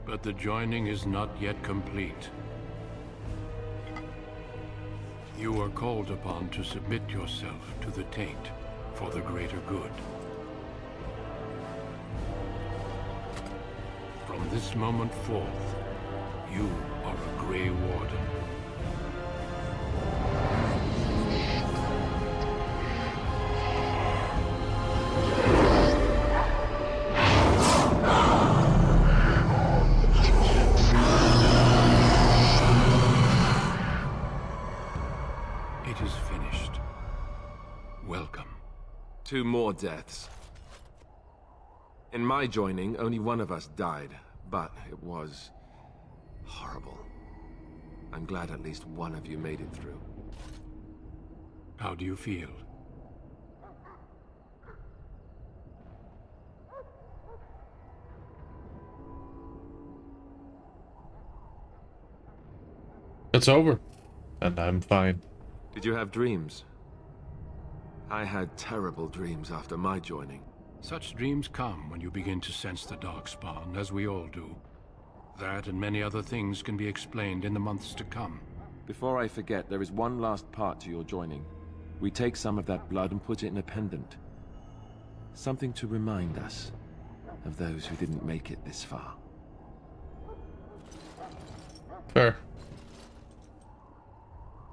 But the joining is not yet complete. You are called upon to submit yourself to the taint for the greater good. From this moment forth, you are a Grey Warden. It is finished. Welcome. 2 more deaths. In my joining, only one of us died, but it was horrible. I'm glad at least one of you made it through. How do you feel? It's over. And I'm fine. Did you have dreams? I had terrible dreams after my joining. Such dreams come when you begin to sense the Darkspawn, as we all do. That and many other things can be explained in the months to come. Before I forget, there is one last part to your joining. We take some of that blood and put it in a pendant. Something to remind us of those who didn't make it this far. Fair.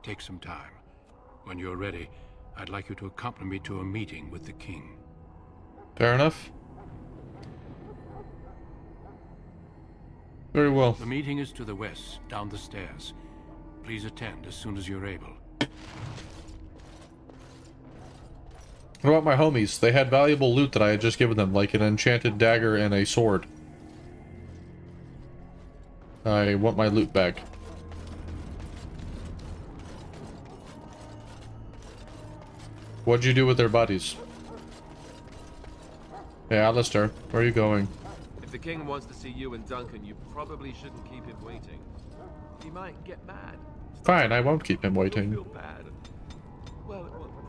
Take some time. When you're ready, I'd like you to accompany me to a meeting with the king. Fair enough. Very well. The meeting is to the west, down the stairs. Please attend as soon as you're able. What about my homies? They had valuable loot that I had just given them, like an enchanted dagger and a sword. I want my loot back. What'd you do with their bodies? Hey, Alistair, where are you going? If the king wants to see you and Duncan, you probably shouldn't keep him waiting. He might get mad. Fine, I won't keep him waiting. Feel bad. Well, it won't be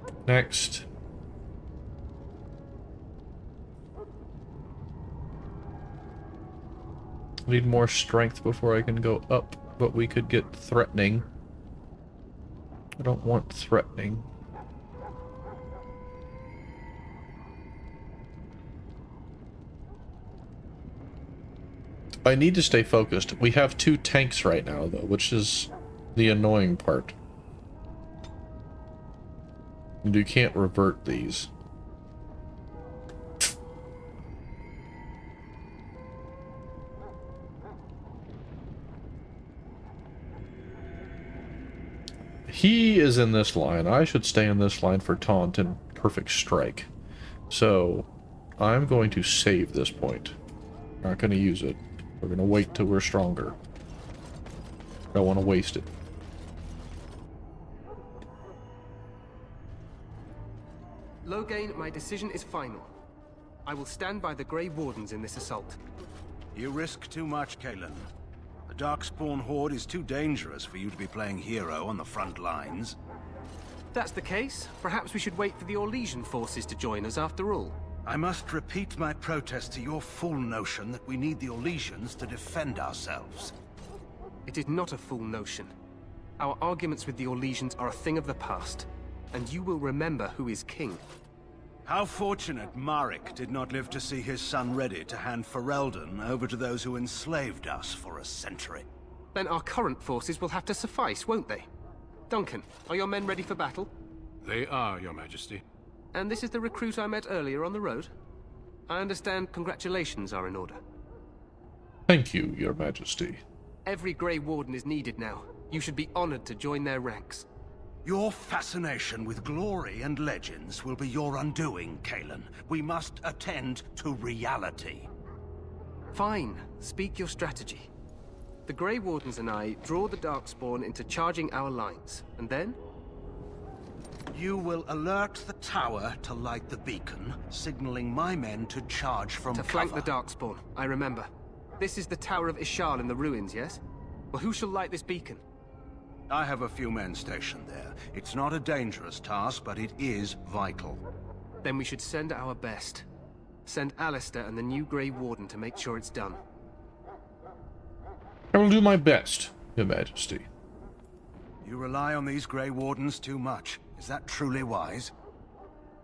pretty. Next. Need more strength before I can go up, but we could get threatening. I don't want threatening. I need to stay focused. We have 2 tanks right now, though, which is the annoying part. And you can't revert these. He is in this line. I should stay in this line for taunt and perfect strike. So, I'm going to save this point. Not going to use it. We're going to wait till we're stronger. Don't want to waste it. Loghain, my decision is final. I will stand by the Grey Wardens in this assault. You risk too much, Kalen. The Darkspawn Horde is too dangerous for you to be playing hero on the front lines. If that's the case, perhaps we should wait for the Orlesian forces to join us after all. I must repeat my protest to your fool notion that we need the Orlesians to defend ourselves. It is not a fool notion. Our arguments with the Orlesians are a thing of the past, and you will remember who is king. How fortunate Marek did not live to see his son ready to hand Ferelden over to those who enslaved us for a century. Then our current forces will have to suffice, won't they? Duncan, are your men ready for battle? They are, Your Majesty. And this is the recruit I met earlier on the road? I understand congratulations are in order. Thank you, Your Majesty. Every Grey Warden is needed now. You should be honored to join their ranks. Your fascination with glory and legends will be your undoing, Kalen. We must attend to reality. Fine. Speak your strategy. The Grey Wardens and I draw the Darkspawn into charging our lines, and then? You will alert the tower to light the beacon, signaling my men to charge from cover. To flank the Darkspawn, I remember. This is the Tower of Ishal in the ruins, yes? Well, who shall light this beacon? I have a few men stationed there. It's not a dangerous task, but it is vital. Then we should send our best. Send Alistair and the new Grey Warden to make sure it's done. I will do my best, Your Majesty. You rely on these Grey Wardens too much. Is that truly wise?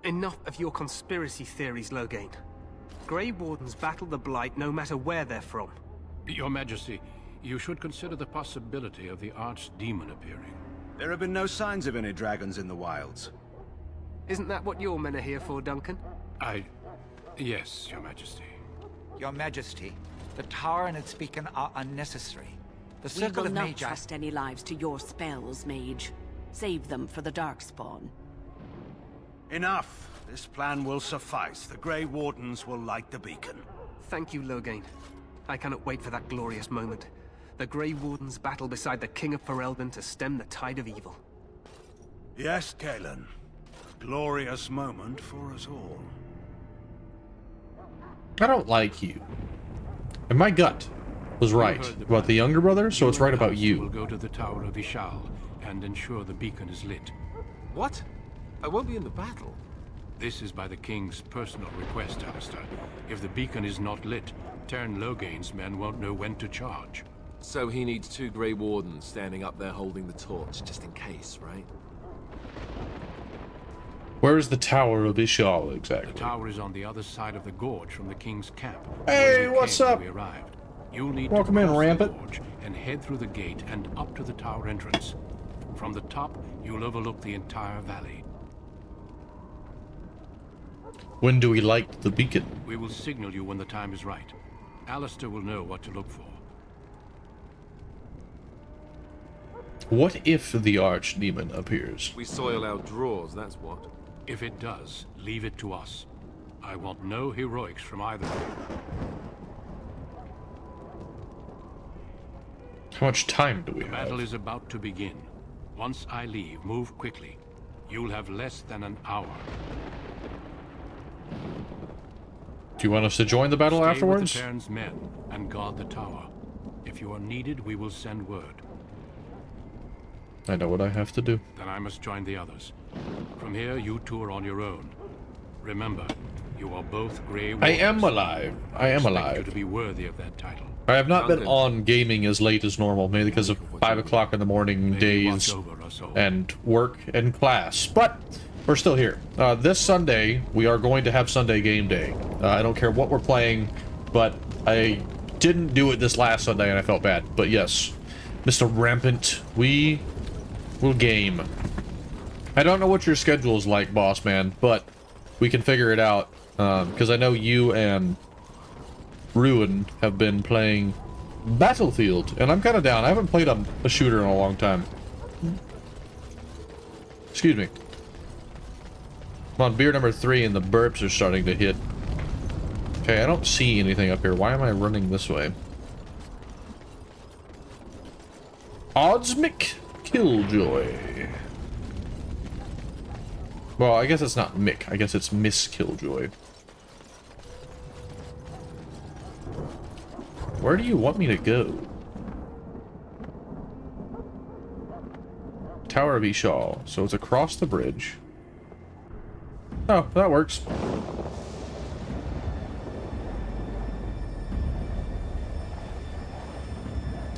Enough of your conspiracy theories, Loghain. Grey Wardens battle the Blight no matter where they're from. Your Majesty, you should consider the possibility of the Archdemon appearing. There have been no signs of any dragons in the wilds. Isn't that what your men are here for, Duncan? Yes, Your Majesty. Your Majesty, the tower and its beacon are unnecessary. The We circle will of not Magi... trust any lives to your spells, Mage. Save them for the Darkspawn. Enough! This plan will suffice. The Grey Wardens will light the beacon. Thank you, Loghain. I cannot wait for that glorious moment. The Grey Wardens battle beside the King of Ferelden to stem the tide of evil. Yes, Kalen. A glorious moment for us all. I don't like you. And my gut was right about the younger brother, so it's right about you. We'll go to the Tower of Ishal and ensure the beacon is lit. What? I won't be in the battle. This is by the King's personal request, Alistair. If the beacon is not lit, Tern Loghain's men won't know when to charge. So he needs 2 Grey Wardens standing up there holding the torch, just in case, right? Where is the Tower of Ishal exactly? The tower is on the other side of the gorge from the King's camp. Hey, what's up? We arrived. You'll need Welcome to in, cross Rampant. the gorge and head through the gate and up to the tower entrance. From the top, you'll overlook the entire valley. When do we light the beacon? We will signal you when the time is right. Alistair will know what to look for. What if the Archdemon appears? We soil our drawers, that's what. If it does, leave it to us. I want no heroics from either of you. How much time do we have? The battle is about to begin. Once I leave, move quickly. You'll have less than an hour. Do you want us to join the battle Stay afterwards? with the Baron's men and guard the tower. If you are needed, we will send word. I know what I have to do. Then I must join the others. From here, you two are on your own. Remember, you are both Grey I Wardens. am alive. I am expect alive. you to be worthy of that title. I have not been on gaming as late as normal, mainly because of 5 o'clock in the morning days and work and class. But we're still here. This Sunday, we are going to have Sunday game day. I don't care what we're playing, but I didn't do it this last Sunday and I felt bad. But yes, Mr. Rampant, we will game. I don't know what your schedule is like, boss man, but we can figure it out. Because I know you and Ruin have been playing Battlefield, and I'm kind of down. I haven't played a shooter in a long time. Excuse me. I'm on beer number 3 and the burps are starting to hit. Okay, I don't see anything up here. Why am I running this way? Oddsmick Killjoy. Well, I guess it's not Mick. I guess it's Miss Killjoy. Where do you want me to go? Tower of Yall. So it's across the bridge. Oh, that works.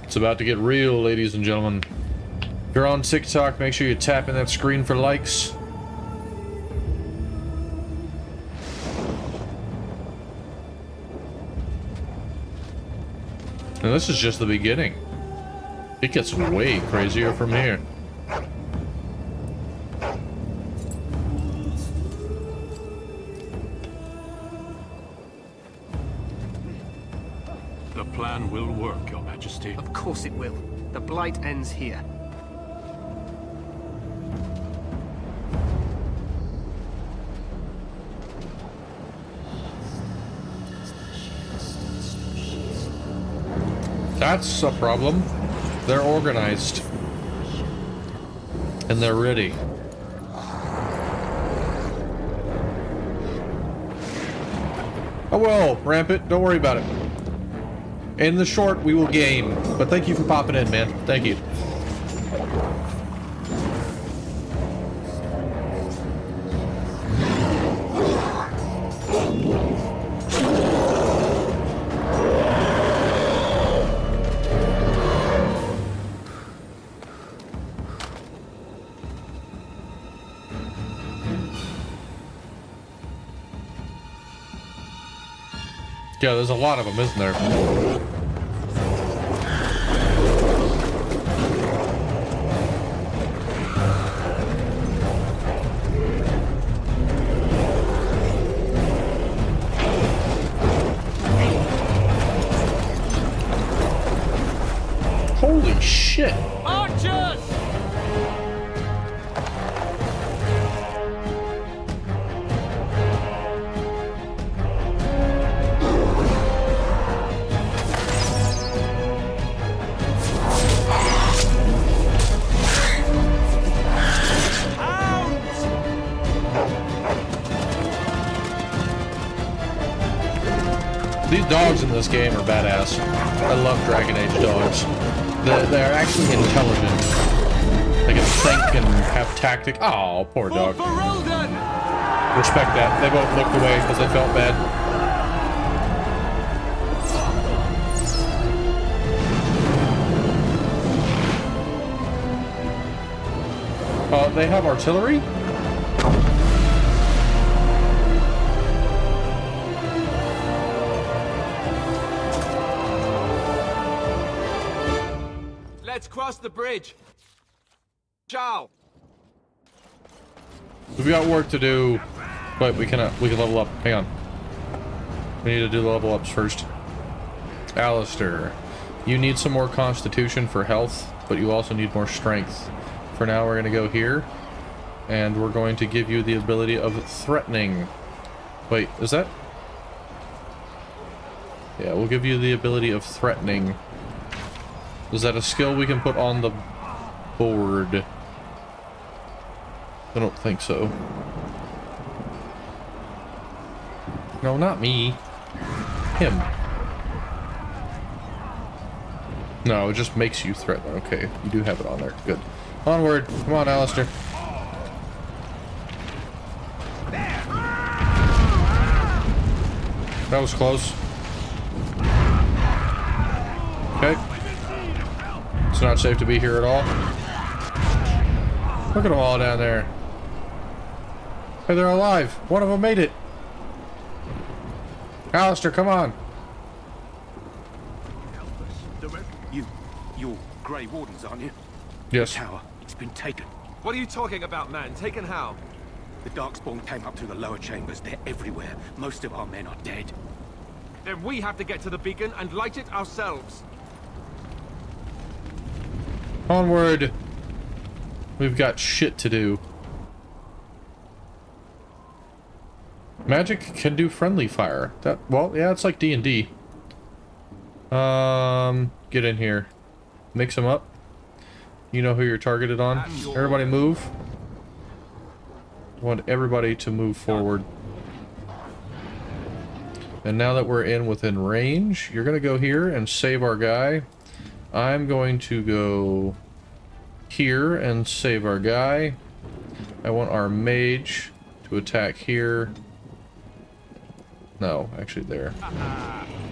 It's about to get real, ladies and gentlemen. If you're on TikTok, make sure you tap in that screen for likes. And this is just the beginning. It gets way crazier from here. The plan will work, Your Majesty. Of course it will. The Blight ends here. That's a problem. They're organized. And they're ready. Oh well, Rampant, don't worry about it. In the short, we will game. But thank you for popping in, man. Thank you. Yeah, there's a lot of them, isn't there? Holy shit! Archers! These dogs in this game are badass. I love Dragon Age dogs. They're actually intelligent. They can think and have tactic. Oh, poor dog. Respect that. They both looked away because they felt bad. They have artillery? Let's cross the bridge. Ciao. We've got work to do. Wait, we can level up. Hang on. We need to do the level ups first. Alistair, you need some more constitution for health, but you also need more strength. For now, we're going to go here, and we're going to give you the ability of threatening. Wait, is that? Yeah, we'll give you the ability of threatening. Is that a skill we can put on the board? I don't think so. No, not me. him. No, it just makes you threaten. Okay, you do have it on there. Good. Onward. Come on, Alistair. That was close. Okay. It's not safe to be here at all. Look at them all down there. Hey, they're alive. One of them made it. Alistair, come on. You're Grey Wardens, aren't you? Yes. The tower, it's been taken. What are you talking about, man? Taken how? The Darkspawn came up through the lower chambers. They're everywhere. Most of our men are dead. Then we have to get to the beacon and light it ourselves. Onward. We've got shit to do. Magic can do friendly fire. That, well, yeah, it's like D&D. Get in here. Mix them up. You know who you're targeted on. Everybody move. I want everybody to move forward. And now that we're within range, you're gonna go here and save our guy. I'm going to go here and save our guy. I want our mage to attack here. No, actually there.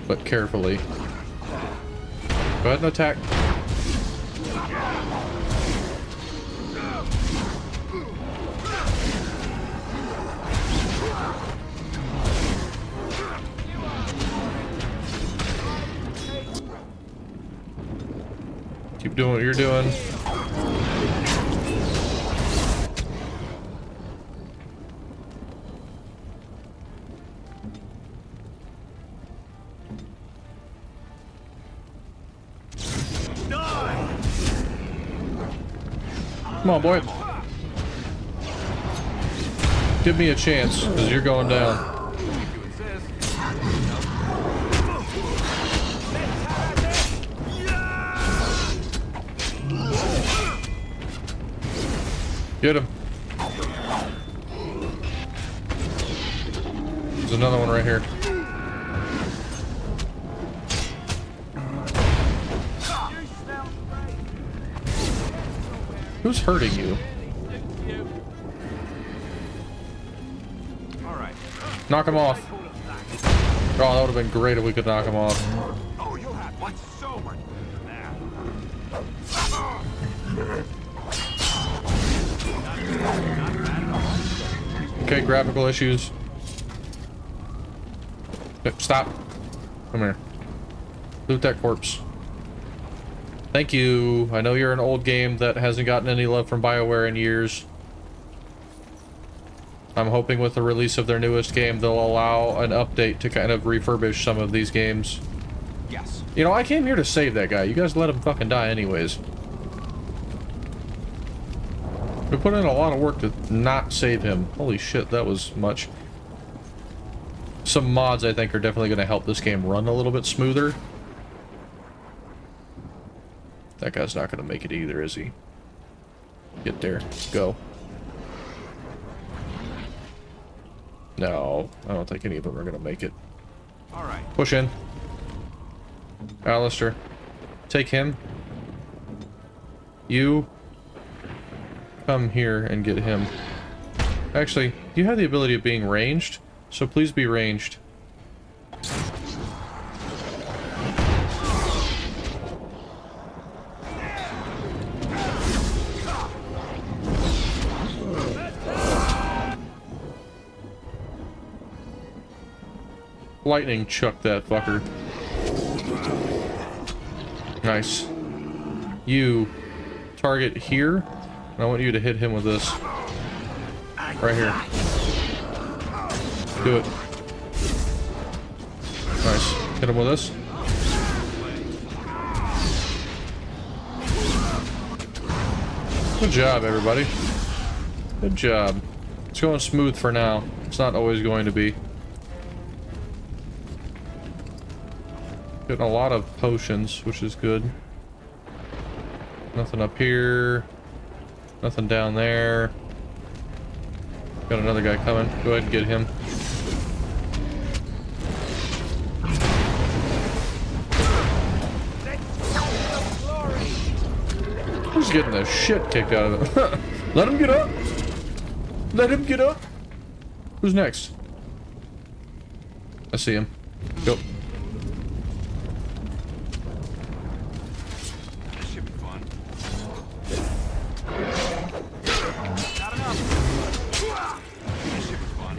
But carefully. Go ahead and attack. Keep doing what you're doing. Come on, boy. Give me a chance, because you're going down. Get him. There's another one right here. Who's hurting you? Knock him off. Oh, that would have been great if we could knock him off. Okay, graphical issues. Yep, stop. Come here. Loot that corpse. Thank you. I know you're an old game that hasn't gotten any love from BioWare in years. I'm hoping with the release of their newest game, they'll allow an update to kind of refurbish some of these games. Yes. You know, I came here to save that guy. You guys let him fucking die anyways. We put in a lot of work to not save him. Holy shit, that was much. Some mods, I think, are definitely going to help this game run a little bit smoother. That guy's not going to make it either, is he? Get there. Go. No, I don't think any of them are going to make it. All right. Push in. Alistair. Take him. You. Come here and get him. Actually, you have the ability of being ranged, so please be ranged. Lightning chuck that fucker. Nice. You target here, and I want you to hit him with this. Right here. Do it. Nice. Hit him with this. Good job, everybody. Good job. It's going smooth for now. It's not always going to be. Getting a lot of potions, which is good. Nothing up here. Nothing down there. Got another guy coming. Go ahead and get him. We're just getting the shit kicked out of him. Let him get up. Let him get up. Who's next? I see him. Go. This should be fun. Not enough. This should be fun.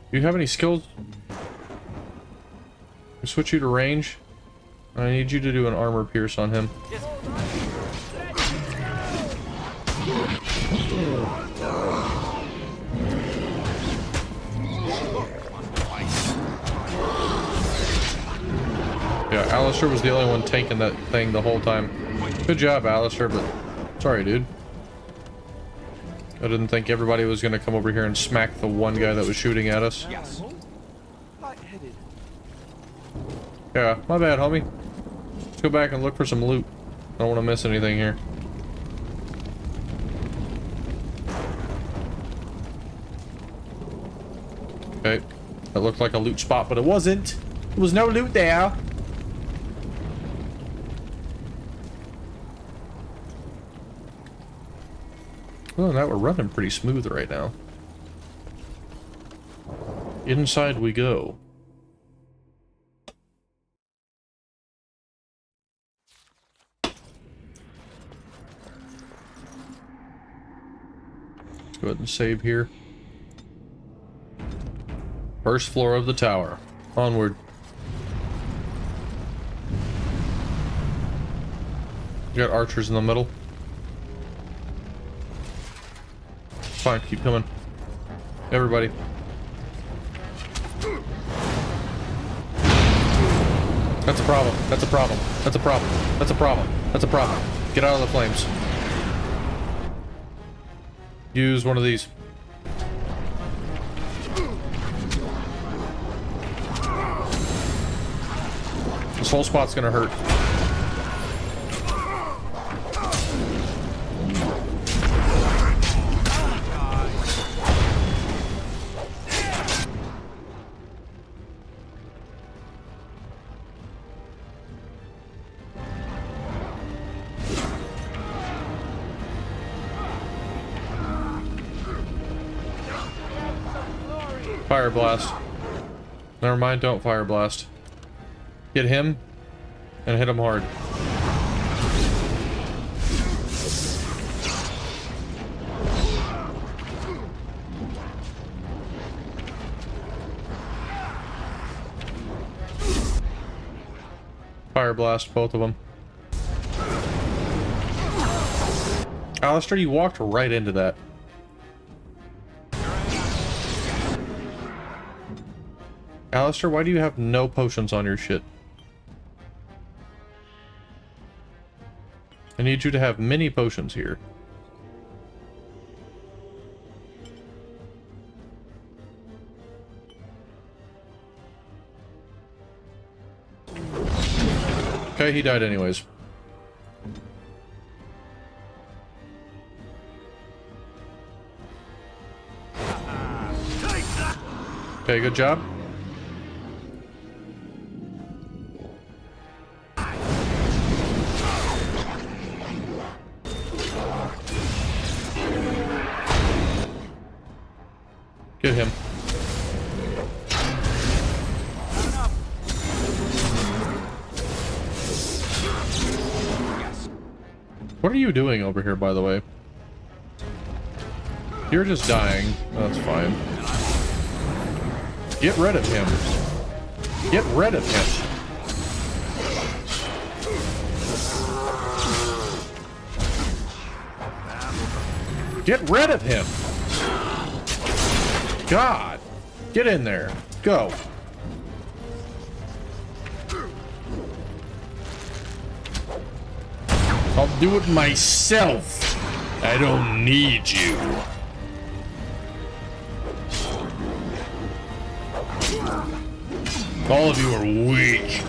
Do you have any skills? I switch you to range. I need you to do an armor pierce on him. Yeah, Alistair was the only one tanking that thing the whole time. Good job, Alistair, but sorry, dude. I didn't think everybody was gonna come over here and smack the one guy that was shooting at us. Yes. Yeah, my bad, homie. Let's go back and look for some loot. I don't want to miss anything here. Okay, that looked like a loot spot, but it wasn't. There was no loot there. Well, now we're running pretty smooth right now. Inside we go. Let's go ahead and save here. First floor of the tower. Onward. You got archers in the middle. Fine, keep coming. Everybody. That's a problem. That's a problem. That's a problem. That's a problem. That's a problem. Get out of the flames. Use one of these. This whole spot's gonna hurt. Fire blast. Never mind, don't fire blast. Hit him and hit him hard. Fire blast, both of them. Alistair, you walked right into that. Alistair, why do you have no potions on your shit? I need you to have many potions here. Okay, he died anyways. Okay, good job. Get him. What are you doing over here, by the way? You're just dying. That's fine. Get rid of him. Get rid of him. Get rid of him. God. Get in there. Go. I'll do it myself. I don't need you. All of you are weak.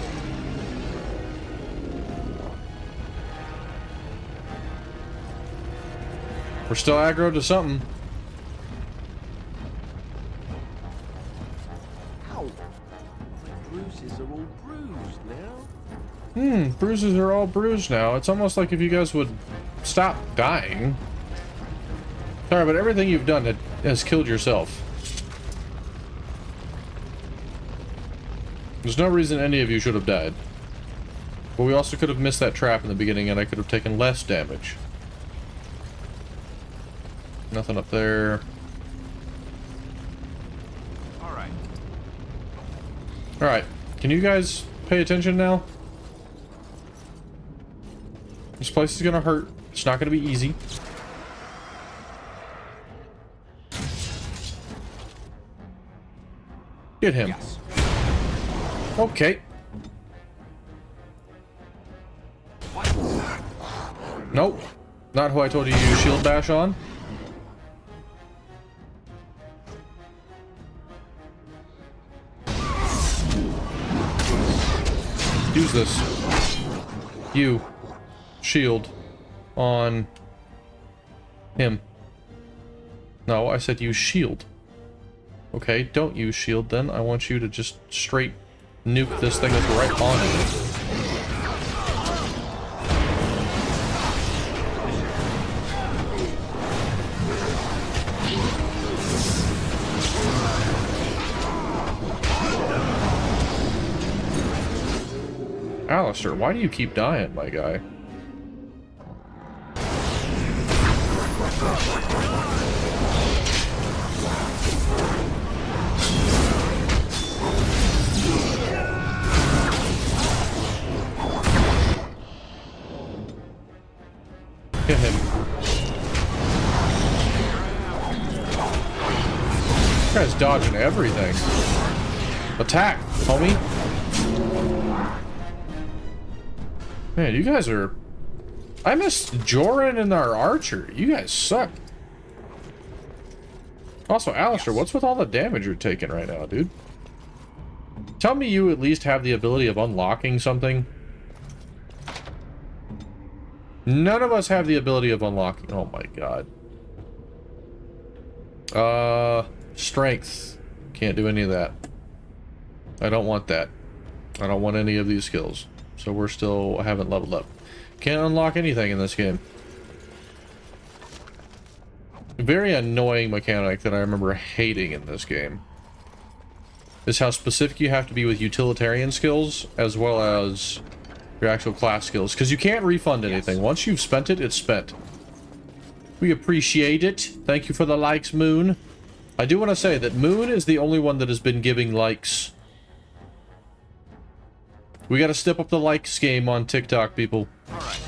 We're still aggro to something. Ow! My bruises are all bruised now. Bruises are all bruised now. It's almost like if you guys would stop dying. Sorry, but everything you've done has killed yourself. There's no reason any of you should have died. But we also could have missed that trap in the beginning and I could have taken less damage. Nothing up there. Alright. Alright. Can you guys pay attention now? This place is gonna hurt. It's not gonna be easy. Get him. Yes. Okay. Nope. Not who I told you to use shield bash on. Use this. You. Shield. On. Him. No, I said use shield. Okay, don't use shield then. I want you to just straight nuke this thing that's right on it. Alistair, why do you keep dying, my guy? Hit him. This guy's dodging everything. Attack, homie. Man, you guys are... I missed Joran and our archer. You guys suck. Also, Alistair, what's with all the damage you're taking right now, dude? Tell me you at least have the ability of unlocking something. None of us have the ability of unlocking. Oh my god. Strength. Can't do any of that. I don't want that. I don't want any of these skills. So we're still haven't leveled up. Can't unlock anything in this game. Very annoying mechanic that I remember hating in this game is how specific you have to be with utilitarian skills as well as your actual class skills, because you can't refund anything. Once you've spent it, it's spent. We appreciate it. Thank you for the likes, Moon. I do want to say that Moon is the only one that has been giving likes. We gotta step up the likes game on TikTok, people. Alright.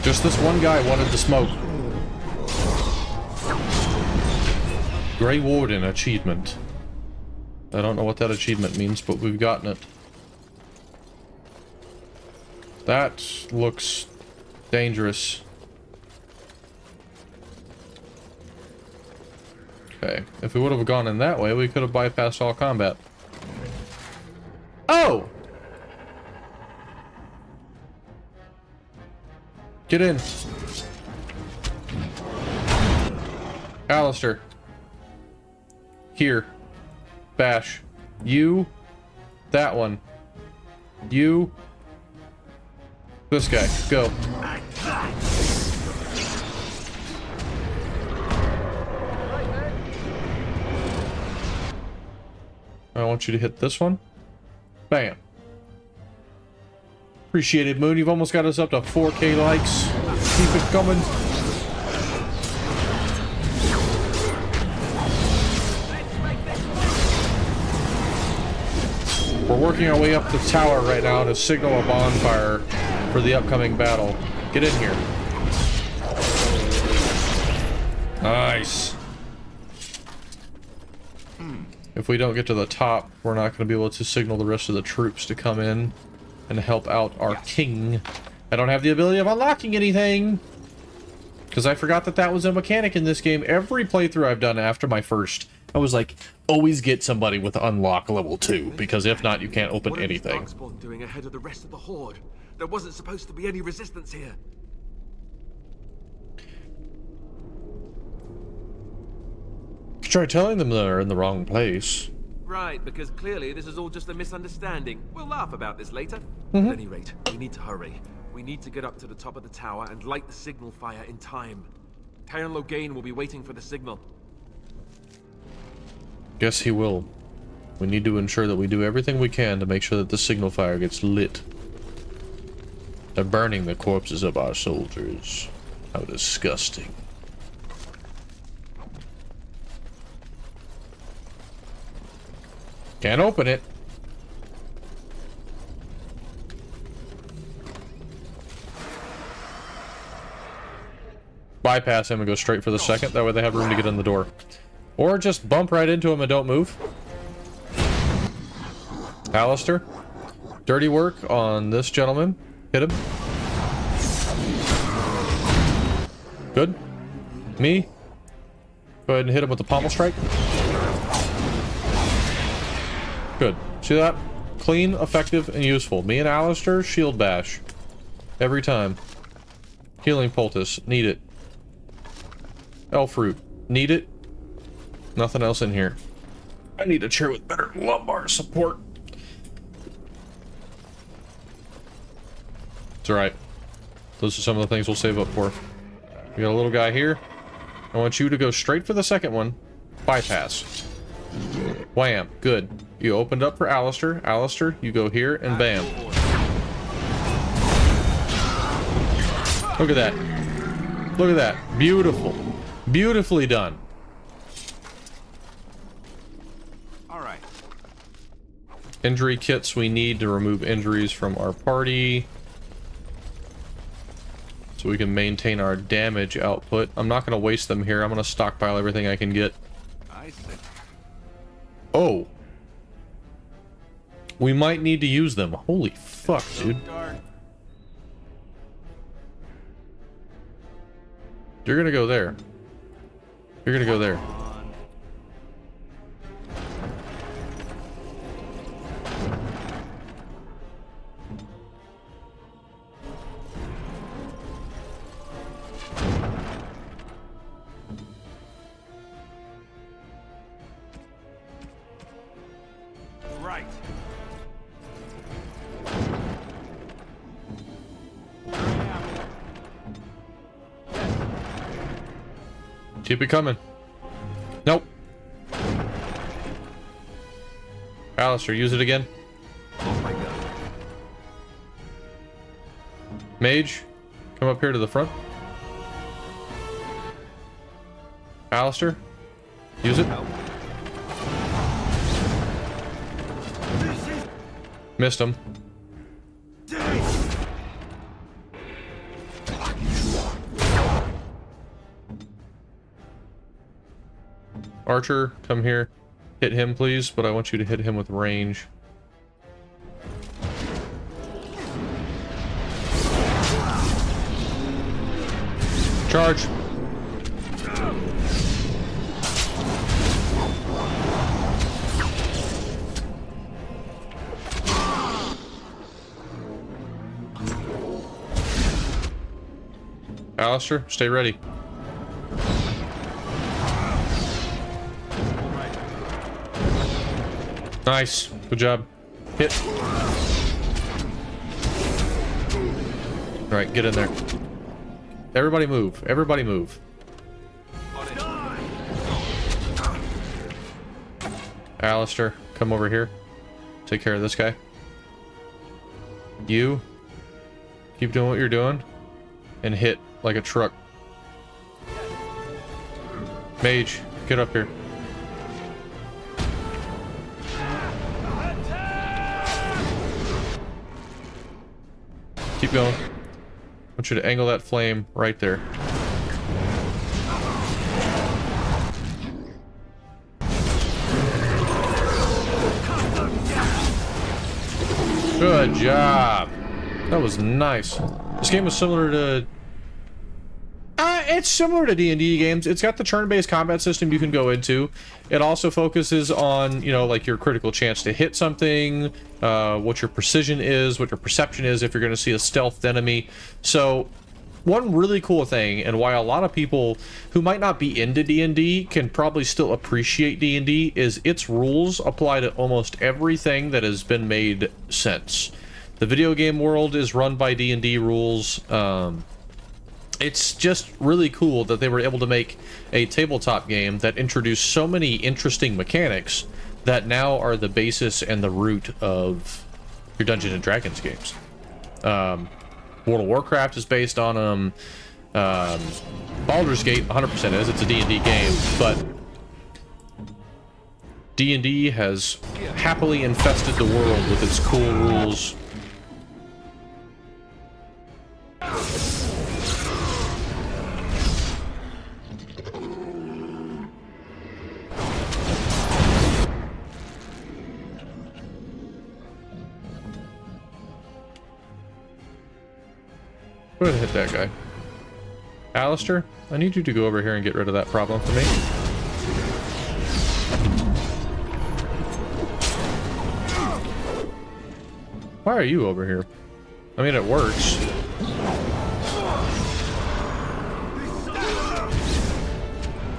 Just this one guy wanted to smoke. Grey Warden achievement. I don't know what that achievement means, but we've gotten it. That looks dangerous. Okay, if we would have gone in that way, we could have bypassed all combat. Oh! Get in. Alistair. Here. Bash. You. That one. You. This guy. Go. I want you to hit this one. Bam. Appreciate it, Moon. You've almost got us up to 4K likes. Keep it coming. We're working our way up the tower right now to signal a bonfire for the upcoming battle. Get in here. Nice. If we don't get to the top, we're not going to be able to signal the rest of the troops to come in and help out our king. I don't have the ability of unlocking anything. Because I forgot that that was a mechanic in this game. Every playthrough I've done after my first, I was like, always get somebody with unlock level 2, because if not, you can't open anything. What is Darkspawn doing ahead of the rest of the Horde? There wasn't supposed to be any resistance here. Try telling them they're in the wrong place. Right, because clearly this is all just a misunderstanding. We'll laugh about this later. Mm-hmm. At any rate, we need to hurry. We need to get up to the top of the tower and light the signal fire in time. Tyron Loghain will be waiting for the signal. Yes, he will. We need to ensure that we do everything we can to make sure that the signal fire gets lit. They're burning the corpses of our soldiers. How disgusting. Can't open it. Bypass him and go straight for the second. That way they have room to get in the door. Or just bump right into him and don't move. Alistair. Dirty work on this gentleman. Hit him. Good. Me. Go ahead and hit him with the pommel strike. Good. See that? Clean, effective, and useful. Me and Alistair, shield bash. Every time. Healing poultice. Need it. Elf fruit. Need it. Nothing else in here. I need a chair with better lumbar support. It's alright. Those are some of the things we'll save up for. We got a little guy here. I want you to go straight for the second one. Bypass. Wham. Good. You opened up for Alistair. Alistair, you go here and bam. Look at that. Look at that. Beautiful. Beautifully done. Alright. Injury kits we need to remove injuries from our party. So we can maintain our damage output. I'm not going to waste them here. I'm going to stockpile everything I can get. I see. Oh. We might need to use them. Holy fuck, dude. You're gonna go there. You're gonna go there. Right. Keep it coming. Nope. Alistair, use it again. Oh my god. Mage, come up here to the front. Alistair, use it. Missed him. Archer, come here. Hit him, please, but I want you to hit him with range. Charge. Alistair, stay ready. Nice. Good job. Hit. Alright, get in there. Everybody move. Everybody move. Alistair, come over here. Take care of this guy. You keep doing what you're doing and hit like a truck. Mage, get up here. Keep going. I want you to angle that flame right there. Good job. That was nice. This game was similar to... It's similar to D&D games. It's got the turn-based combat system you can go into. It also focuses on, you know, like your critical chance to hit something, what your precision is, what your perception is if you're going to see a stealthed enemy. So one really cool thing, and why a lot of people who might not be into D&D can probably still appreciate D&D, is its rules apply to almost everything that has been made since. The video game world is run by D&D rules. It's just really cool that they were able to make a tabletop game that introduced so many interesting mechanics that now are the basis and the root of your Dungeons and Dragons games. World of Warcraft is based on them. Baldur's Gate 100% is. It's a D&D game, but D&D has happily infested the world with its cool rules. Go ahead and hit that guy. Alistair, I need you to go over here and get rid of that problem for me. Why are you over here? I mean, it works.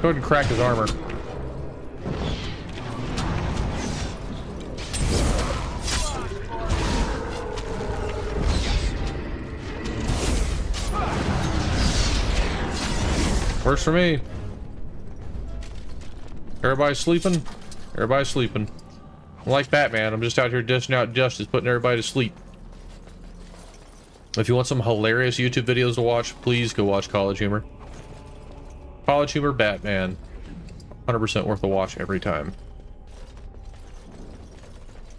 Go ahead and crack his armor. Works for me. Everybody sleeping? Everybody sleeping. I'm like Batman, I'm just out here dishing out justice, putting everybody to sleep. If you want some hilarious YouTube videos to watch, please go watch College Humor. College Humor Batman. 100% worth a watch every time.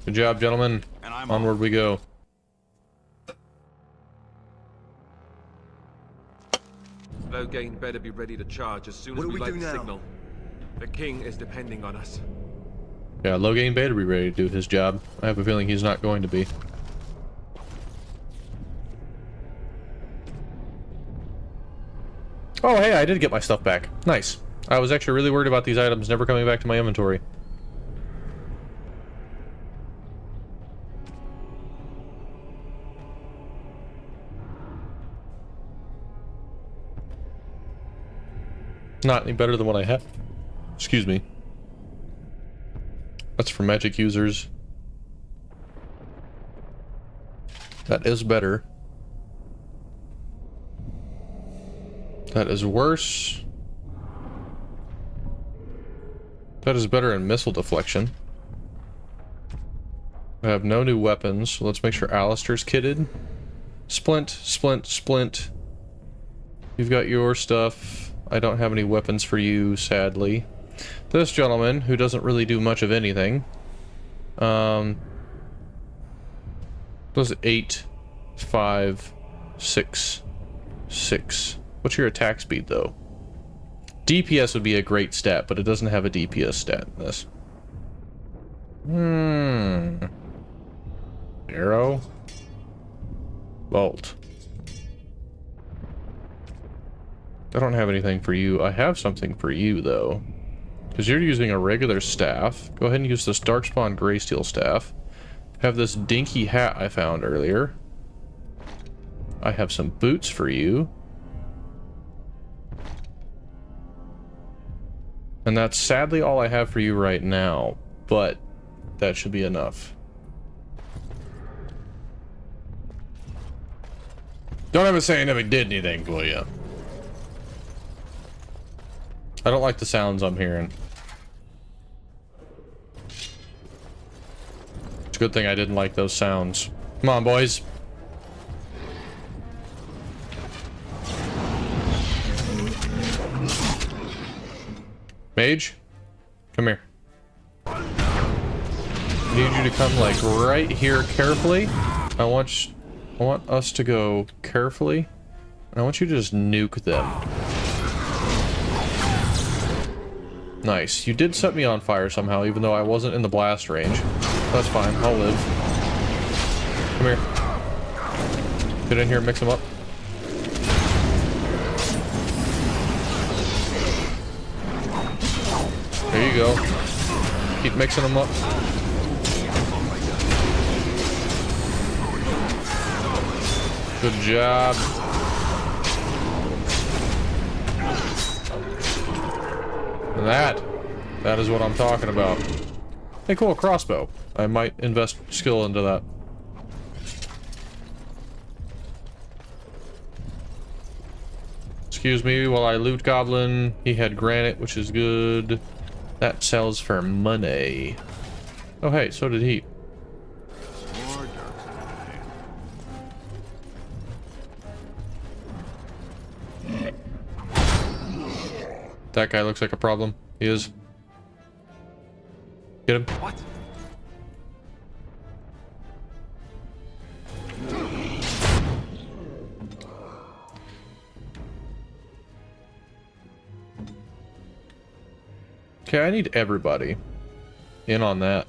Good job, gentlemen. Onward we go. Loghain better be ready to charge as soon as we light the signal. The king is depending on us. Yeah, Loghain better be ready to do his job. I have a feeling he's not going to be. Oh, hey, I did get my stuff back. Nice. I was actually really worried about these items never coming back to my inventory. Not any better than what I have. Excuse me. That's for magic users. That is better. That is worse. That is better in missile deflection. I have no new weapons, so let's make sure Alistair's kitted. Splint, splint, splint. You've got your stuff. I don't have any weapons for you, sadly. This gentleman, who doesn't really do much of anything. Does 8, 5, 6, 6. What's your attack speed, though? DPS would be a great stat, but it doesn't have a DPS stat in this. Arrow. Bolt. I don't have anything for you. I have something for you, though. Because you're using a regular staff. Go ahead and use this Darkspawn Greysteel staff. Have this dinky hat I found earlier. I have some boots for you. And that's sadly all I have for you right now. But that should be enough. Don't ever say I never did anything for you. I don't like the sounds I'm hearing. It's a good thing I didn't like those sounds. Come on, boys. Mage, come here. I need you to come like right here carefully. I want us to go carefully. And I want you to just nuke them. Nice. You did set me on fire somehow, even though I wasn't in the blast range. That's fine. I'll live. Come here. Get in here and mix them up. There you go. Keep mixing them up. Good job. That is what I'm talking about. Hey, cool, crossbow. I might invest skill into that. Excuse me while I loot goblin. He had granite, which is good. That sells for money. Oh, hey, so did he. That guy looks like a problem. He is. Get him. What? Okay, I need everybody in on that.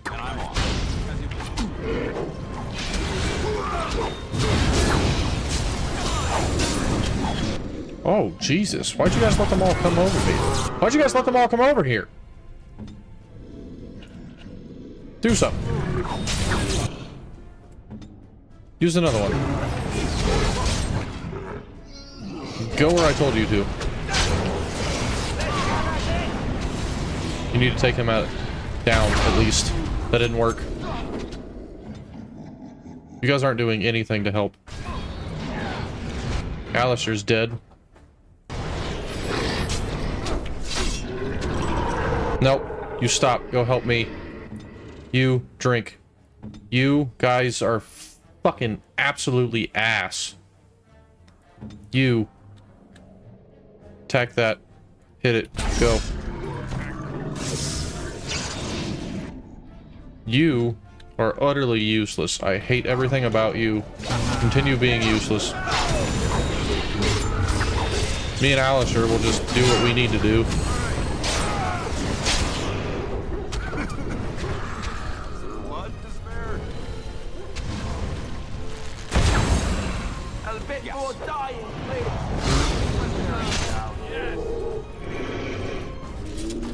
Oh, Jesus. Why'd you guys let them all come over here? Why'd you guys let them all come over here? Do something. Use another one. Go where I told you to. You need to take him out down, at least. That didn't work. You guys aren't doing anything to help. Alistair's dead. Nope. You stop. Go help me. You drink. You guys are fucking absolutely ass. You. Attack that. Hit it. Go. You are utterly useless. I hate everything about you. Continue being useless. Me and Alistair will just do what we need to do.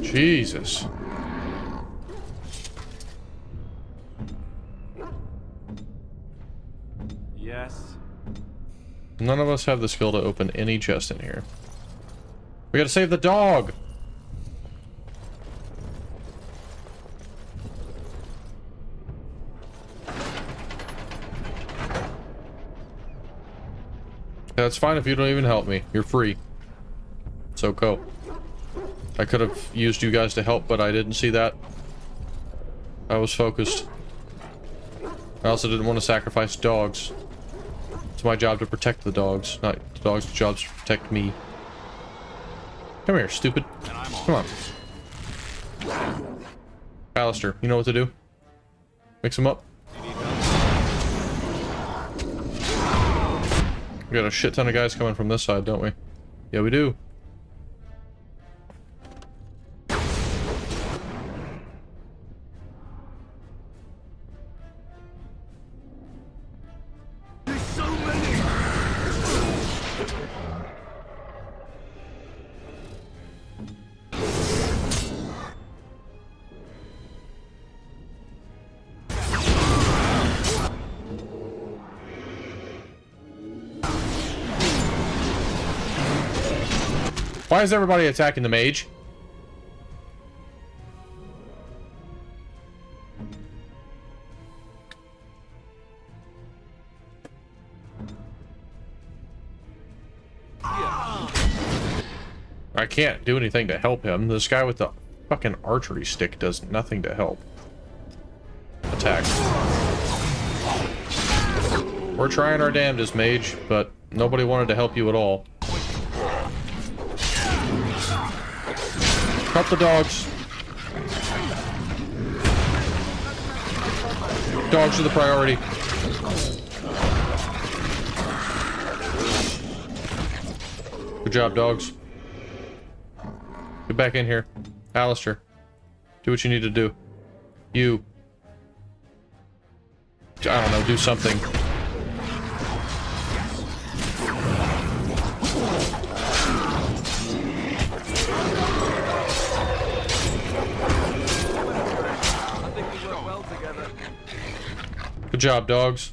Jesus. Yes. None of us have the skill to open any chest in here. We gotta save the dog! That's fine if you don't even help me. You're free. So go. I could have used you guys to help, but I didn't see that. I was focused. I also didn't want to sacrifice dogs. It's my job to protect the dogs, not the dogs' jobs to protect me. Come here, stupid. Come on. Alistair, you know what to do? Mix them up. We got a shit ton of guys coming from this side, don't we? Yeah, we do. Why is everybody attacking the mage? I can't do anything to help him. This guy with the fucking archery stick does nothing to help. Attack. We're trying our damnedest, mage, but nobody wanted to help you at all. Help the dogs. Dogs are the priority. Good job, dogs. Get back in here. Alistair, do what you need to do. You. I don't know, do something. Good job, dogs.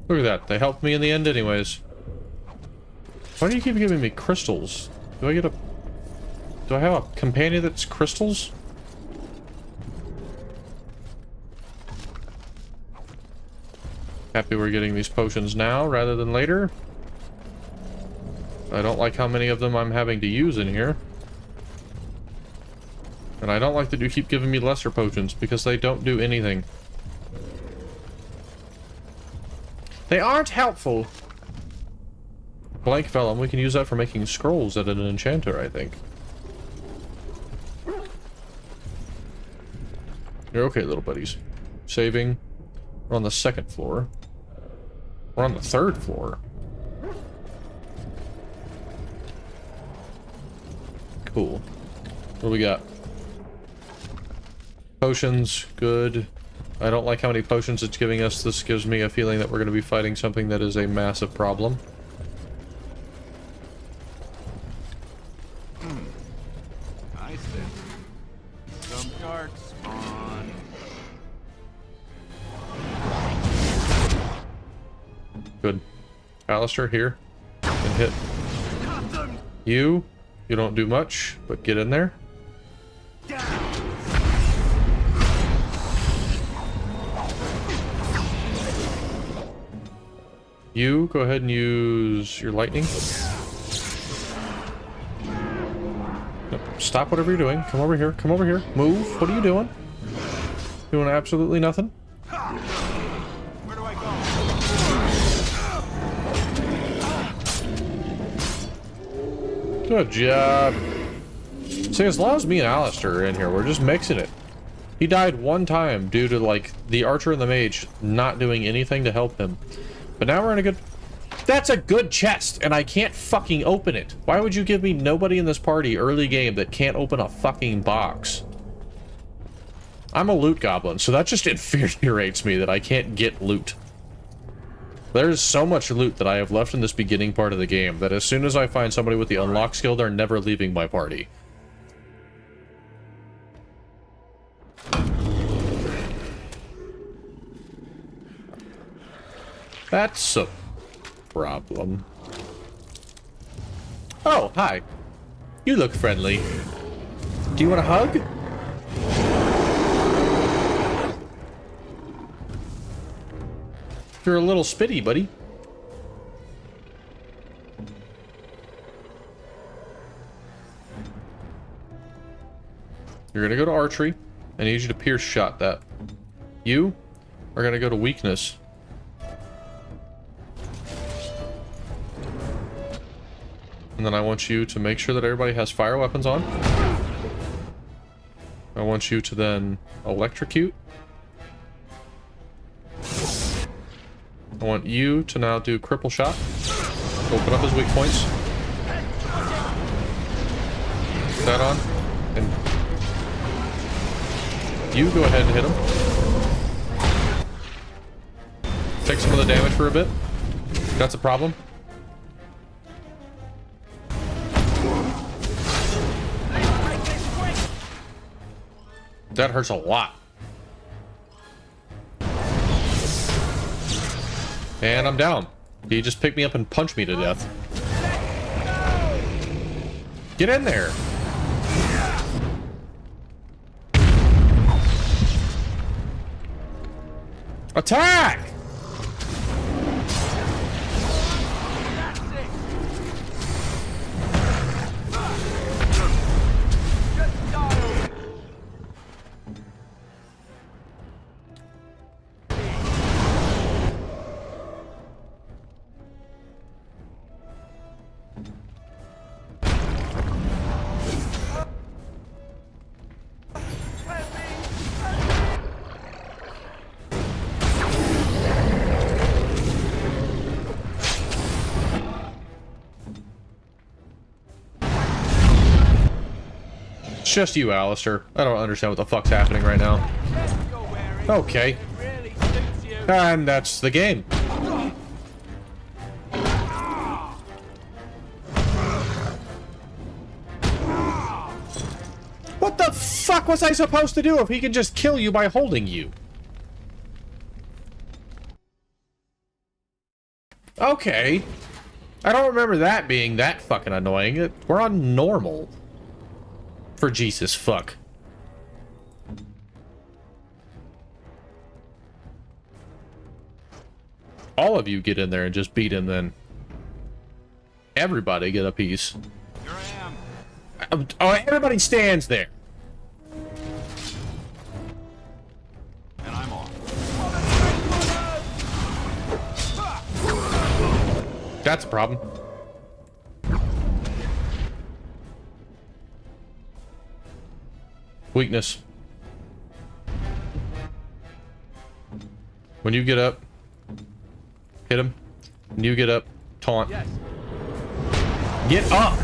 Look at that. They helped me in the end anyways. Why do you keep giving me crystals? Do I have a companion that's crystals? Happy we're getting these potions now rather than later. I don't like how many of them I'm having to use in here. And I don't like that you keep giving me lesser potions because they don't do anything. They aren't helpful. Blank vellum, we can use that for making scrolls at an enchanter, I think. You're okay, little buddies. Saving. We're on the 2nd floor. We're on the 3rd floor. Cool. What do we got? Potions, good. I don't like how many potions it's giving us. This gives me a feeling that we're going to be fighting something that is a massive problem. I said some dark spawn. Good. Alistair, here. And hit. You don't do much, but get in there. You, go ahead and use your lightning. Nope. Stop whatever you're doing. Come over here. Come over here. Move. What are you doing? Doing absolutely nothing. Where do I go? Good job. See, as long as me and Alistair are in here, we're just mixing it. He died one time due to, like, the archer and the mage not doing anything to help him. But now we're in a good... That's a good chest, and I can't fucking open it. Why would you give me nobody in this party early game that can't open a fucking box? I'm a loot goblin, so that just infuriates me that I can't get loot. There's so much loot that I have left in this beginning part of the game that as soon as I find somebody with the unlock skill, they're never leaving my party. That's a problem. Oh, hi. You look friendly. Do you want a hug? You're a little spitty, buddy. You're gonna go to archery. I need you to pierce shot that. You are gonna go to weakness. And then I want you to make sure that everybody has fire weapons on. I want you to then electrocute. I want you to now do cripple shot. Open up his weak points. Put that on. And you go ahead and hit him. Take some of the damage for a bit. That's a problem. That hurts a lot. And I'm down. He just picked me up and punched me to death. Get in there. Attack! Just you, Alistair. I don't understand what the fuck's happening right now. Okay. And that's the game. What the fuck was I supposed to do if he can just kill you by holding you? Okay. I don't remember that being that fucking annoying. We're on normal. For Jesus fuck. All of you get in there and just beat him then. Everybody get a piece. Here I am. Oh, everybody stands there. And I'm off. That's a problem. Weakness. When you get up, hit him. When you get up, taunt. Yes. Get up!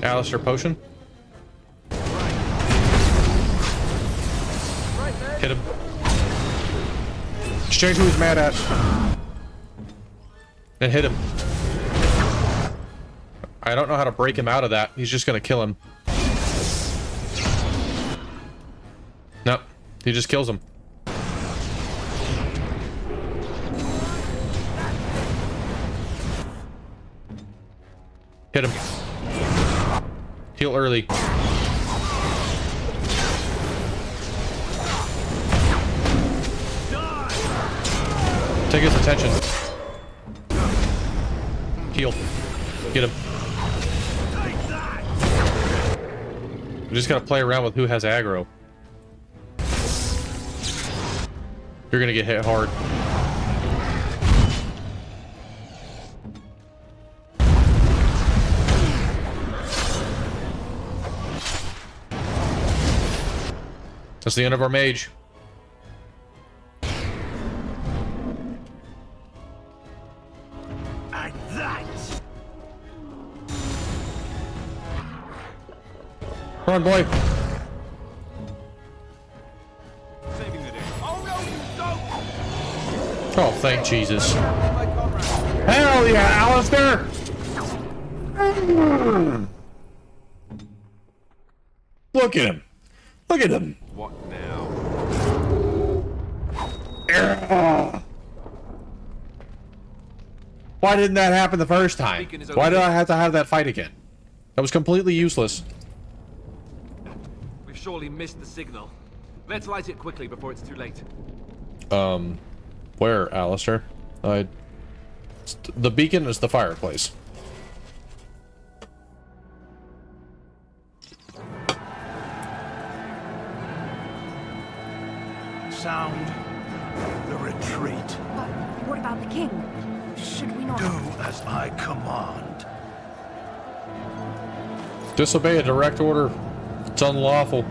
Alistair, potion. Hit him. Exchange who he's mad at. And hit him. I don't know how to break him out of that. He's just gonna kill him. Nope. He just kills him. Hit him. Heal early. Take his attention. Heal. Get him. We just gotta play around with who has aggro. You're gonna get hit hard. That's the end of our mage. And that. Run, boy. Saving the day. Oh no, you don't! Oh, thank Jesus. Hell yeah, Alistair! Look at him. Look at him. What now? Why didn't that happen the first time? Why did I have to have that fight again? That was completely useless. We've surely missed the signal. Let's light it quickly before it's too late. Where, Alistair? The beacon is the fireplace. Sound the retreat. But what about the king? Should we not... Do as I command. Disobey a direct order. It's unlawful.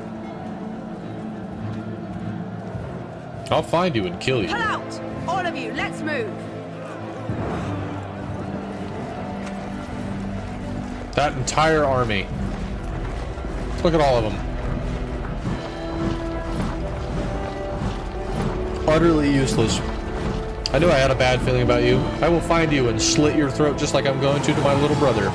I'll find you and kill you. Pull out! All of you, let's move! That entire army. Look at all of them. Utterly useless. I knew I had a bad feeling about you. I will find you and slit your throat just like I'm going to my little brother.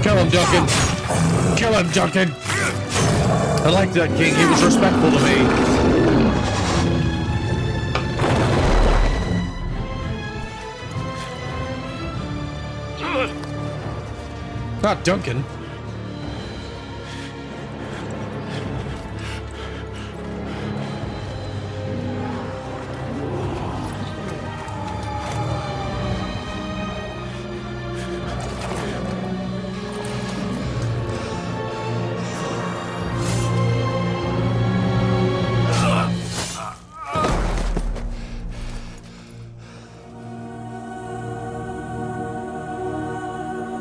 Kill him, Duncan. Kill him, Duncan. I like that king. He was respectful to me. Not Duncan.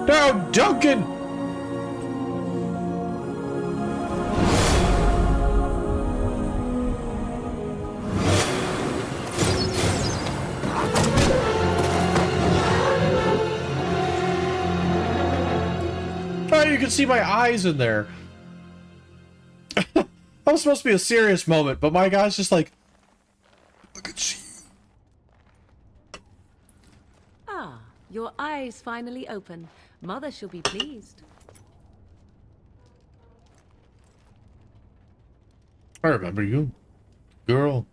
No, Duncan! Oh, you can see my eyes in there. That was supposed to be a serious moment, but my guy's just like, I can see you. Ah, your eyes finally open. Mother shall be pleased. I remember you. Girl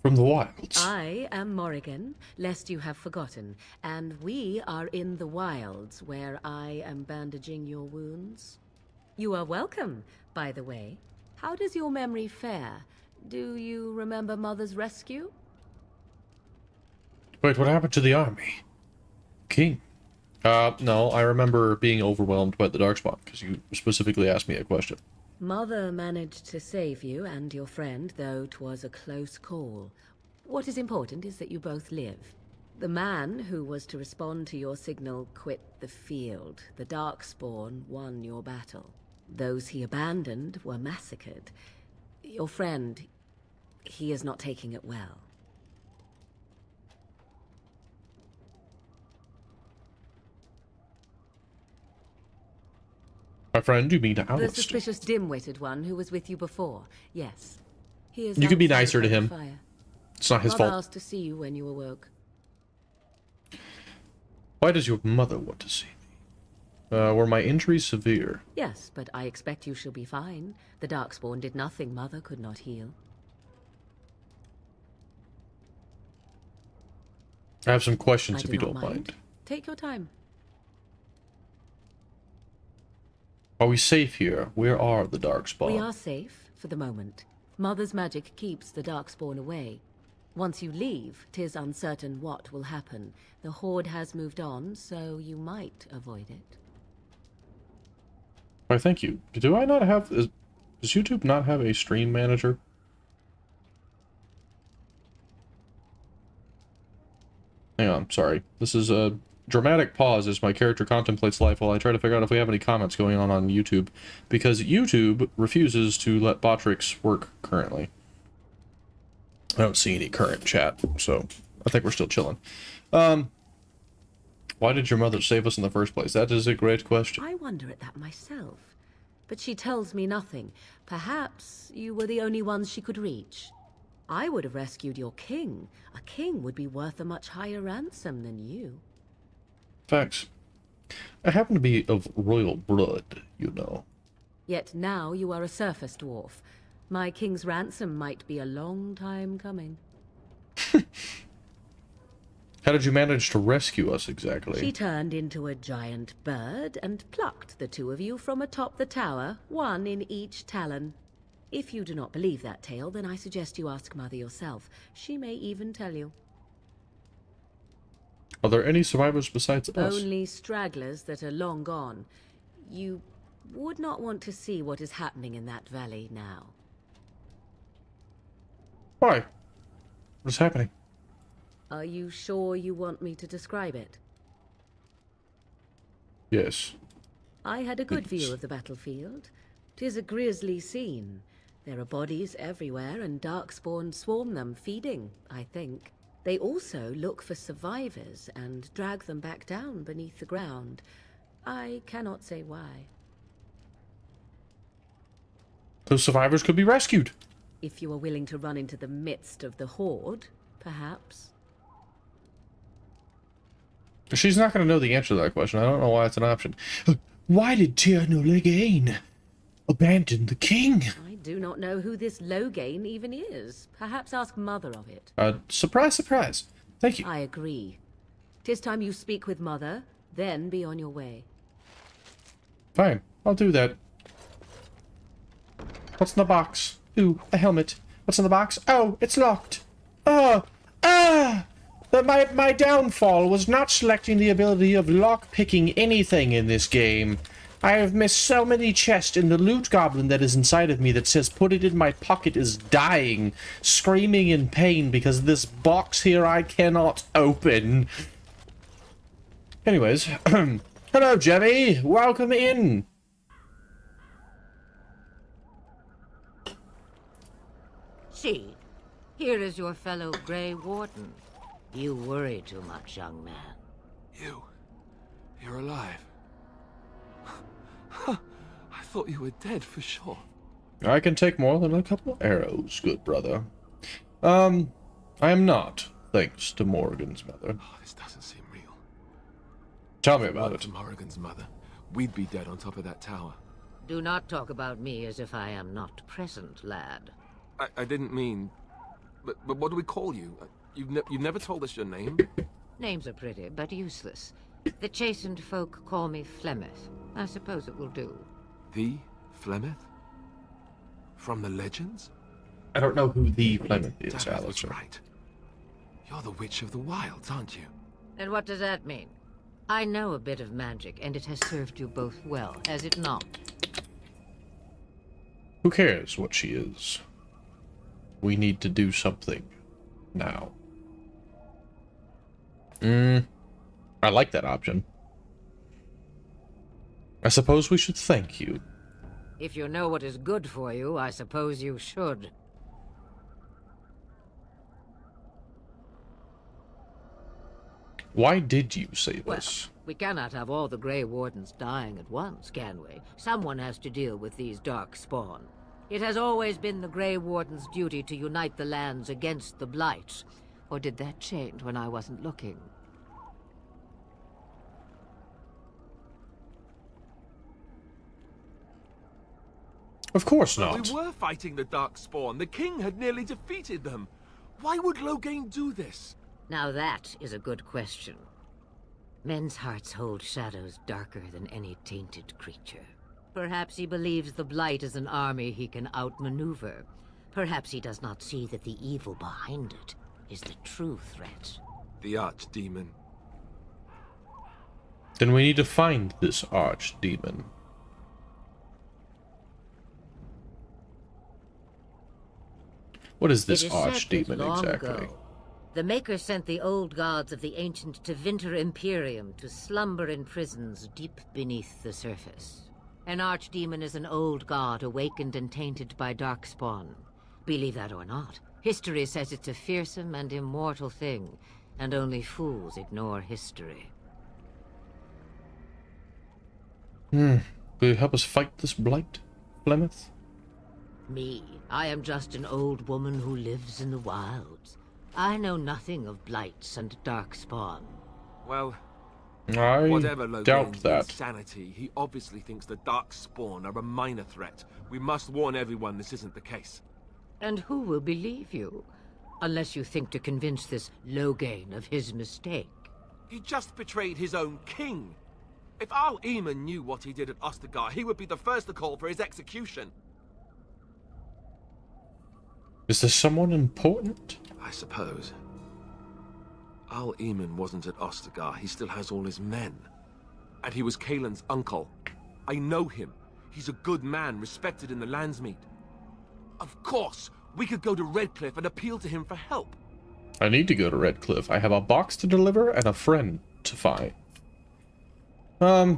from the wilds. I am Morrigan, lest you have forgotten, and we are in the wilds where I am bandaging your wounds. You are welcome, by the way. How does your memory fare? Do you remember Mother's rescue? Wait, what happened to the army? King? No, I remember being overwhelmed by the Darkspawn, because you specifically asked me a question. Mother managed to save you and your friend, though 'twas a close call. What is important is that you both live. The man who was to respond to your signal quit the field. The Darkspawn won your battle. Those he abandoned were massacred. Your friend, he is not taking it well. My friend, you mean The Alistair? suspicious dim-witted one who was with you before, yes. He is You could be outside nicer to by the him. fire. It's not his Mother fault. asked to see you when you awoke. Why does your mother want to see me? Were my injuries severe? Yes, but I expect you shall be fine. The Darkspawn did nothing Mother could not heal. I have some questions I if you do don't not mind. Take your time. Are we safe here? Where are the We Darkspawn? are safe, for the moment. Mother's magic keeps the Darkspawn away. Once you leave, 'tis uncertain what will happen. The Horde has moved on, so you might avoid it. Why, thank you. Do I not have... Does YouTube not have a stream manager? Hang on, sorry. This is a dramatic pause as my character contemplates life while I try to figure out if we have any comments going on YouTube. Because YouTube refuses to let Botrix work currently. I don't see any current chat, so I think we're still chilling. Why did your mother save us in the first place? That is a great question. I wonder at that myself. But she tells me nothing. Perhaps you were the only ones she could reach. I would have rescued your king. A king would be worth a much higher ransom than you. Facts. I happen to be of royal blood, you know. Yet now you are a surface dwarf. My king's ransom might be a long time coming. How did you manage to rescue us exactly? She turned into a giant bird and plucked the two of you from atop the tower, one in each talon. If you do not believe that tale, then I suggest you ask Mother yourself. She may even tell you. Are there any survivors besides us? Only stragglers that are long gone. You would not want to see what is happening in that valley now. Why? What's happening? Are you sure you want me to describe it? Yes. I had a good view of the battlefield. 'Tis a grisly scene. There are bodies everywhere, and Darkspawn swarm them, feeding, I think. They also look for survivors and drag them back down beneath the ground. I cannot say why. Those survivors could be rescued. If you are willing to run into the midst of the Horde, perhaps. She's not going to know the answer to that question. I don't know why it's an option. Why did Tir no Loghain abandon the king? I do not know who this Loghain even is. Perhaps ask Mother of it. Surprise, surprise. Thank you. I agree. 'Tis time you speak with Mother, then be on your way. Fine, I'll do that. What's in the box? Ooh, a helmet. What's in the box? Oh, it's locked. My downfall was not selecting the ability of lock-picking anything in this game. I have missed so many chests, and the loot goblin that is inside of me that says put it in my pocket is dying, screaming in pain because this box here I cannot open. Anyways, Hello, Jenny. Welcome in. See, here is your fellow Grey Warden. You worry too much, young man. You're alive. I thought you were dead for sure. I can take more than a couple arrows, good brother. I am not, thanks to Morrigan's mother. Oh, this doesn't seem real. Tell me about it. Morrigan's mother, we'd be dead on top of that tower. Do not talk about me as if I am not present, lad. I didn't mean... But what do we call you? You've never told us your name? Names are pretty, but useless. The chastened folk call me Flemeth. I suppose it will do. The Flemeth? From the legends? I don't know who the Flemeth is, Dareth was Alistair. right. You're the Witch of the Wilds, aren't you? And what does that mean? I know a bit of magic, and it has served you both well, has it not? Who cares what she is? We need to do something now. I like that option. I suppose we should thank you. If you know what is good for you, I suppose you should. Why did you say this? Well, we cannot have all the Grey Wardens dying at once, can we? Someone has to deal with these dark spawn. It has always been the Grey Warden's duty to unite the lands against the Blight. Or did that change when I wasn't looking? Of course not. We were fighting the Darkspawn. The king had nearly defeated them. Why would Loghain do this? Now that is a good question. Men's hearts hold shadows darker than any tainted creature. Perhaps he believes the Blight is an army he can outmaneuver. Perhaps he does not see that the evil behind it is the true threat. The Archdemon. Then we need to find this Archdemon. What is this Archdemon exactly? The Maker sent the old gods of the ancient Tevinter Imperium to slumber in prisons deep beneath the surface. An Archdemon is an old god awakened and tainted by Darkspawn. Believe that or not, history says it's a fearsome and immortal thing, and only fools ignore history. Will you help us fight this blight, Flemeth? Me, I am just an old woman who lives in the wilds. I know nothing of blights and darkspawn. Well, I whatever doubt Loghain's that. insanity, he obviously thinks the Darkspawn are a minor threat. We must warn everyone this isn't the case. And who will believe you? Unless you think to convince this Loghain of his mistake. He just betrayed his own king. If Al Eamon knew what he did at Ostagar, he would be the first to call for his execution. Is this someone important? I suppose. Al Eamon wasn't at Ostagar. He still has all his men. And he was Kaelin's uncle. I know him. He's a good man, respected in the Landsmeet. Of course, we could go to Redcliffe and appeal to him for help. I need to go to Redcliffe. I have a box to deliver and a friend to find.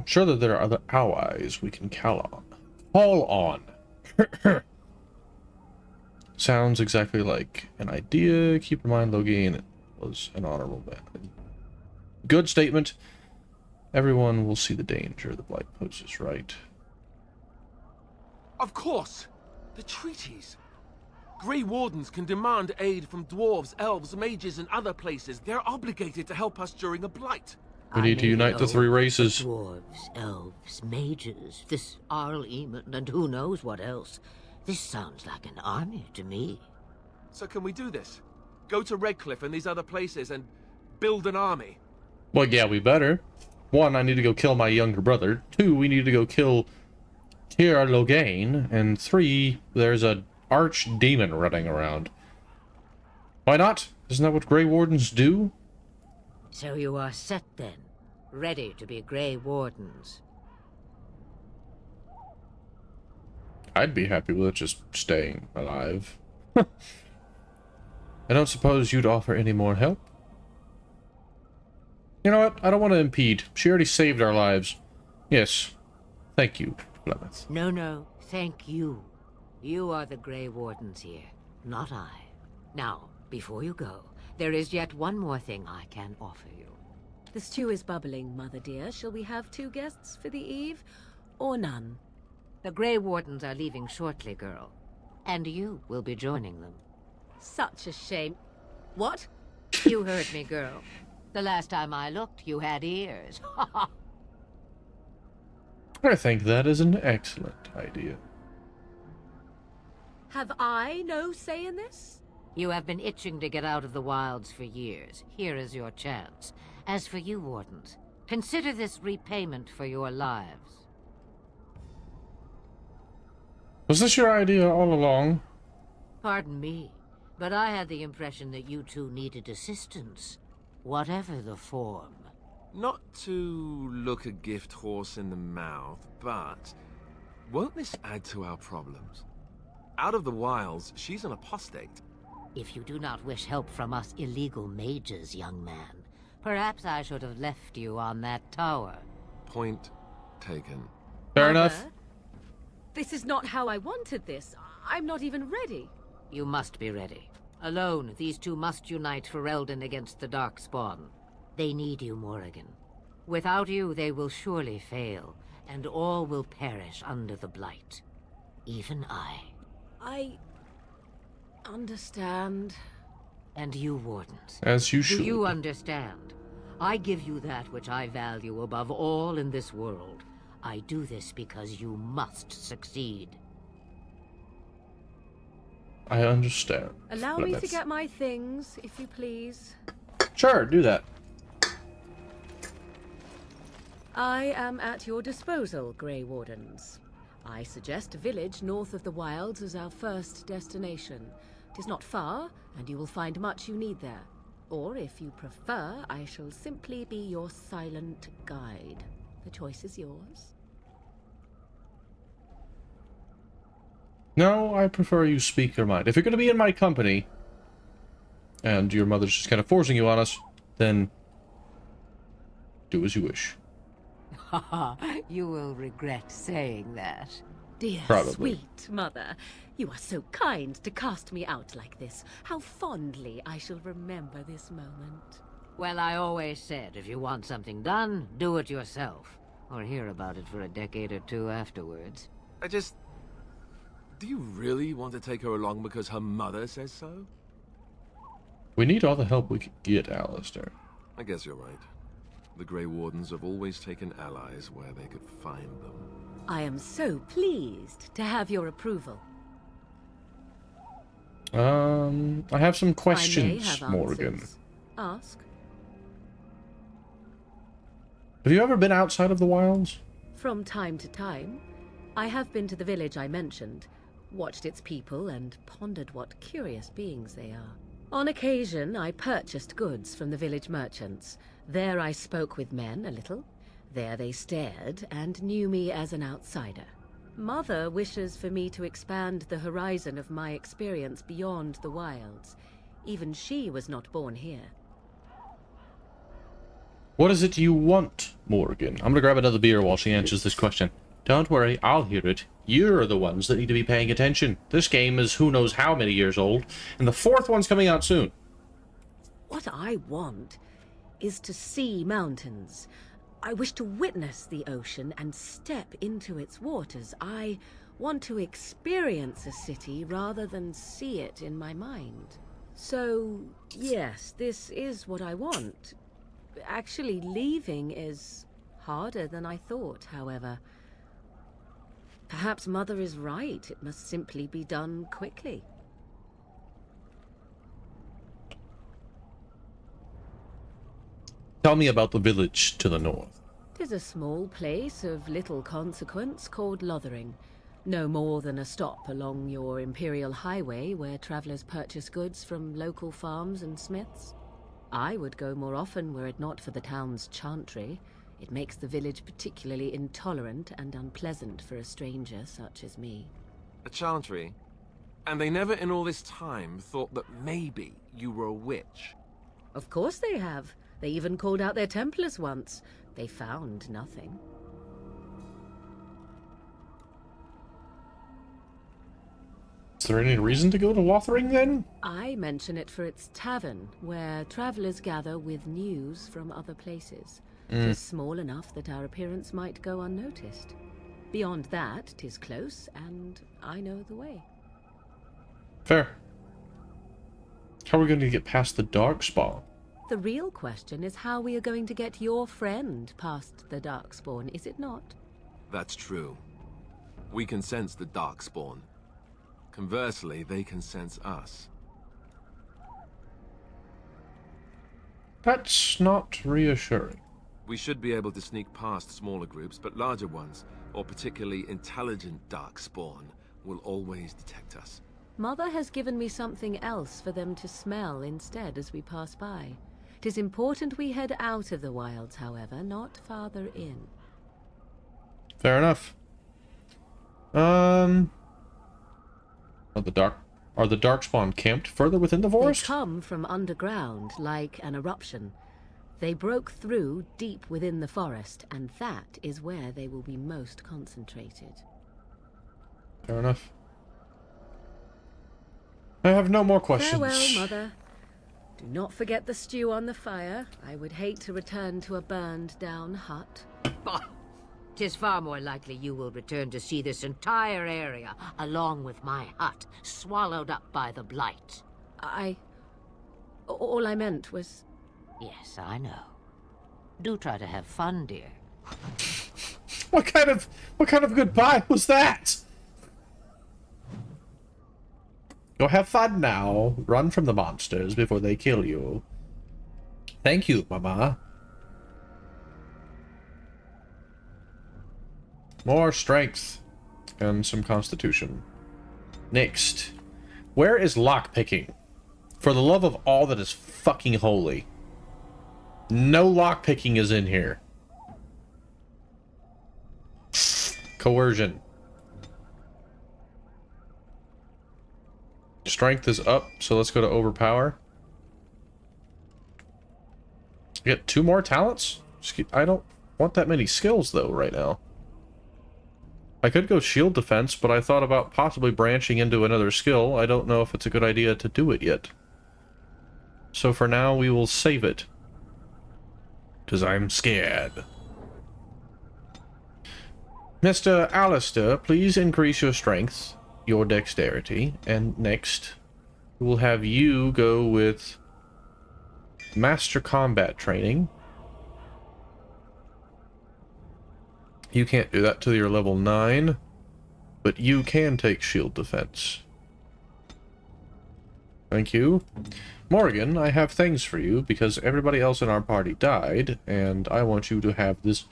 Sure that there are other allies we can call on. Sounds exactly like an idea. Keep in mind, Loghain was an honorable man. Good statement. Everyone will see the danger the Blight poses, right? Of course! The treaties! Grey Wardens can demand aid from dwarves, elves, mages, and other places. They're obligated to help us during a blight. We need to unite the three races. Dwarves, elves, mages, this Arl Eamon, and who knows what else. This sounds like an army to me. So can we do this? Go to Redcliffe and these other places and build an army? Well, yeah, we better. 1, I need to go kill my younger brother. 2, we need to go kill Tyr Loghain. And 3, there's a archdemon running around. Why not? Isn't that what Grey Wardens do? So you are set then, ready to be Grey Wardens. I'd be happy with it just staying alive. I don't suppose you'd offer any more help? You know what? I don't want to impede. She already saved our lives. Yes. Thank you, Plymouth. No, thank you. You are the Grey Wardens here, not I. Now, before you go, there is yet one more thing I can offer you. The stew is bubbling, Mother dear. Shall we have 2 guests for the eve, or none? The Grey Wardens are leaving shortly, girl. And you will be joining them. Such a shame. What? You heard me, girl. The last time I looked, you had ears. I think that is an excellent idea. Have I no say in this? You have been itching to get out of the wilds for years. Here is your chance. As for you, Wardens, consider this repayment for your lives. Was this your idea all along? Pardon me, but I had the impression that you two needed assistance, whatever the form. Not to look a gift horse in the mouth, but won't this add to our problems? Out of the wilds, she's an apostate. If you do not wish help from us illegal mages, young man, perhaps I should have left you on that tower. Point taken. Fair enough. This is not how I wanted this. I'm not even ready. You must be ready. Alone, these two must unite for Eldon against the Darkspawn. They need you, Morrigan. Without you, they will surely fail, and all will perish under the Blight. Even I. I understand. And you, Wardens. As you should. Do you understand? I give you that which I value above all in this world. I do this because you must succeed. I understand. Allow me to get my things, if you please. Sure, do that. I am at your disposal, Grey Wardens. I suggest a village north of the wilds as our first destination. It is not far, and you will find much you need there. Or, if you prefer, I shall simply be your silent guide. The choice is yours. No, I prefer you speak your mind. If you're going to be in my company, and your mother's just kind of forcing you on us, then do as you wish. You will regret saying that. Dear, Probably. sweet mother, you are so kind to cast me out like this. How fondly I shall remember this moment. Well, I always said, if you want something done, do it yourself. Or hear about it for a decade or two afterwards. Do you really want to take her along because her mother says so? We need all the help we can get, Alistair. I guess you're right. The Grey Wardens have always taken allies where they could find them. I am so pleased to have your approval. I have some questions, I may have Morgan. answers. Ask. Have you ever been outside of the wilds? From time to time. I have been to the village I mentioned, watched its people, and pondered what curious beings they are. On occasion, I purchased goods from the village merchants. There I spoke with men a little. There they stared and knew me as an outsider. Mother wishes for me to expand the horizon of my experience beyond the wilds. Even she was not born here. What is it you want, Morgan? I'm gonna grab another beer while she answers this question. Don't worry, I'll hear it. You're the ones that need to be paying attention. This game is who knows how many years old, and the 4th one's coming out soon. What I want is to see mountains. I wish to witness the ocean and step into its waters. I want to experience a city rather than see it in my mind. So, yes, this is what I want. Actually, leaving is harder than I thought, however. Perhaps Mother is right. It must simply be done quickly. Tell me about the village to the north. 'Tis a small place of little consequence called Lothering. No more than a stop along your Imperial Highway where travelers purchase goods from local farms and smiths. I would go more often were it not for the town's chantry. It makes the village particularly intolerant and unpleasant for a stranger such as me. A chantry? And they never in all this time thought that maybe you were a witch? Of course they have. They even called out their Templars once. They found nothing. Is there any reason to go to Lothering then? I mention it for its tavern, where travelers gather with news from other places. Tis small enough that our appearance might go unnoticed. Beyond that, 'tis close, and I know the way. Fair. How are we going to get past the Darkspawn? The real question is how we are going to get your friend past the Darkspawn, is it not? That's true. We can sense the Darkspawn. Conversely, they can sense us. That's not reassuring. We should be able to sneak past smaller groups, but larger ones, or particularly intelligent Darkspawn, will always detect us. Mother has given me something else for them to smell instead as we pass by. 'Tis important we head out of the wilds, however, not farther in. Fair enough. Are the Darkspawn camped further within the forest? They come from underground, like an eruption. They broke through deep within the forest, and that is where they will be most concentrated. Fair enough. I have no more questions. Farewell, Mother. Do not forget the stew on the fire. I would hate to return to a burned-down hut. Bah! 'Tis far more likely you will return to see this entire area, along with my hut, swallowed up by the blight. All I meant was... Yes, I know. Do try to have fun, dear. What kind of goodbye was that? Go have fun now. Run from the monsters before they kill you. Thank you, Mama. More strength and some constitution. Next. Where is lockpicking? For the love of all that is fucking holy. No lockpicking is in here. Coercion. Strength is up, so let's go to overpower. Get 2 more talents? I don't want that many skills, though, right now. I could go shield defense, but I thought about possibly branching into another skill. I don't know if it's a good idea to do it yet. So for now, we will save it. Because I'm scared. Mr. Alistair, please increase your strength, your dexterity, and next, we'll have you go with Master Combat Training. You can't do that till you're level 9, but you can take shield defense. Thank you. Morgan, I have things for you because everybody else in our party died, and I want you to have this...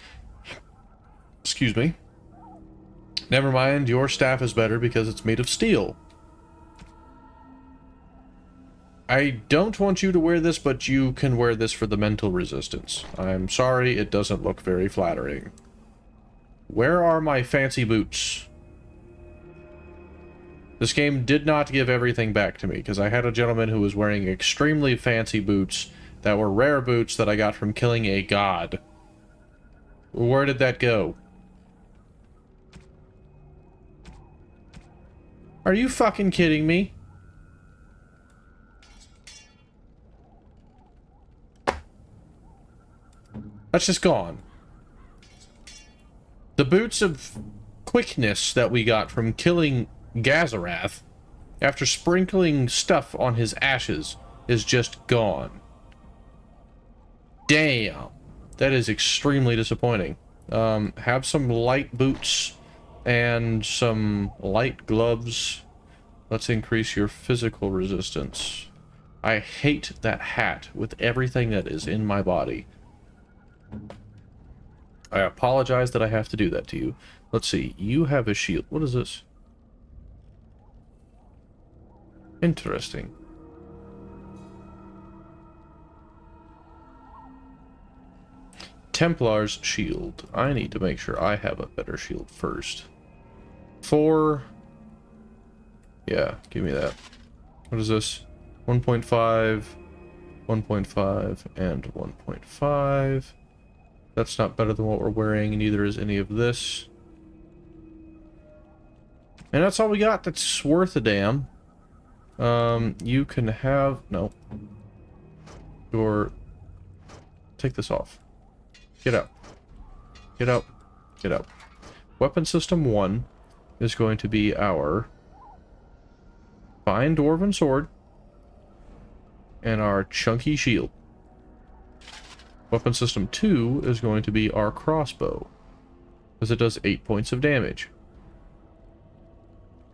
Excuse me. Never mind, your staff is better because it's made of steel. I don't want you to wear this, but you can wear this for the mental resistance. I'm sorry, it doesn't look very flattering. Where are my fancy boots? This game did not give everything back to me, because I had a gentleman who was wearing extremely fancy boots that were rare boots that I got from killing a god. Where did that go? Are you fucking kidding me? That's just gone. The boots of quickness that we got from killing Gazarath after sprinkling stuff on his ashes is just gone. Damn. That is extremely disappointing. Have some light boots and some light gloves. Let's increase your physical resistance. I hate that hat with everything that is in my body. I apologize that I have to do that to you. Let's see. You have a shield. What is this? Interesting. Templar's shield. I need to make sure I have a better shield first. 4. Yeah, give me that. What is this? 1.5, 1.5, and 1.5. That's not better than what we're wearing, neither is any of this. And that's all we got that's worth a damn. You can have... No. Take this off. Get out. Get out. Get out. Weapon system 1 is going to be our fine dwarven sword and our chunky shield. Weapon system 2 is going to be our crossbow, because it does 8 points of damage.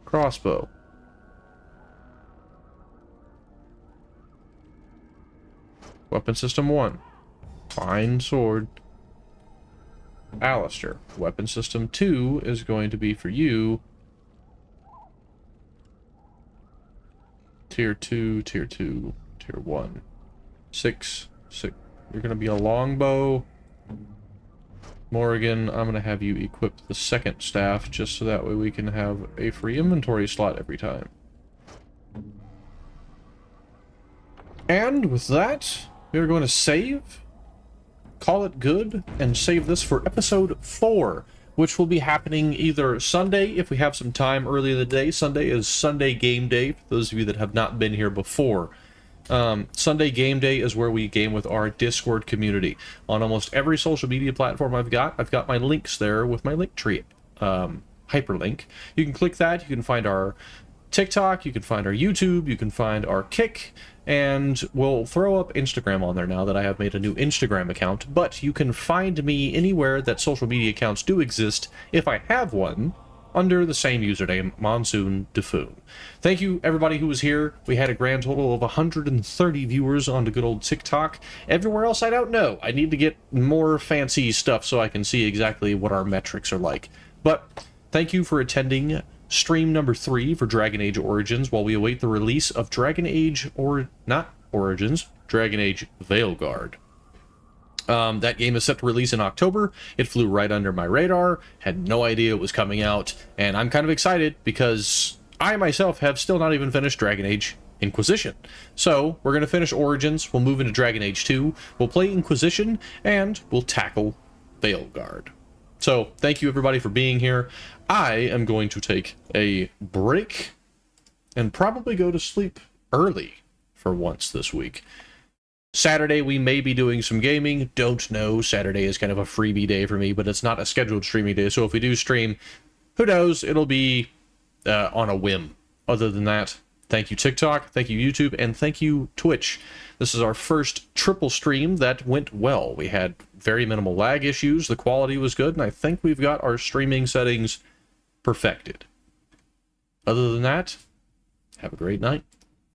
Crossbow. Weapon system 1. Fine sword. Alistair. Weapon system 2 is going to be for you. Tier 2, Tier 2, Tier 1. 6. You're going to be a longbow. Morrigan, I'm going to have you equip the second staff, just so that way we can have a free inventory slot every time. And with that, we are going to save, call it good, and save this for episode 4, which will be happening either Sunday, if we have some time early in the day. Sunday is Sunday Game Day, for those of you that have not been here before. Sunday Game Day is where we game with our Discord community. On almost every social media platform I've got my links there with my Linktree hyperlink. You can click that, you can find our TikTok, you can find our YouTube, you can find our Kick, and we'll throw up Instagram on there now that I have made a new Instagram account. But you can find me anywhere that social media accounts do exist, if I have one, under the same username, MonsoonDaPhoon. Thank you, everybody who was here. We had a grand total of 130 viewers on the good old TikTok. Everywhere else, I don't know. I need to get more fancy stuff so I can see exactly what our metrics are like. But thank you for attending stream number 3 for Dragon Age Origins while we await the release of Dragon Age, not Origins, Dragon Age Veilguard. That game is set to release in October. It flew right under my radar, had no idea it was coming out, and I'm kind of excited because I myself have still not even finished Dragon Age Inquisition. So, we're going to finish Origins, we'll move into Dragon Age 2, we'll play Inquisition, and we'll tackle Veilguard. So, thank you everybody for being here. I am going to take a break and probably go to sleep early for once this week. Saturday, we may be doing some gaming. Don't know. Saturday is kind of a freebie day for me, but it's not a scheduled streaming day. So if we do stream, who knows? It'll be on a whim. Other than that, thank you TikTok, thank you YouTube, and thank you Twitch. This is our first triple stream that went well. We had very minimal lag issues. The quality was good, and I think we've got our streaming settings perfected. Other than that, have a great night.